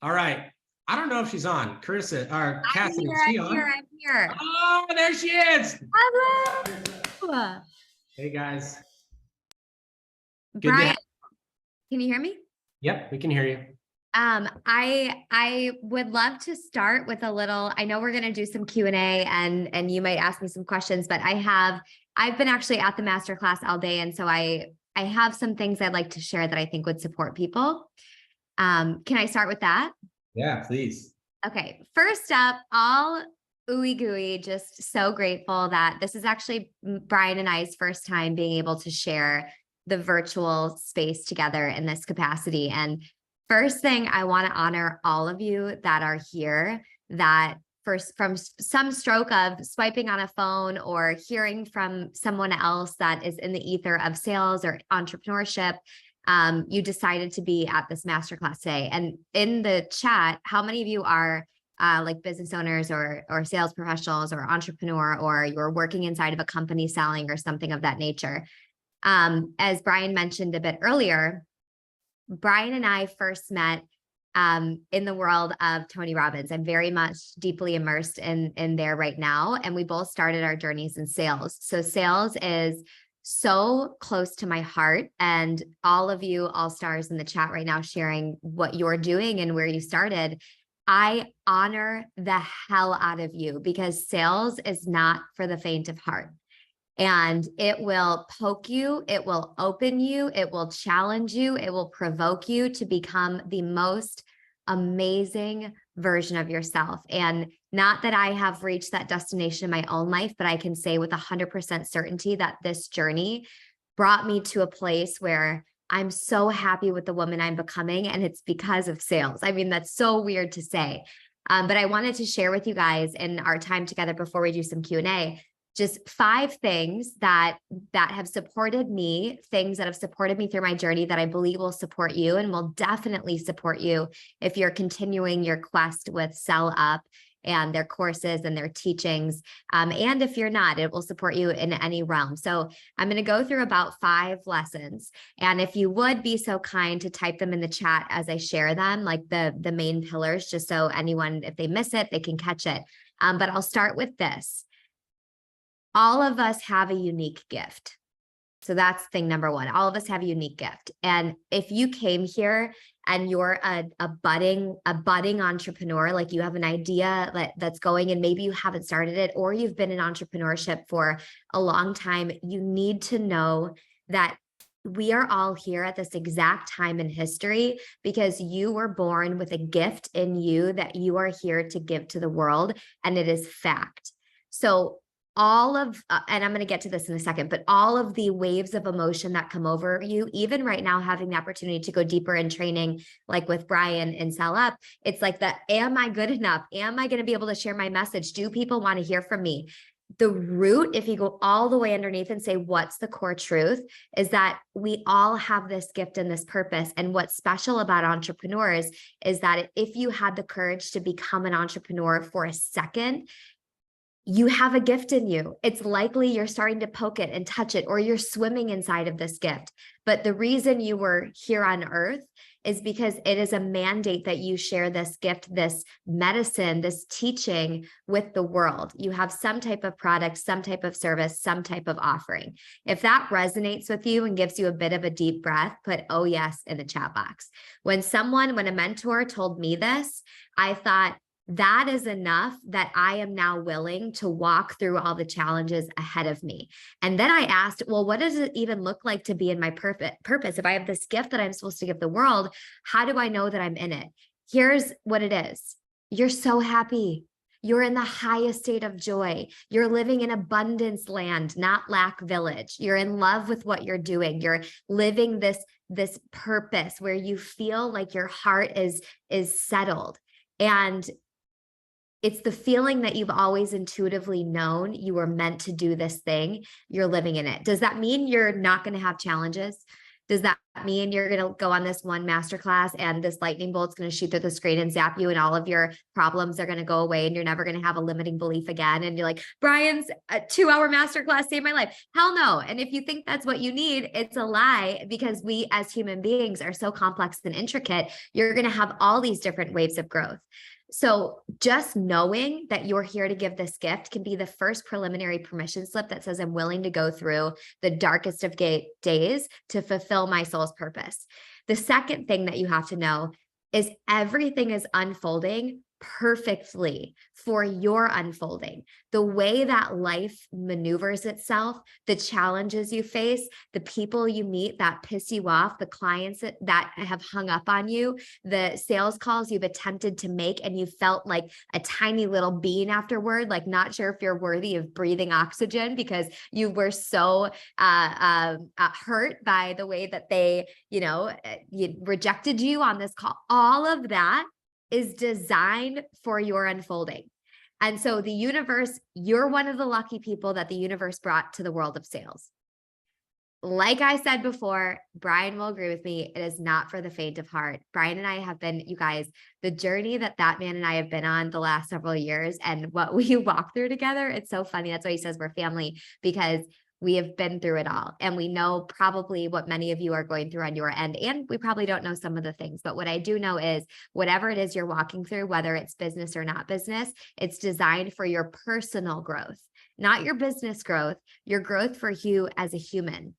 All right. I don't know if she's on. Carissa or Cassie, is she on? I'm here. Oh, there she is. Hello. Hey guys. Good to Brian, have- can you hear me? Yep, we can hear you. I would love to start with a little, I know we're going to do some Q&A and you might ask me some questions, but I've been actually at the masterclass all day. And so I have some things I'd like to share that I think would support people. Can I start with that? Yeah, please. Okay. First up, all ooey gooey, just so grateful that this is actually Brian and I's first time being able to share the virtual space together in this capacity. And first thing, I want to honor all of you that are here, that from some stroke of swiping on a phone or hearing from someone else that is in the ether of sales or entrepreneurship, you decided to be at this masterclass today. And in the chat, how many of you are like business owners or sales professionals or entrepreneur, or you're working inside of a company selling or something of that nature? As Brian mentioned a bit earlier, Brian and I first met in the world of Tony Robbins. I'm very much deeply immersed in there right now. And we both started our journeys in sales. So sales is so close to my heart, and all of you all stars in the chat right now sharing what you're doing and where you started. I honor the hell out of you, because sales is not for the faint of heart. And it will poke you, it will open you, it will challenge you, it will provoke you to become the most amazing version of yourself. And not that I have reached that destination in my own life, but I can say with 100% certainty that this journey brought me to a place where I'm so happy with the woman I'm becoming, and it's because of sales. I mean, that's so weird to say, but I wanted to share with you guys in our time together before we do some Q&A, just 5 things that have supported me, things that have supported me through my journey that I believe will support you and will definitely support you if you're continuing your quest with Sell Up and their courses and their teachings. And if you're not, it will support you in any realm. So I'm going to go through about 5 lessons. And if you would be so kind to type them in the chat as I share them, like the main pillars, just so anyone, if they miss it, they can catch it. But I'll start with this. All of us have a unique gift. So that's thing number 1. All of us have a unique gift. And if you came here and you're a budding entrepreneur, like you have an idea that's going and maybe you haven't started it, or you've been in entrepreneurship for a long time, you need to know that we are all here at this exact time in history because you were born with a gift in you that you are here to give to the world. And it is fact. So all of, and I'm going to get to this in a second, but all of the waves of emotion that come over you, even right now, having the opportunity to go deeper in training, like with Brian and Sell Up, it's like am I good enough? Am I going to be able to share my message? Do people want to hear from me? the root, if you go all the way underneath and say, what's the core truth, is that we all have this gift and this purpose. And what's special about entrepreneurs is that if you had the courage to become an entrepreneur for a second, you have a gift in you. It's likely you're starting to poke it and touch it, or you're swimming inside of this gift. But the reason you were here on earth is because it is a mandate that you share this gift, this medicine, this teaching with the world. You have some type of product, some type of service, some type of offering. If that resonates with you and gives you a bit of a deep breath, put "oh yes" in the chat box. When a mentor told me this, I thought, that is enough that I am now willing to walk through all the challenges ahead of me. And then I asked, well, what does it even look like to be in my purpose? If I have this gift that I'm supposed to give the world, how do I know that I'm in it? Here's what it is. You're so happy. You're in the highest state of joy. You're living in abundance land, not lack village. You're in love with what you're doing. You're living this purpose where you feel like your heart is settled. And it's the feeling that you've always intuitively known you were meant to do this thing. You're living in it. Does that mean you're not going to have challenges? Does that mean you're going to go on this one masterclass and this lightning bolt's going to shoot through the screen and zap you and all of your problems are going to go away and you're never going to have a limiting belief again? And you're like, Brian's 2-hour masterclass saved my life. Hell no. And if you think that's what you need, it's a lie, because we as human beings are so complex and intricate. You're going to have all these different waves of growth. So just knowing that you're here to give this gift can be the first preliminary permission slip that says I'm willing to go through the darkest of days to fulfill my soul's purpose. The second thing that you have to know is everything is unfolding perfectly for your unfolding. The way that life maneuvers itself, the challenges you face, the people you meet that piss you off, the clients that have hung up on you, the sales calls you've attempted to make and you felt like a tiny little bean afterward, like not sure if you're worthy of breathing oxygen because you were so hurt by the way that they, rejected you on this call. All of that is designed for your unfolding. And so the universe, you're one of the lucky people that the universe brought to the world of sales. Like I said before, Brian will agree with me. It is not for the faint of heart. Brian and I have been, you guys, the journey that man and I have been on the last several years and what we walk through together. It's so funny. That's why he says we're family, because we have been through it all. And we know probably what many of you are going through on your end. And we probably don't know some of the things, but what I do know is whatever it is you're walking through, whether it's business or not business, it's designed for your personal growth, not your business growth, your growth for you as a human.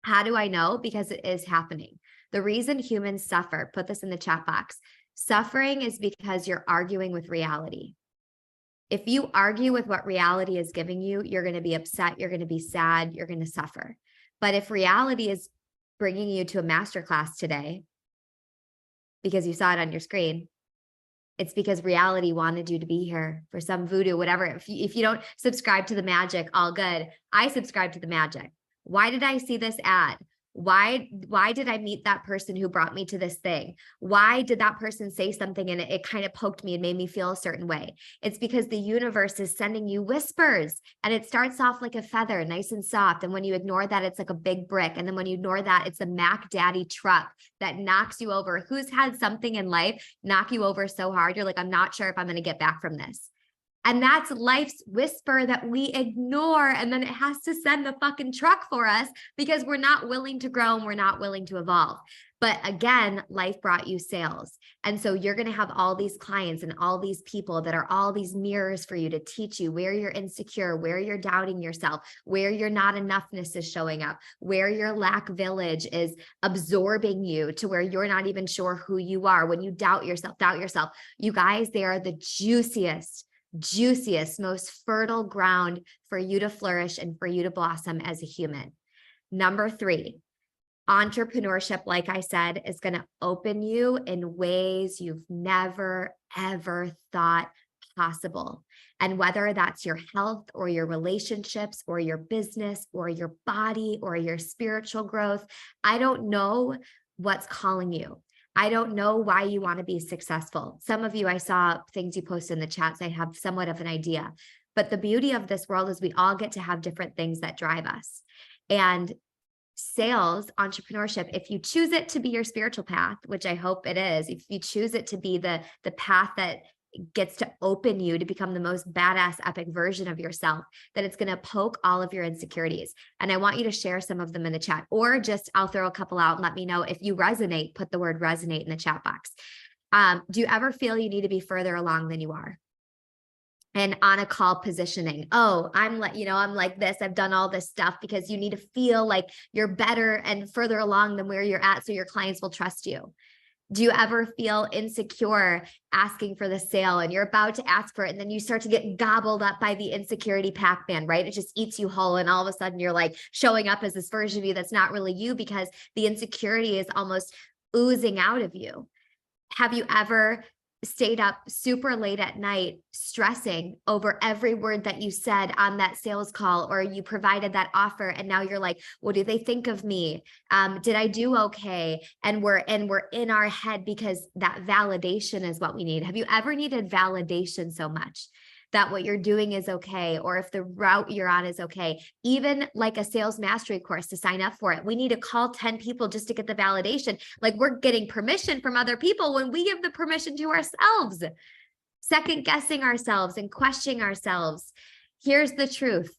How do I know? Because it is happening. The reason humans suffer, put this in the chat box, suffering is because you're arguing with reality. If you argue with what reality is giving you, you're going to be upset, you're going to be sad, you're going to suffer. But if reality is bringing you to a masterclass today because you saw it on your screen, it's because reality wanted you to be here for some voodoo, whatever. If you don't subscribe to the magic, all good. I subscribe to the magic. Why did I see this ad? Why did I meet that person who brought me to this thing? Why did that person say something and it kind of poked me and made me feel a certain way? It's because the universe is sending you whispers, and it starts off like a feather, nice and soft. And when you ignore that, it's like a big brick. And then when you ignore that, it's a Mac Daddy truck that knocks you over. Who's had something in life knock you over so hard? You're like, I'm not sure if I'm going to get back from this. And that's life's whisper that we ignore. And then it has to send the fucking truck for us because we're not willing to grow and we're not willing to evolve. But again, life brought you sales. And so you're going to have all these clients and all these people that are all these mirrors for you to teach you where you're insecure, where you're doubting yourself, where your not enoughness is showing up, where your lack village is absorbing you to where you're not even sure who you are. When you doubt yourself. You guys, they are the juiciest, most fertile ground for you to flourish and for you to blossom as a human. Number 3, entrepreneurship, like I said, is going to open you in ways you've never, ever thought possible. And whether that's your health or your relationships or your business or your body or your spiritual growth, I don't know what's calling you. I don't know why you want to be successful. Some of you, I saw things you posted in the chats. I have somewhat of an idea. But the beauty of this world is we all get to have different things that drive us. And sales, entrepreneurship, if you choose it to be your spiritual path, which I hope it is, if you choose it to be the path that gets to open you to become the most badass epic version of yourself, that it's going to poke all of your insecurities. And I want you to share some of them in the chat, or just I'll throw a couple out and let me know if you resonate. Put the word resonate in the chat box. Do you ever feel you need to be further along than you are? And on a call positioning, oh, I'm like this, I've done all this stuff, because you need to feel like you're better and further along than where you're at, so your clients will trust you. Do you ever feel insecure asking for the sale, and you're about to ask for it, and then you start to get gobbled up by the insecurity Pac-Man, right? It just eats you whole, and all of a sudden you're like showing up as this version of you that's not really you, because the insecurity is almost oozing out of you. Have you ever stayed up super late at night stressing over every word that you said on that sales call, or you provided that offer, and now you're like, what do they think of me? Did I do okay? And we're in our head, because that validation is what we need. Have you ever needed validation so much that what you're doing is okay, or if the route you're on is okay? Even like a sales mastery course, to sign up for it, we need to call 10 people just to get the validation. Like, we're getting permission from other people when we give the permission to ourselves, second guessing ourselves and questioning ourselves. Here's the truth.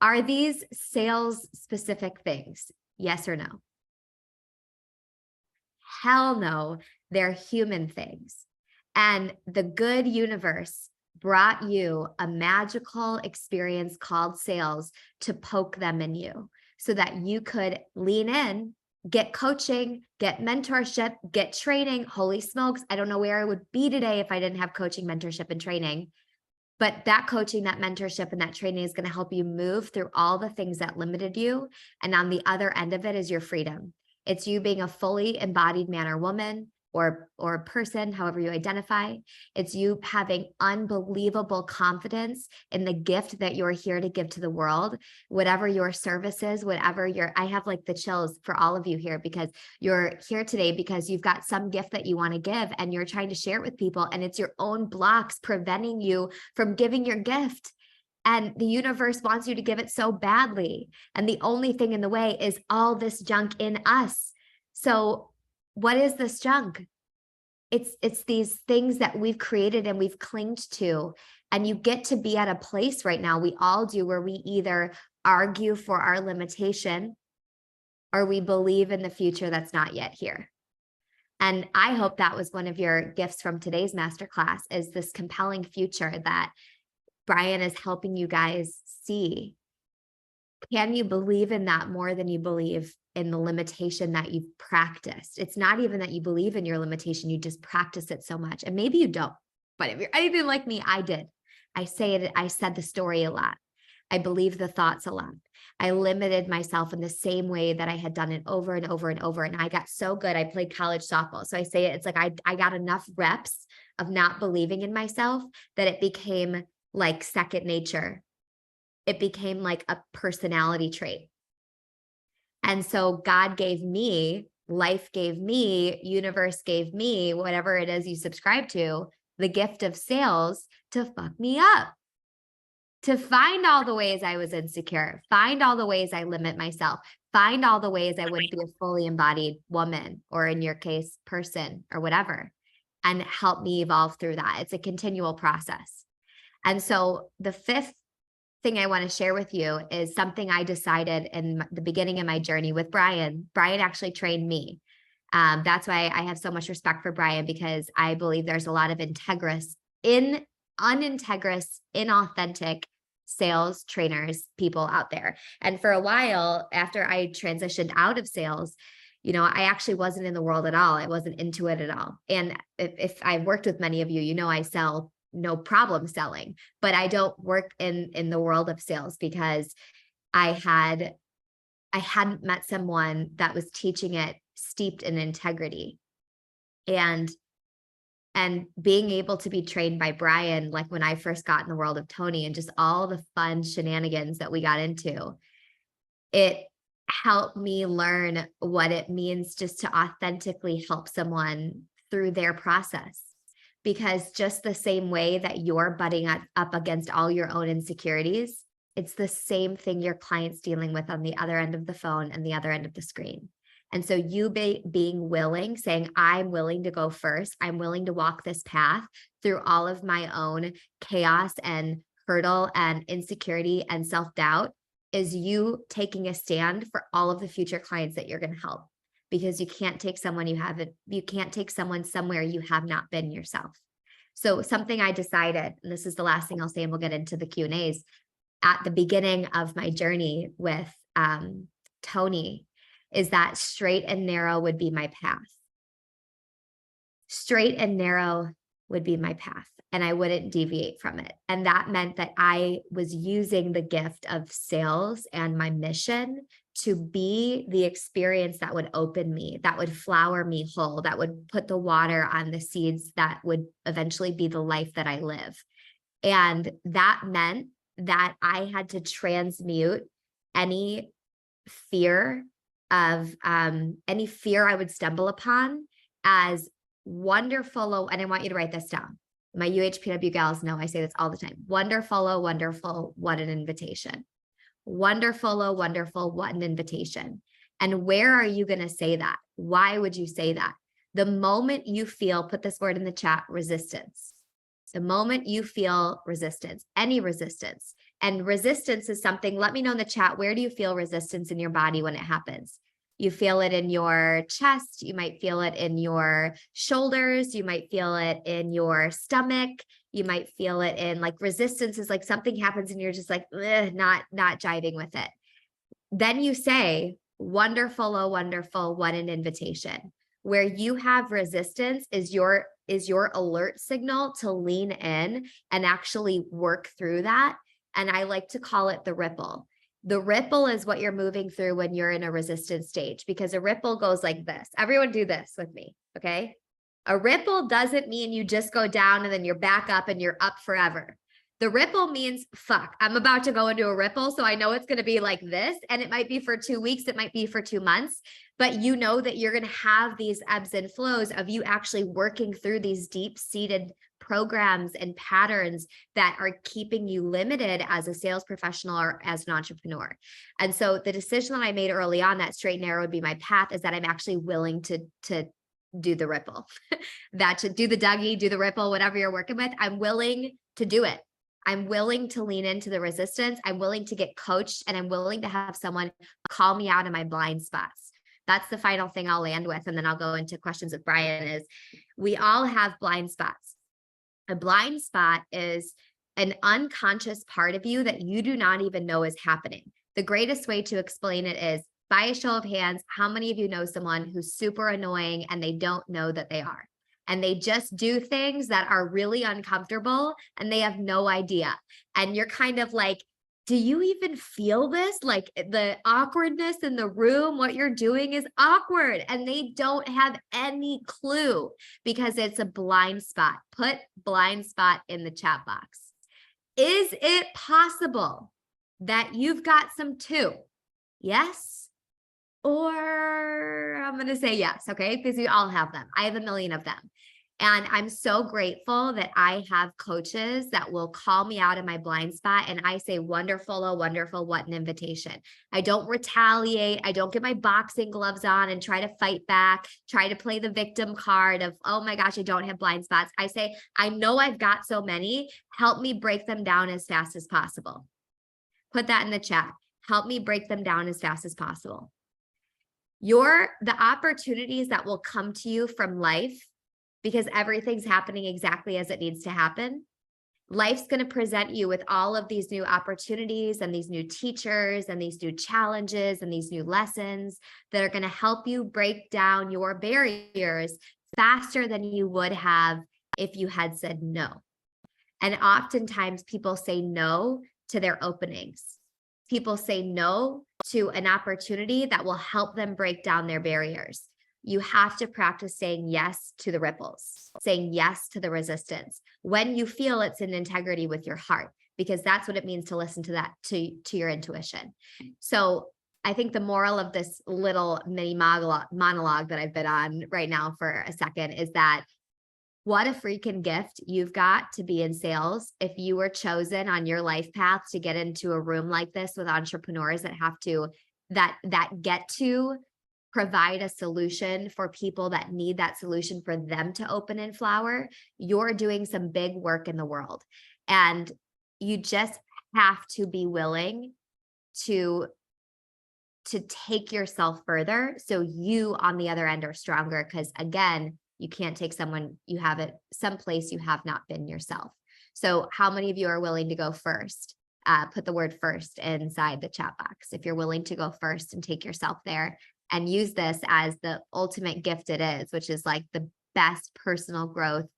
Are these sales specific things? Yes or no? Hell no, they're human things. And the good universe brought you a magical experience called sales to poke them in you, so that you could lean in, get coaching, get mentorship, get training. Holy smokes, I don't know where I would be today if I didn't have coaching, mentorship, and training. But that coaching, that mentorship, and that training is going to help you move through all the things that limited you. And on the other end of it is your freedom. It's you being a fully embodied man or woman, or person, however you identify. It's you having unbelievable confidence in the gift that you're here to give to the world, whatever your service is, whatever I have like the chills for all of you here, because you're here today because you've got some gift that you want to give, and you're trying to share it with people, and it's your own blocks preventing you from giving your gift. And the universe wants you to give it so badly. And the only thing in the way is all this junk in us. So what is this junk? It's these things that we've created and we've clinged to. And you get to be at a place right now, we all do, where we either argue for our limitation, or we believe in the future that's not yet here. And I hope that was one of your gifts from today's masterclass, is this compelling future that Brian is helping you guys see. Can you believe in that more than you believe in the limitation that you've practiced? It's not even that you believe in your limitation, you just practice it so much. And maybe you don't, but if you're anything like me, I did. I said the story a lot. I believed the thoughts a lot. I limited myself in the same way that I had done it over and over and over. And I got so good. I played college softball. So I say it's like I got enough reps of not believing in myself that it became like second nature. It became like a personality trait. And so God gave me, life gave me, universe gave me, whatever it is you subscribe to, the gift of sales to fuck me up, to find all the ways I was insecure, find all the ways I limit myself, find all the ways I wouldn't be a fully embodied woman, or in your case, person, or whatever, and help me evolve through that. It's a continual process. And so the fifth thing I want to share with you is something I decided in the beginning of my journey with Brian. Brian actually trained me. That's why I have so much respect for Brian, because I believe there's a lot of inauthentic sales trainers, people out there. And for a while after I transitioned out of sales, I actually wasn't in the world at all. I wasn't into it at all. And if I've worked with many of you, I sell no problem selling, but I don't work in the world of sales because I hadn't met someone that was teaching it steeped in integrity. And being able to be trained by Brian, like when I first got in the world of Tony and just all the fun shenanigans that we got into, it helped me learn what it means just to authentically help someone through their process. because just the same way that you're butting up against all your own insecurities, it's the same thing your client's dealing with on the other end of the phone and the other end of the screen. And so you being willing, saying, I'm willing to go first. I'm willing to walk this path through all of my own chaos and hurdle and insecurity and self-doubt, is you taking a stand for all of the future clients that you're going to help. Because you can't take someone you can't take someone somewhere you have not been yourself. So something I decided, and this is the last thing I'll say, and we'll get into the Q&As, at the beginning of my journey with Tony, is that straight and narrow would be my path. Straight and narrow would be my path, and I wouldn't deviate from it. And that meant that I was using the gift of sales and my mission to be the experience that would open me, that would flower me whole, that would put the water on the seeds that would eventually be the life that I live. And that meant that I had to transmute any fear I would stumble upon as wonderful. And I want you to write this down. My UHPW gals know I say this all the time. Wonderful, oh, wonderful, what an invitation. Wonderful, oh, wonderful, what an invitation. And where are you going to say that? Why would you say that? The moment you feel, put this word in the chat, resistance. The moment you feel resistance, any resistance, and resistance is something, let me know in the chat, where do you feel resistance in your body when it happens? You feel it in your chest, you might feel it in your shoulders, you might feel it in your stomach, you might feel it in, like, resistance is like something happens and you're just like, not jiving with it. Then you say, wonderful, oh, wonderful, what an invitation. Where you have resistance is your alert signal to lean in and actually work through that. And I like to call it the ripple. The ripple is what you're moving through when you're in a resistance stage, because a ripple goes like this. Everyone do this with me, okay? A ripple doesn't mean you just go down and then you're back up and you're up forever. The ripple means, fuck, I'm about to go into a ripple, so I know it's going to be like this, and it might be for 2 weeks, it might be for 2 months, but you know that you're going to have these ebbs and flows of you actually working through these deep-seated programs and patterns that are keeping you limited as a sales professional or as an entrepreneur. And so the decision that I made early on, that straight and narrow would be my path, is that I'm actually willing to do the ripple. That to do the Dougie, do the ripple, whatever you're working with, I'm willing to do it. I'm willing to lean into the resistance. I'm willing to get coached, and I'm willing to have someone call me out of my blind spots. That's the final thing I'll land with. And then I'll go into questions with Brian. Is we all have blind spots. A blind spot is an unconscious part of you that you do not even know is happening. The greatest way to explain it is, by a show of hands, how many of you know someone who's super annoying and they don't know that they are? And they just do things that are really uncomfortable and they have no idea. And you're kind of like, do you even feel this? Like, the awkwardness in the room, what you're doing is awkward, and they don't have any clue because it's a blind spot. Put blind spot in the chat box. Is it possible that you've got some too? Yes? Or I'm going to say yes, okay? Because we all have them. I have a million of them. And I'm so grateful that I have coaches that will call me out in my blind spot, and I say, wonderful, oh, wonderful, what an invitation. I don't retaliate. I don't get my boxing gloves on and try to fight back, try to play the victim card of, oh my gosh, I don't have blind spots. I say, I know I've got so many. Help me break them down as fast as possible. Put that in the chat. Help me break them down as fast as possible. The opportunities that will come to you from life, because everything's happening exactly as it needs to happen. Life's going to present you with all of these new opportunities and these new teachers and these new challenges and these new lessons that are going to help you break down your barriers faster than you would have if you had said no. And oftentimes people say no to their openings. People say no to an opportunity that will help them break down their barriers. You have to practice saying yes to the ripples, saying yes to the resistance when you feel it's in integrity with your heart, because that's what it means to listen to that, to your intuition. So I think the moral of this little mini monologue that I've been on right now for a second is that what a freaking gift you've got to be in sales. If you were chosen on your life path to get into a room like this with entrepreneurs that have to, that get to provide a solution for people that need that solution for them to open and flower, you're doing some big work in the world. And you just have to be willing to take yourself further so you on the other end are stronger. Because again, you can't take someone you haven't, someplace you have not been yourself. So how many of you are willing to go first? Put the word first inside the chat box if you're willing to go first and take yourself there and use this as the ultimate gift it is, which is like the best personal growth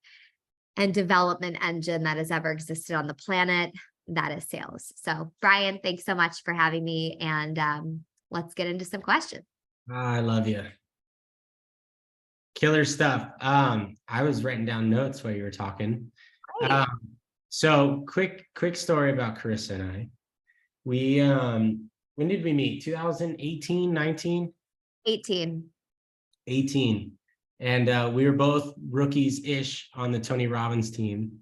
and development engine that has ever existed on the planet. That is sales. So Brian, thanks so much for having me, and let's get into some questions. I love you. Killer stuff. I was writing down notes while you were talking. So quick story about Carissa and I. We when did we meet? 2018, 19? 18. And we were both rookies-ish on the Tony Robbins team.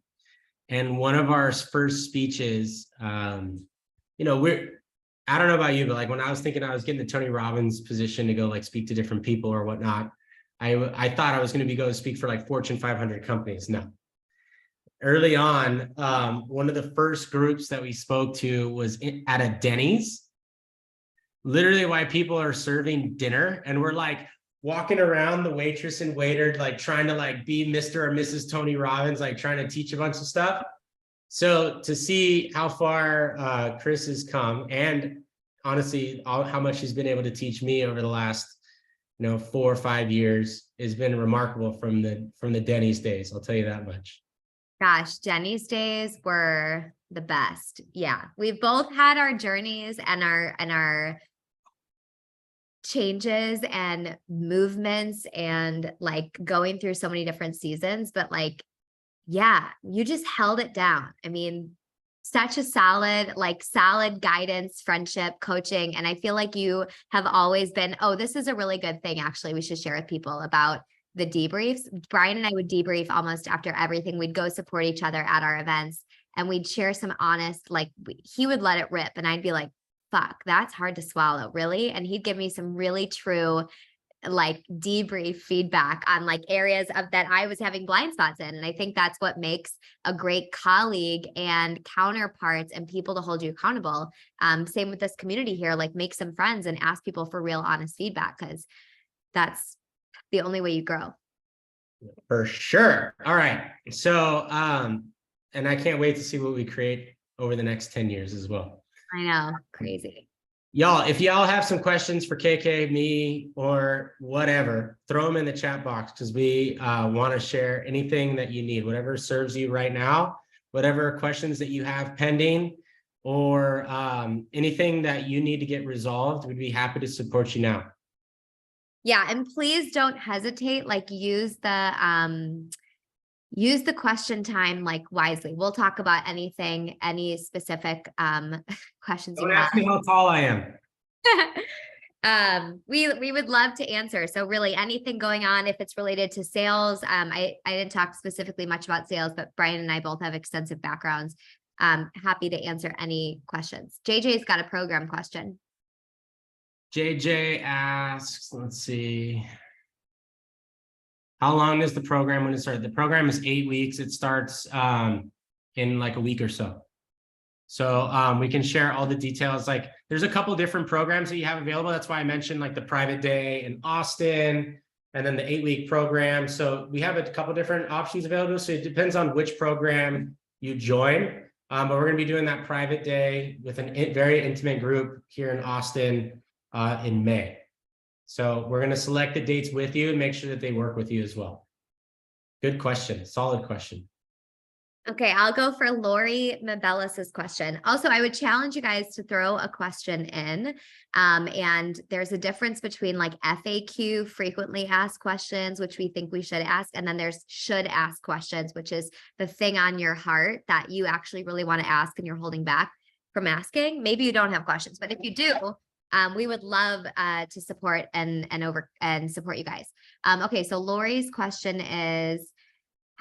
And one of our first speeches, you know, I don't know about you, but like when I was thinking I was getting the Tony Robbins position to go like speak to different people or whatnot, I thought I was going to go speak for like Fortune 500 companies. No. Early on, one of the first groups that we spoke to was at a Denny's, literally while people are serving dinner, and we're like walking around the waitress and waiter, like trying to like be Mr. or Mrs. Tony Robbins, like trying to teach a bunch of stuff. So to see how far Chris has come, and honestly, how much he's been able to teach me over the last, 4 or 5 years has been remarkable from the Denny's days. I'll tell you that much. Gosh, Jenny's days were the best. Yeah, we've both had our journeys and our changes and movements and like going through so many different seasons, but like, yeah, you just held it down. I mean, such a solid guidance, friendship, coaching. And I feel like you have always been, this is a really good thing. Actually, we should share with people about the debriefs. Brian and I would debrief almost after everything. We'd go support each other at our events and we'd share some honest, like he would let it rip and I'd be like, fuck, that's hard to swallow, really? And he'd give me some really true, like debrief feedback on like areas of that I was having blind spots in. And I think that's what makes a great colleague and counterparts and people to hold you accountable. Same with this community here, like make some friends and ask people for real honest feedback, because that's the only way you grow. For sure. All right. So, and I can't wait to see what we create over the next 10 years as well. I know, crazy. Y'all, if y'all have some questions for KK, me, or whatever, throw them in the chat box, because we want to share anything that you need, whatever serves you right now, whatever questions that you have pending, or anything that you need to get resolved, we'd be happy to support you now. Yeah, and please don't hesitate, like use the question time like wisely. We'll talk about anything, any specific questions Don't you ask have. me how tall I am. We would love to answer. So really anything going on, if it's related to sales, I didn't talk specifically much about sales, but Brian and I both have extensive backgrounds. Happy to answer any questions. JJ's got a program question. JJ asks, let's see. How long is the program when it starts? The program is 8 weeks. It starts in like a week or so. So we can share all the details. Like there's a couple different programs that you have available. That's why I mentioned like the private day in Austin and then the 8-week program. So we have a couple different options available. So it depends on which program you join. But we're going to be doing that private day with a very intimate group here in Austin in May. So we're going to select the dates with you and make sure that they work with you as well. Good question. Solid question. Okay, I'll go for Lori Mabellis's question. Also, I would challenge you guys to throw a question in. And there's a difference between like FAQ, frequently asked questions, which we think we should ask. And then there's should ask questions, which is the thing on your heart that you actually really want to ask and you're holding back from asking. Maybe you don't have questions, but if you do, we would love to support and support you guys. Okay, so Lori's question is,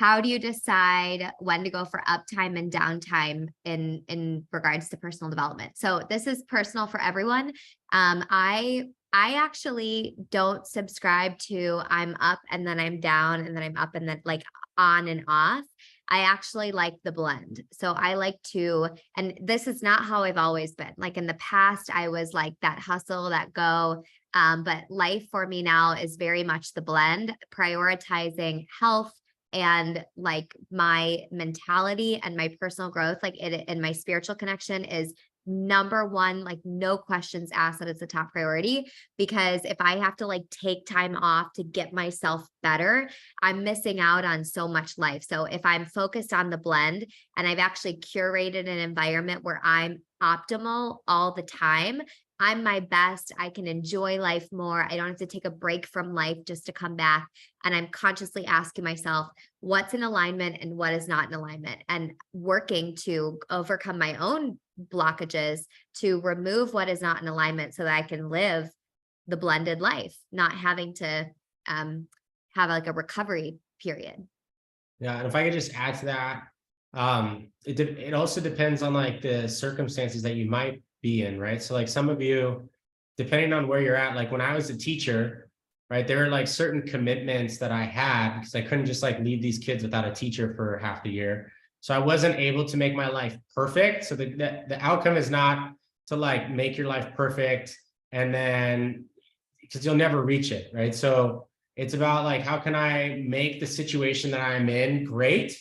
how do you decide when to go for uptime and downtime in regards to personal development? So this is personal for everyone. I actually don't subscribe to I'm up and then I'm down and then I'm up and then like on and off. I actually like the blend. So I like to, and this is not how I've always been. Like in the past, I was like that hustle, that go. But life for me now is very much the blend, prioritizing health and like my mentality and my personal growth, like it and my spiritual connection is number one, like no questions asked that it's a top priority, because if I have to like take time off to get myself better, I'm missing out on so much life. So if I'm focused on the blend and I've actually curated an environment where I'm optimal all the time, I'm my best. I can enjoy life more. I don't have to take a break from life just to come back. And I'm consciously asking myself, what's in alignment and what is not in alignment, and working to overcome my own blockages to remove what is not in alignment so that I can live the blended life, not having to have like a recovery period. Yeah, and if I could just add to that, it also depends on like the circumstances that you might be in, right? So like some of you, depending on where you're at, like when I was a teacher, right, there were like certain commitments that I had because I couldn't just like leave these kids without a teacher for half the year. So I wasn't able to make my life perfect. So the outcome is not to like make your life perfect and then because you'll never reach it, right? So it's about like, how can I make the situation that I'm in great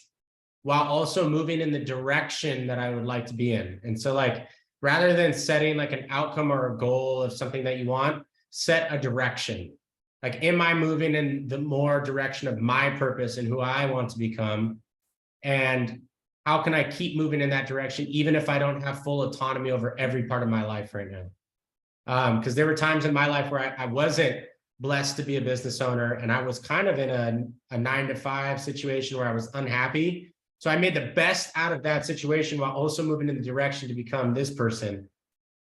while also moving in the direction that I would like to be in? And so like, rather than setting like an outcome or a goal of something that you want, set a direction. Like, am I moving in the more direction of my purpose and who I want to become? And how can I keep moving in that direction, even if I don't have full autonomy over every part of my life right now? Because there were times in my life where I wasn't blessed to be a business owner, and I was kind of in a 9-to-5 situation where I was unhappy. So I made the best out of that situation while also moving in the direction to become this person.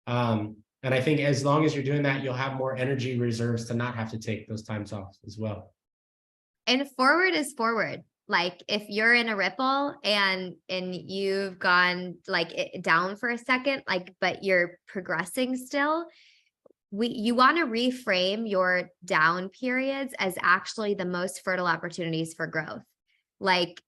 And I think as long as you're doing that, you'll have more energy reserves to not have to take those times off as well. And forward is forward. Like if you're in a ripple and you've gone like down for a second, like, but you're progressing still, you want to reframe your down periods as actually the most fertile opportunities for growth. Like,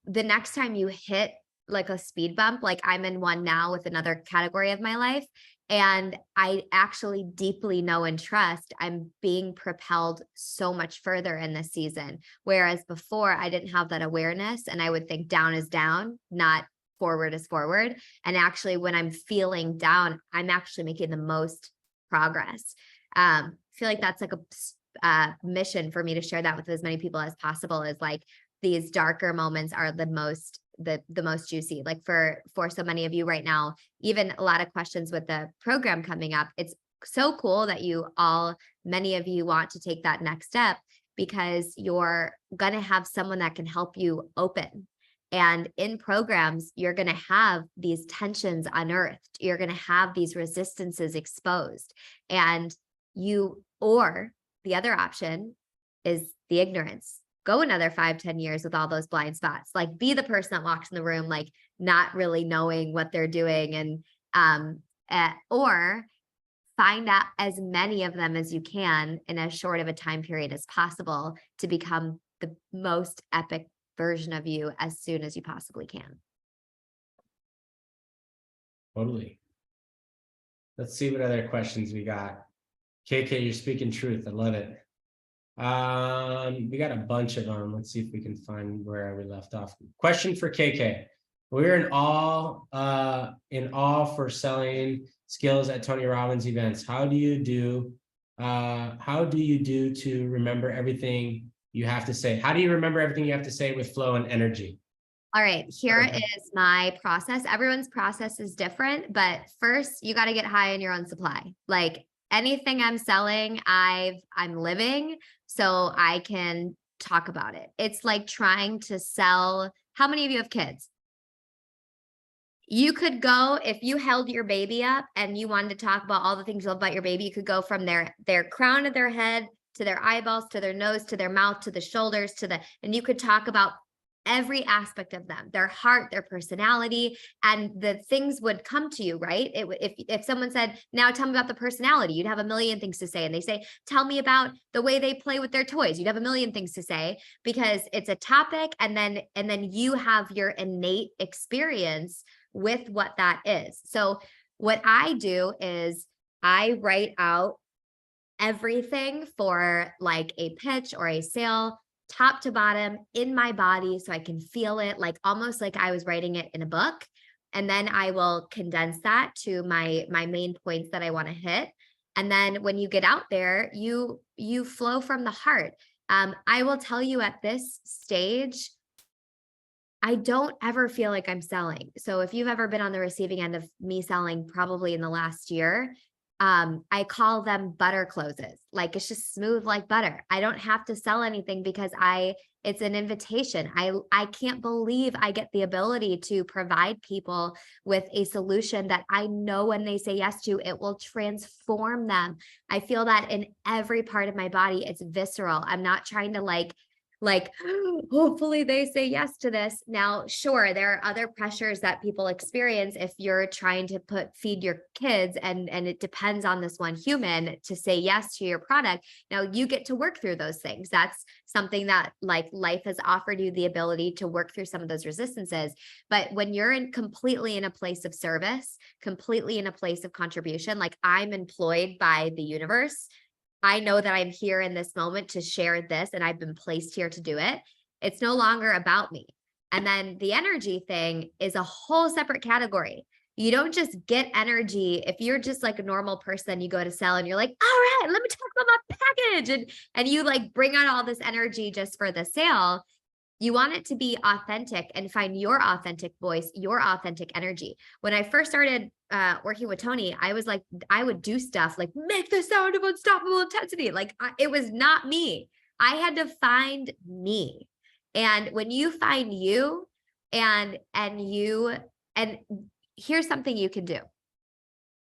the next time you hit like a speed bump, like I'm in one now with another category of my life, and I actually deeply know and trust I'm being propelled so much further in this season. Whereas before I didn't have that awareness and I would think down is down, not forward is forward. And actually when I'm feeling down, I'm actually making the most progress. I feel like that's like a mission for me to share that with as many people as possible, is like, these darker moments are the most juicy. Like for so many of you right now, even a lot of questions with the program coming up, it's so cool that many of you want to take that next step, because you're going to have someone that can help you open. And in programs, you're going to have these tensions unearthed. You're going to have these resistances exposed. And or the other option is the ignorance. Go another 5-10 years with all those blind spots, like be the person that walks in the room, like not really knowing what they're doing, and or find out as many of them as you can in as short of a time period as possible to become the most epic version of you as soon as you possibly can. Totally. Let's see what other questions we got. KK, you're speaking truth. I love it. We got a bunch of them. Let's see if we can find where we left off. Question for KK. We're in awe for selling skills at Tony Robbins events. How do you do to remember everything you have to say? How do you remember everything you have to say with flow and energy? All right, here is my process. Everyone's process is different, but first you got to get high in your own supply. Like anything I'm selling, I'm living, so I can talk about it. It's like trying to sell. How many of you have kids? You could go, if you held your baby up and you wanted to talk about all the things you love about your baby, you could go from their crown of their head to their eyeballs, to their nose, to their mouth, to the shoulders, and you could talk about every aspect of them, their heart, their personality, and the things would come to you, right? If someone said, now tell me about the personality, you'd have a million things to say. And they say, tell me about the way they play with their toys. You'd have a million things to say because it's a topic. And then you have your innate experience with what that is. So what I do is I write out everything for like a pitch or a sale, top to bottom in my body, so I can feel it, like almost like I was writing it in a book. And then I will condense that to my main points that I want to hit. And then when you get out there, you flow from the heart. I will tell you at this stage, I don't ever feel like I'm selling. So if you've ever been on the receiving end of me selling, probably in the last year, I call them butter closes. Like it's just smooth like butter. I don't have to sell anything because it's an invitation. I can't believe I get the ability to provide people with a solution that I know when they say yes to, it will transform them. I feel that in every part of my body. It's visceral. I'm not trying to like, hopefully they say yes to this. Now, sure, there are other pressures that people experience if you're trying to feed your kids and it depends on this one human to say yes to your product. Now you get to work through those things. That's something that like life has offered you the ability to work through some of those resistances. But when you're completely in a place of service, completely in a place of contribution, like I'm employed by the universe, I know that I'm here in this moment to share this and I've been placed here to do it. It's no longer about me. And then the energy thing is a whole separate category. You don't just get energy. If you're just like a normal person, you go to sell and you're like, all right, let me talk about my package. And you like bring out all this energy just for the sale. You want it to be authentic and find your authentic voice, your authentic energy. When I first started working with Tony, I was like, I would do stuff like make the sound of unstoppable intensity. Like it was not me. I had to find me. And when you find you and here's something you can do.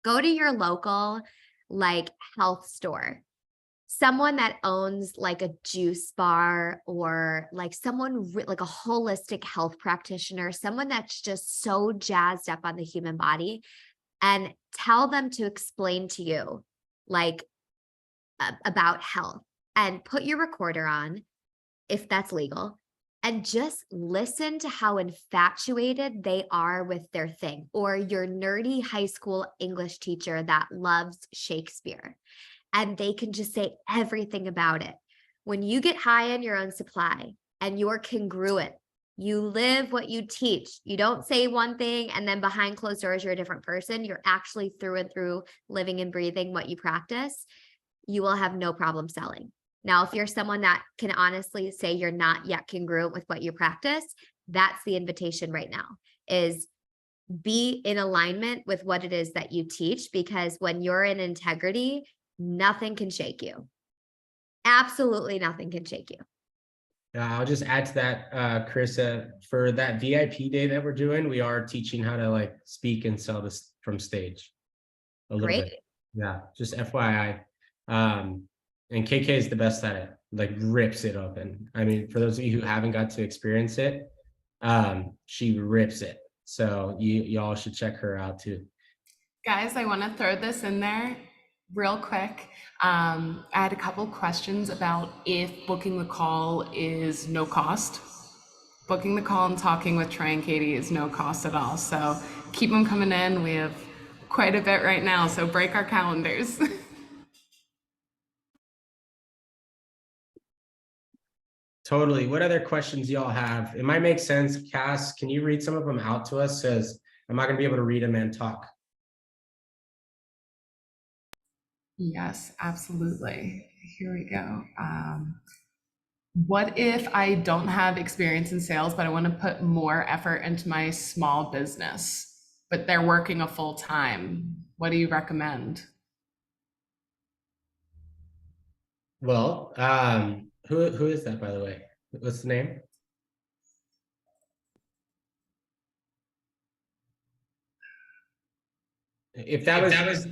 Go to your local like health store. Someone that owns like a juice bar or like someone like a holistic health practitioner, someone that's just so jazzed up on the human body, and tell them to explain to you like about health, and put your recorder on if that's legal and just listen to how infatuated they are with their thing, or your nerdy high school English teacher that loves Shakespeare. And they can just say everything about it. When you get high in your own supply and you're congruent, you live what you teach. You don't say one thing and then behind closed doors, you're a different person. You're actually through and through living and breathing what you practice. You will have no problem selling. Now, if you're someone that can honestly say you're not yet congruent with what you practice, that's the invitation right now, is be in alignment with what it is that you teach, because when you're in integrity, nothing can shake you. Absolutely nothing can shake you. I'll just add to that, Carissa, for that VIP day that we're doing, we are teaching how to like speak and sell this from stage a little bit. Yeah, just FYI. And KK is the best at it, like rips it open. I mean, for those of you who haven't got to experience it, she rips it. So y'all should check her out too. Guys, I want to throw this in there real quick. I had a couple questions about if booking the call is no cost. Booking the call and talking with Troy and Katie is no cost at all. So keep them coming in. We have quite a bit right now, so break our calendars. Totally. What other questions y'all have? It might make sense. Cass, can you read some of them out to us? Because I'm not going to be able to read them and talk. Yes, absolutely. Here we go. What if I don't have experience in sales, but I want to put more effort into my small business, but they're working a full time? What do you recommend? Well, who is that, by the way? What's the name? If that was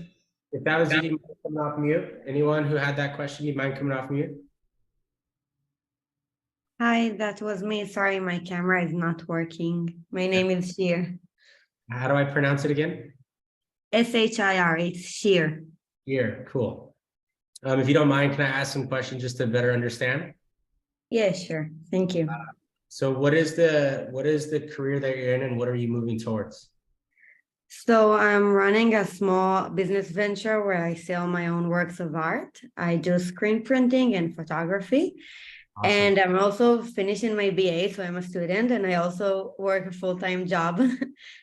If that was you, do you mind coming off mute? Anyone who had that question, do you mind coming off mute? Hi, that was me. Sorry, my camera is not working. My name is Sheer. How do I pronounce it again? S-H-I-R, it's Sheer. Here, cool. If you don't mind, can I ask some questions just to better understand? Yeah, sure. Thank you. So what is the career that you're in and what are you moving towards? So I'm running a small business venture where I sell my own works of art. I do screen printing and photography. Awesome. And I'm also finishing my BA, so I'm a student and I also work a full-time job.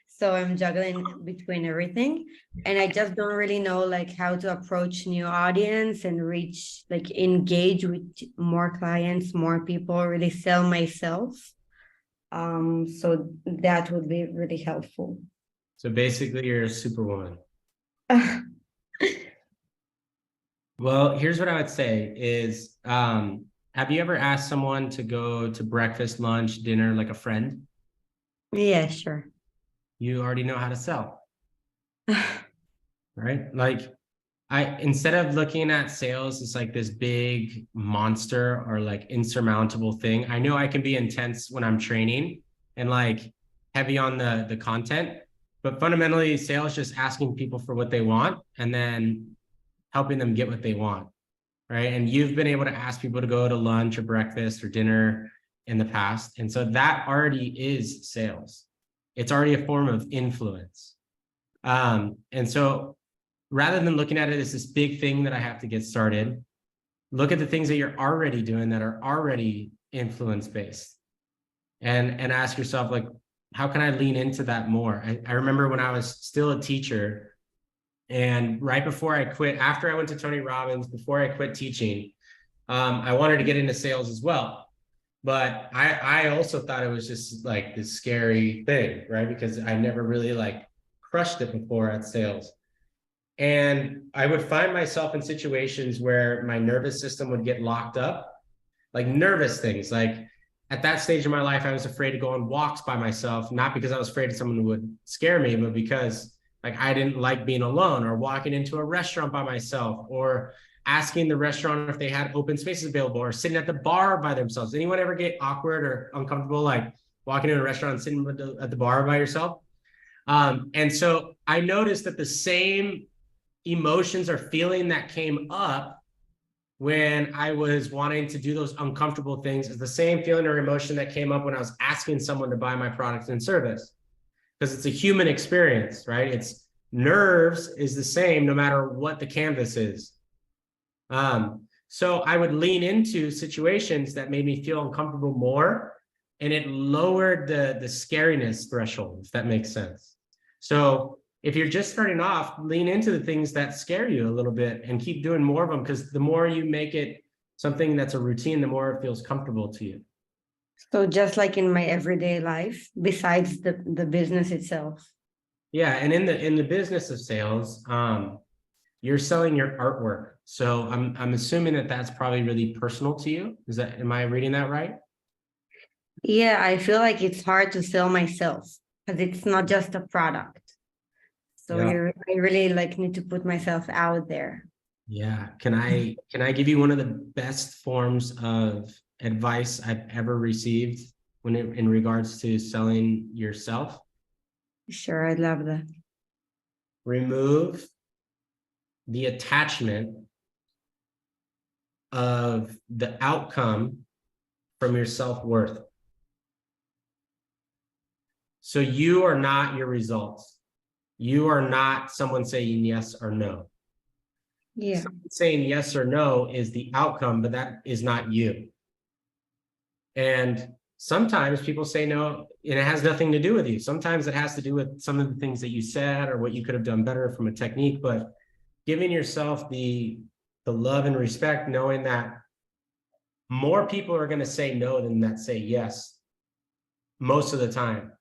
So I'm juggling between everything. And I just don't really know like how to approach new audience and reach, like engage with more clients, more people, really sell myself. So that would be really helpful. So basically you're a superwoman. Well, here's what I would say is, have you ever asked someone to go to breakfast, lunch, dinner, like a friend? Yeah, sure. You already know how to sell. Right? Like instead of looking at sales as like this big monster or like insurmountable thing, I know I can be intense when I'm training and like heavy on the content, but fundamentally sales just asking people for what they want and then helping them get what they want. Right. And you've been able to ask people to go to lunch or breakfast or dinner in the past. And so that already is sales. It's already a form of influence. And so rather than looking at it as this big thing that I have to get started, look at the things that you're already doing that are already influence based and ask yourself, like, how can I lean into that more? I remember when I was still a teacher and right before I quit, after I went to Tony Robbins, before I quit teaching, I wanted to get into sales as well. But I also thought it was just like this scary thing, right? Because I never really like crushed it before at sales. And I would find myself in situations where my nervous system would get locked up, like nervous things. Like at that stage of my life, I was afraid to go on walks by myself, not because I was afraid someone would scare me, but because like I didn't like being alone or walking into a restaurant by myself or asking the restaurant if they had open spaces available or sitting at the bar by themselves. Anyone ever get awkward or uncomfortable, like walking in a restaurant and sitting at the bar by yourself? And so I noticed that the same emotions or feeling that came up when I was wanting to do those uncomfortable things is the same feeling or emotion that came up when I was asking someone to buy my product and service. Because it's a human experience, right? It's nerves is the same no matter what the canvas is. So I would lean into situations that made me feel uncomfortable more, and it lowered the scariness threshold, if that makes sense. So if you're just starting off, lean into the things that scare you a little bit and keep doing more of them, because the more you make it something that's a routine, the more it feels comfortable to you. So just like in my everyday life, besides the business itself. Yeah, and in the business of sales, you're selling your artwork. So I'm assuming that that's probably really personal to you. Am I reading that right? Yeah, I feel like it's hard to sell myself because it's not just a product. So Yeah. I really like need to put myself out there. Yeah. Can I give you one of the best forms of advice I've ever received in regards to selling yourself? Sure, I'd love that. Remove the attachment of the outcome from your self-worth. So you are not your results. You are not someone saying yes or no. Yeah. Someone saying yes or no is the outcome, but that is not you. And sometimes people say no, and it has nothing to do with you. Sometimes it has to do with some of the things that you said or what you could have done better from a technique, but giving yourself the love and respect, knowing that more people are going to say no than that say yes most of the time.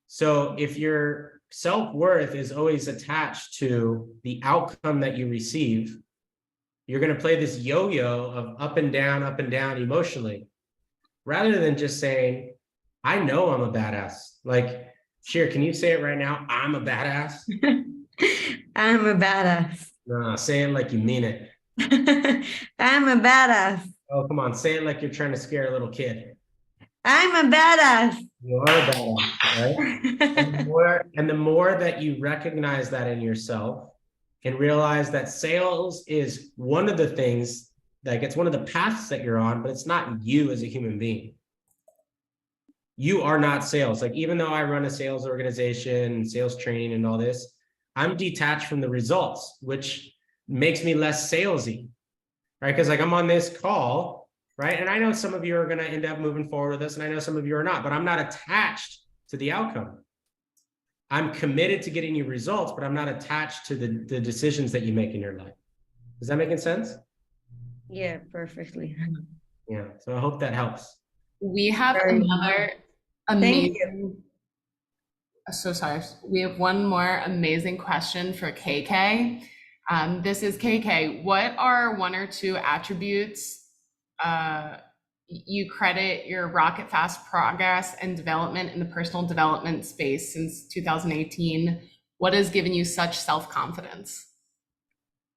So if your self-worth is always attached to the outcome that you receive, you're going to play this yo-yo of up and down emotionally, rather than just saying, I know I'm a badass. Like, Sheer, can you say it right now? I'm a badass. I'm a badass. No, say it like you mean it. I'm a badass. Oh, come on, say it like you're trying to scare a little kid. I'm a badass. You are a badass, right? And the more that you recognize that in yourself and realize that sales is one of the things, like it's one of the paths that you're on, but it's not you as a human being. You are not sales. Like, even though I run a sales organization, sales training and all this, I'm detached from the results, which makes me less salesy, right? Because like I'm on this call, right? And I know some of you are going to end up moving forward with this, and I know some of you are not, but I'm not attached to the outcome. I'm committed to getting you results, but I'm not attached to the decisions that you make in your life. Is that making sense? Yeah, perfectly. Yeah. So I hope that helps. We have another amazing. So sorry. We have one more amazing question for KK. This is KK. What are one or two attributes you credit your rocket fast progress and development in the personal development space since 2018? What has given you such self-confidence?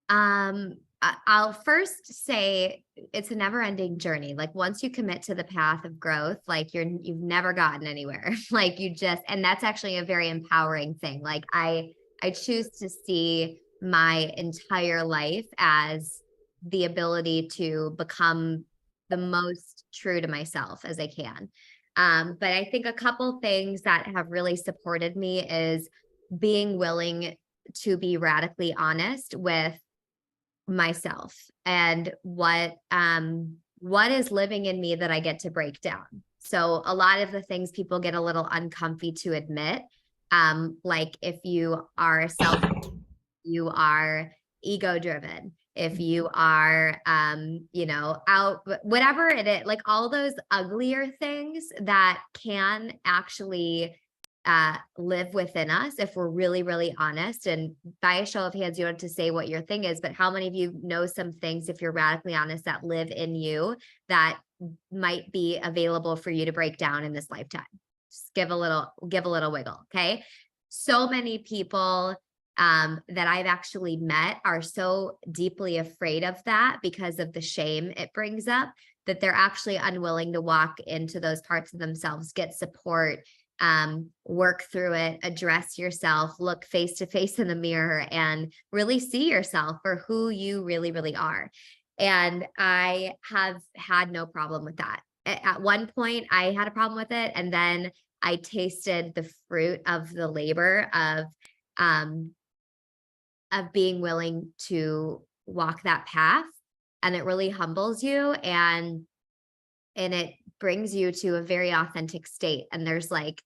I'll first say it's a never-ending journey. Like, once you commit to the path of growth, like you've never gotten anywhere. Like, and that's actually a very empowering thing. Like, I choose to see my entire life as the ability to become the most true to myself as I can. But I think a couple things that have really supported me is being willing to be radically honest with myself and what is living in me that I get to break down. So a lot of the things people get a little uncomfy to admit, like if you are you are ego driven, if you are whatever it is, like all those uglier things that can actually live within us if we're really, really honest. And by a show of hands, you don't have to say what your thing is, but how many of you know some things, if you're radically honest, that live in you that might be available for you to break down in this lifetime? Just give a little wiggle. Okay. So many people that I've actually met are so deeply afraid of that because of the shame it brings up, that they're actually unwilling to walk into those parts of themselves, get support, work through it, address yourself, look face to face in the mirror and really see yourself for who you really, really are. And I have had no problem with that. At one point I had a problem with it, and then I tasted the fruit of the labor of being willing to walk that path, and it really humbles you and it brings you to a very authentic state. And there's like,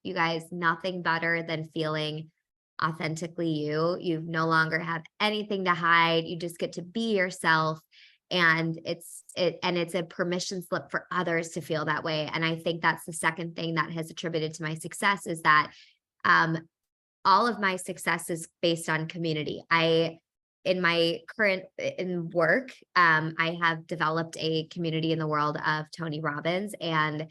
you guys, nothing better than feeling authentically you. You no longer have anything to hide. You just get to be yourself. And it's a permission slip for others to feel that way. And I think that's the second thing that has attributed to my success, is that all of my success is based on community. In my current work, I have developed a community in the world of Tony Robbins, and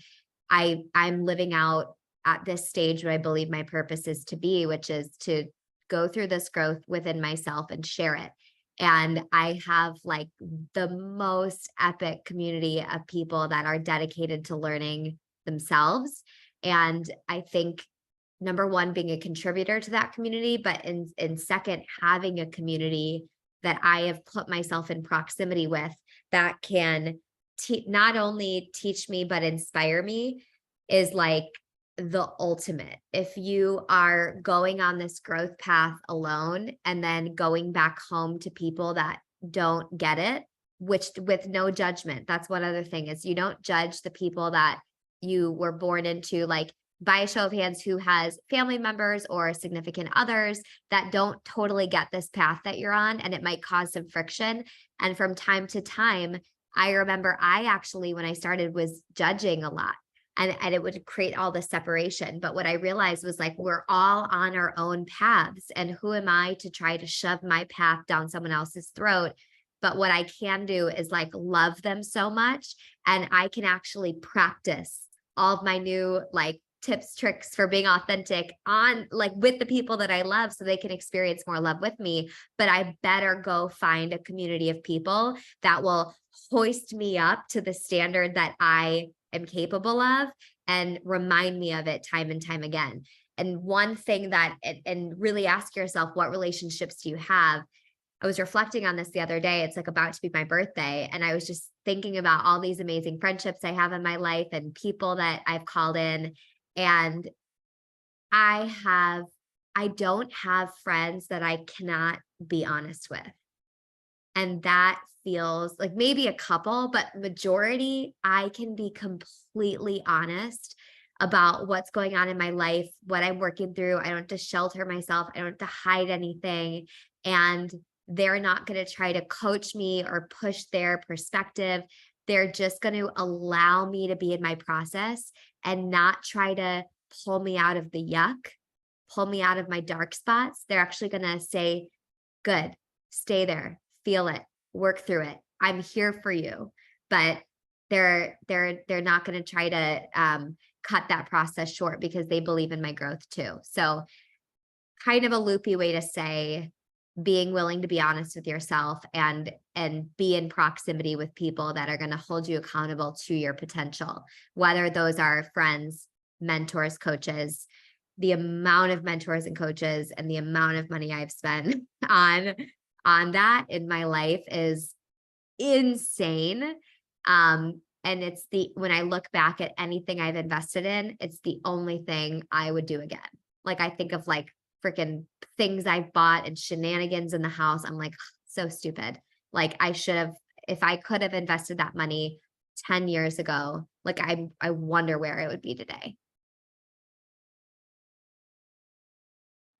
I'm living out at this stage what I believe my purpose is to be, which is to go through this growth within myself and share it. And I have like the most epic community of people that are dedicated to learning themselves. And I think, number one, being a contributor to that community, but in second, having a community that I have put myself in proximity with that can not only teach me, but inspire me, is like the ultimate. If you are going on this growth path alone and then going back home to people that don't get it, which with no judgment, that's one other thing, is you don't judge the people that you were born into, like by a show of hands, who has family members or significant others that don't totally get this path that you're on, and it might cause some friction. And from time to time, I remember I actually, when I started, was judging a lot, and it would create all this separation. But what I realized was, like, we're all on our own paths, and who am I to try to shove my path down someone else's throat? But what I can do is like love them so much, and I can actually practice all of my new like tips, tricks for being authentic on like with the people that I love so they can experience more love with me. But I better go find a community of people that will hoist me up to the standard that I am capable of and remind me of it time and time again. And one thing that, and really ask yourself, what relationships do you have? I was reflecting on this the other day. It's like about to be my birthday. And I was just thinking about all these amazing friendships I have in my life and people that I've called in. And I don't have friends that I cannot be honest with. And that feels like maybe a couple, but majority, I can be completely honest about what's going on in my life, what I'm working through. I don't have to shelter myself. I don't have to hide anything. And they're not going to try to coach me or push their perspective. They're just going to allow me to be in my process and not try to pull me out of the yuck, pull me out of my dark spots. They're actually going to say, good, stay there, feel it, work through it. I'm here for you. But they're not going to try to cut that process short because they believe in my growth too. So kind of a loopy way to say being willing to be honest with yourself and be in proximity with people that are going to hold you accountable to your potential, whether those are friends, mentors, coaches. The amount of mentors and coaches and the amount of money I've spent on that in my life is insane. And it's when I look back at anything I've invested in, it's the only thing I would do again. Like I think of like freaking things I've bought and shenanigans in the house. I'm like, so stupid. Like I should have, if I could have invested that money 10 years ago, like I wonder where it would be today.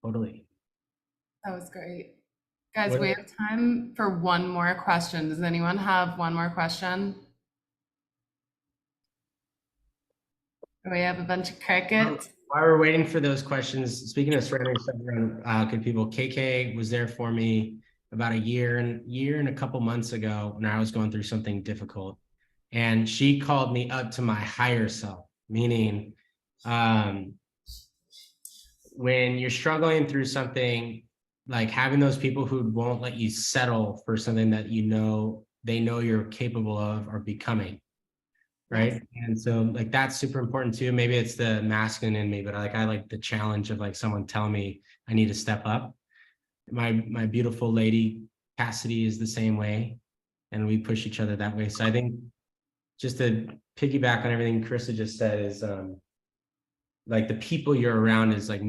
Totally. That was great. Guys, we have time for one more question. Does anyone have one more question? We have a bunch of crickets. While we're waiting for those questions, speaking of surrounding stuff around good people, KK was there for me about a year and a couple months ago when I was going through something difficult. And she called me up to my higher self, meaning when you're struggling through something, like having those people who won't let you settle for something that they know you're capable of or becoming. Right. Yes. And so like that's super important too. Maybe it's the masculine in me, but I like the challenge of like someone telling me I need to step up. My beautiful lady Cassidy is the same way, and we push each other that way. So I think just to piggyback on everything Carissa just said is like the people you're around is like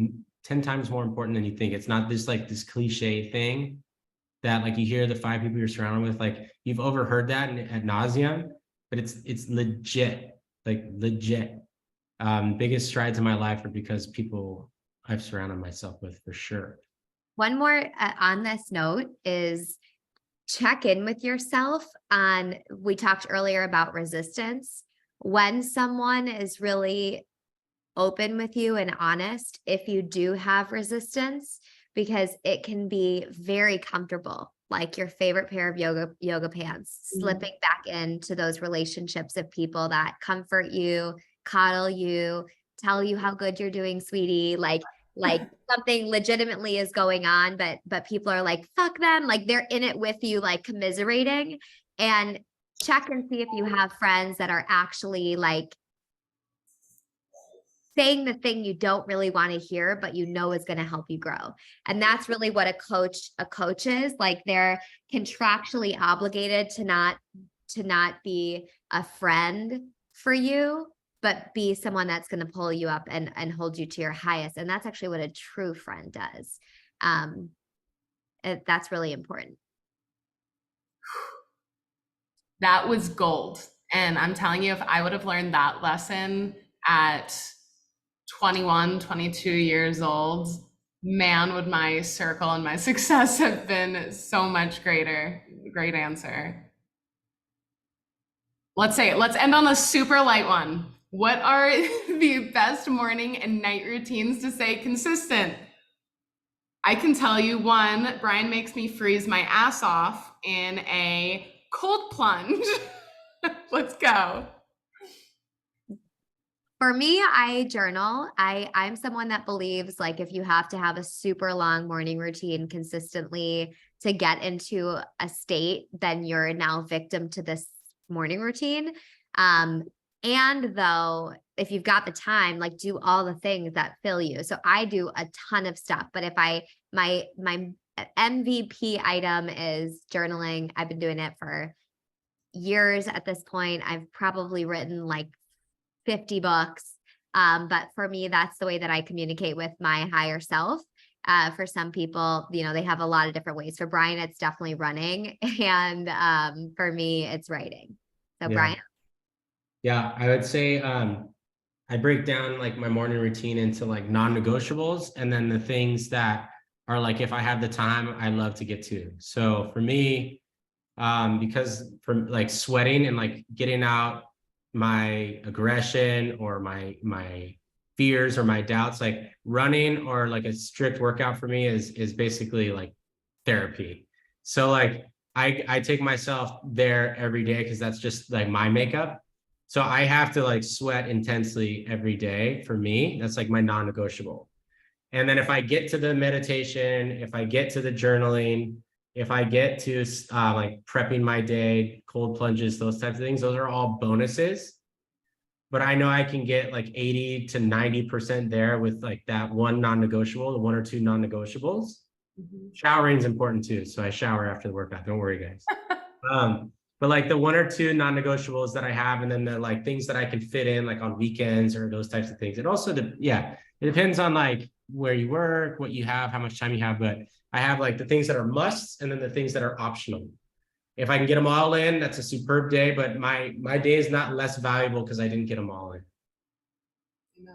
10 times more important than you think. It's not this like this cliche thing that like you hear the 5 people you're surrounded with, like you've overheard that ad nauseum. But it's legit, like legit. Biggest strides in my life are because people I've surrounded myself with, for sure. One more on this note is check in with yourself on, we talked earlier about resistance. When someone is really open with you and honest, if you do have resistance, because it can be very comfortable, like your favorite pair of yoga pants, slipping back into those relationships of people that comfort you, coddle you, tell you how good you're doing, sweetie, like something legitimately is going on, but people are like, fuck them, like they're in it with you, like commiserating. And check and see if you have friends that are actually like saying the thing you don't really want to hear, but you know is going to help you grow. And that's really what a coach is. Like they're contractually obligated to not be a friend for you, but be someone that's going to pull you up and hold you to your highest. And that's actually what a true friend does. That's really important. That was gold. And I'm telling you, if I would have learned that lesson at 21, 22 years old, man, would my circle and my success have been so much greater. Great answer. Let's end on a super light one. What are the best morning and night routines to stay consistent? I can tell you one. Brian makes me freeze my ass off in a cold plunge. Let's go. For me, I journal. I'm someone that believes like if you have to have a super long morning routine consistently to get into a state, then you're now victim to this morning routine. And though, if you've got the time, like do all the things that fill you. So I do a ton of stuff, but if my MVP item is journaling, I've been doing it for years at this point. I've probably written like 50 books. But for me, that's the way that I communicate with my higher self. For some people, you know, they have a lot of different ways. For Brian, it's definitely running. And for me, it's writing. So Yeah. Brian? Yeah, I would say I break down like my morning routine into like non-negotiables and then the things that are like, if I have the time, I love to get to. So for me, because from like sweating and like getting out my aggression or my fears or my doubts, like running or like a strict workout for me is basically like therapy. So like I take myself there every day because that's just like my makeup. So I have to like sweat intensely every day for me. That's like my non-negotiable. And then if I get to the meditation, if I get to the journaling, if I get to like prepping my day, cold plunges, those types of things, those are all bonuses. But I know I can get like 80 to 90% there with like that one non-negotiable, the one or two non-negotiables. Showering is important too. So I shower after the workout. Don't worry, guys. But like the one or two non-negotiables that I have, and then the like things that I can fit in like on weekends or those types of things. It also, it depends on like where you work, what you have, how much time you have. But I have like the things that are musts and then the things that are optional. If I can get them all in, that's a superb day. But my day is not less valuable because I didn't get them all in.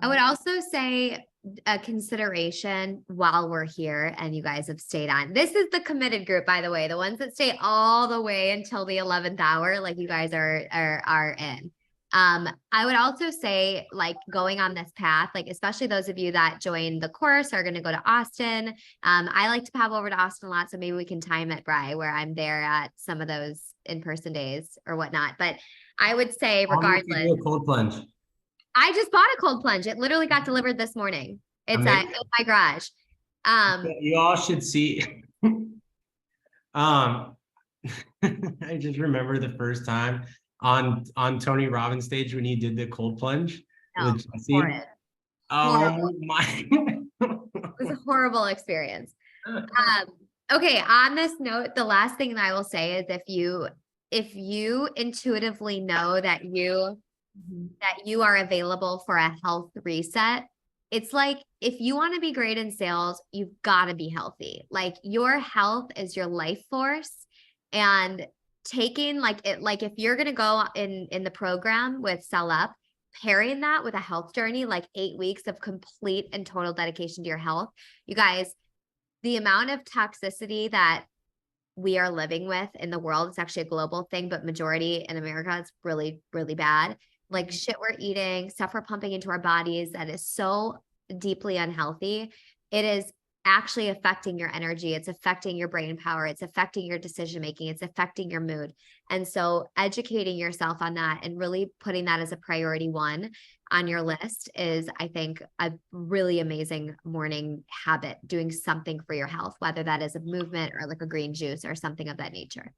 I would also say a consideration while we're here and you guys have stayed on. This is the committed group, by the way, the ones that stay all the way until the 11th hour, like you guys are in. I would also say like going on this path, like especially those of you that join the course are going to go to Austin. I like to pop over to Austin a lot, so maybe we can time it, Bri, where I'm there at some of those in-person days or whatnot. But I would say regardless, do a cold plunge. I just bought a cold plunge. It literally got delivered this morning. It's in my garage. You all should see. I just remember the first time on Tony Robbins stage when he did the cold plunge. No, Oh horrible. my! It was a horrible experience. Okay, on this note, the last thing that I will say is if you intuitively know that you are available for a health reset, it's like if you want to be great in sales, you've got to be healthy. Like your health is your life force, and taking if you're going to go in the program with Sell Up, pairing that with a health journey, like 8 weeks of complete and total dedication to your health. You guys, the amount of toxicity that we are living with in the world, it's actually a global thing, but majority in America, it's really, really bad. Like shit we're eating, stuff we're pumping into our bodies that is so deeply unhealthy. It is actually affecting your energy. It's affecting your brain power. It's affecting your decision-making. It's affecting your mood. And so educating yourself on that and really putting that as a priority one on your list is, I think, a really amazing morning habit, doing something for your health, whether that is a movement or like a green juice or something of that nature.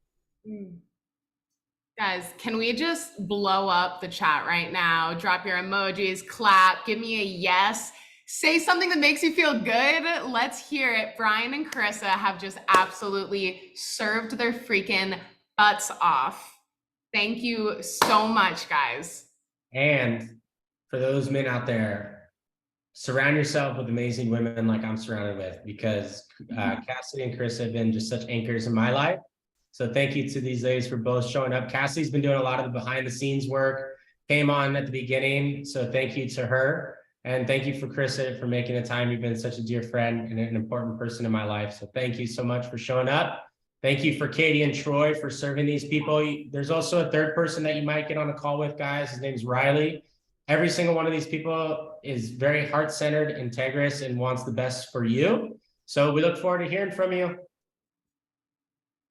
Guys, can we just blow up the chat right now? Drop your emojis, clap, give me a yes. Say something that makes you feel good. Let's hear it. Brian and Carissa have just absolutely served their freaking butts off. Thank you so much, guys. And for those men out there, surround yourself with amazing women like I'm surrounded with, because Cassidy and Carissa have been just such anchors in my life. So thank you to these ladies for both showing up. Cassie's been doing a lot of the behind the scenes work, came on at the beginning. So thank you to her. And thank you for Carissa for making the time. You've been such a dear friend and an important person in my life. So thank you so much for showing up. Thank you for Katie and Troy for serving these people. There's also a third person that you might get on a call with, guys. His name is Riley. Every single one of these people is very heart-centered, integrous, and wants the best for you. So we look forward to hearing from you.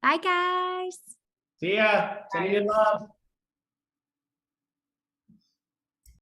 Bye, guys. See ya. Sending you love.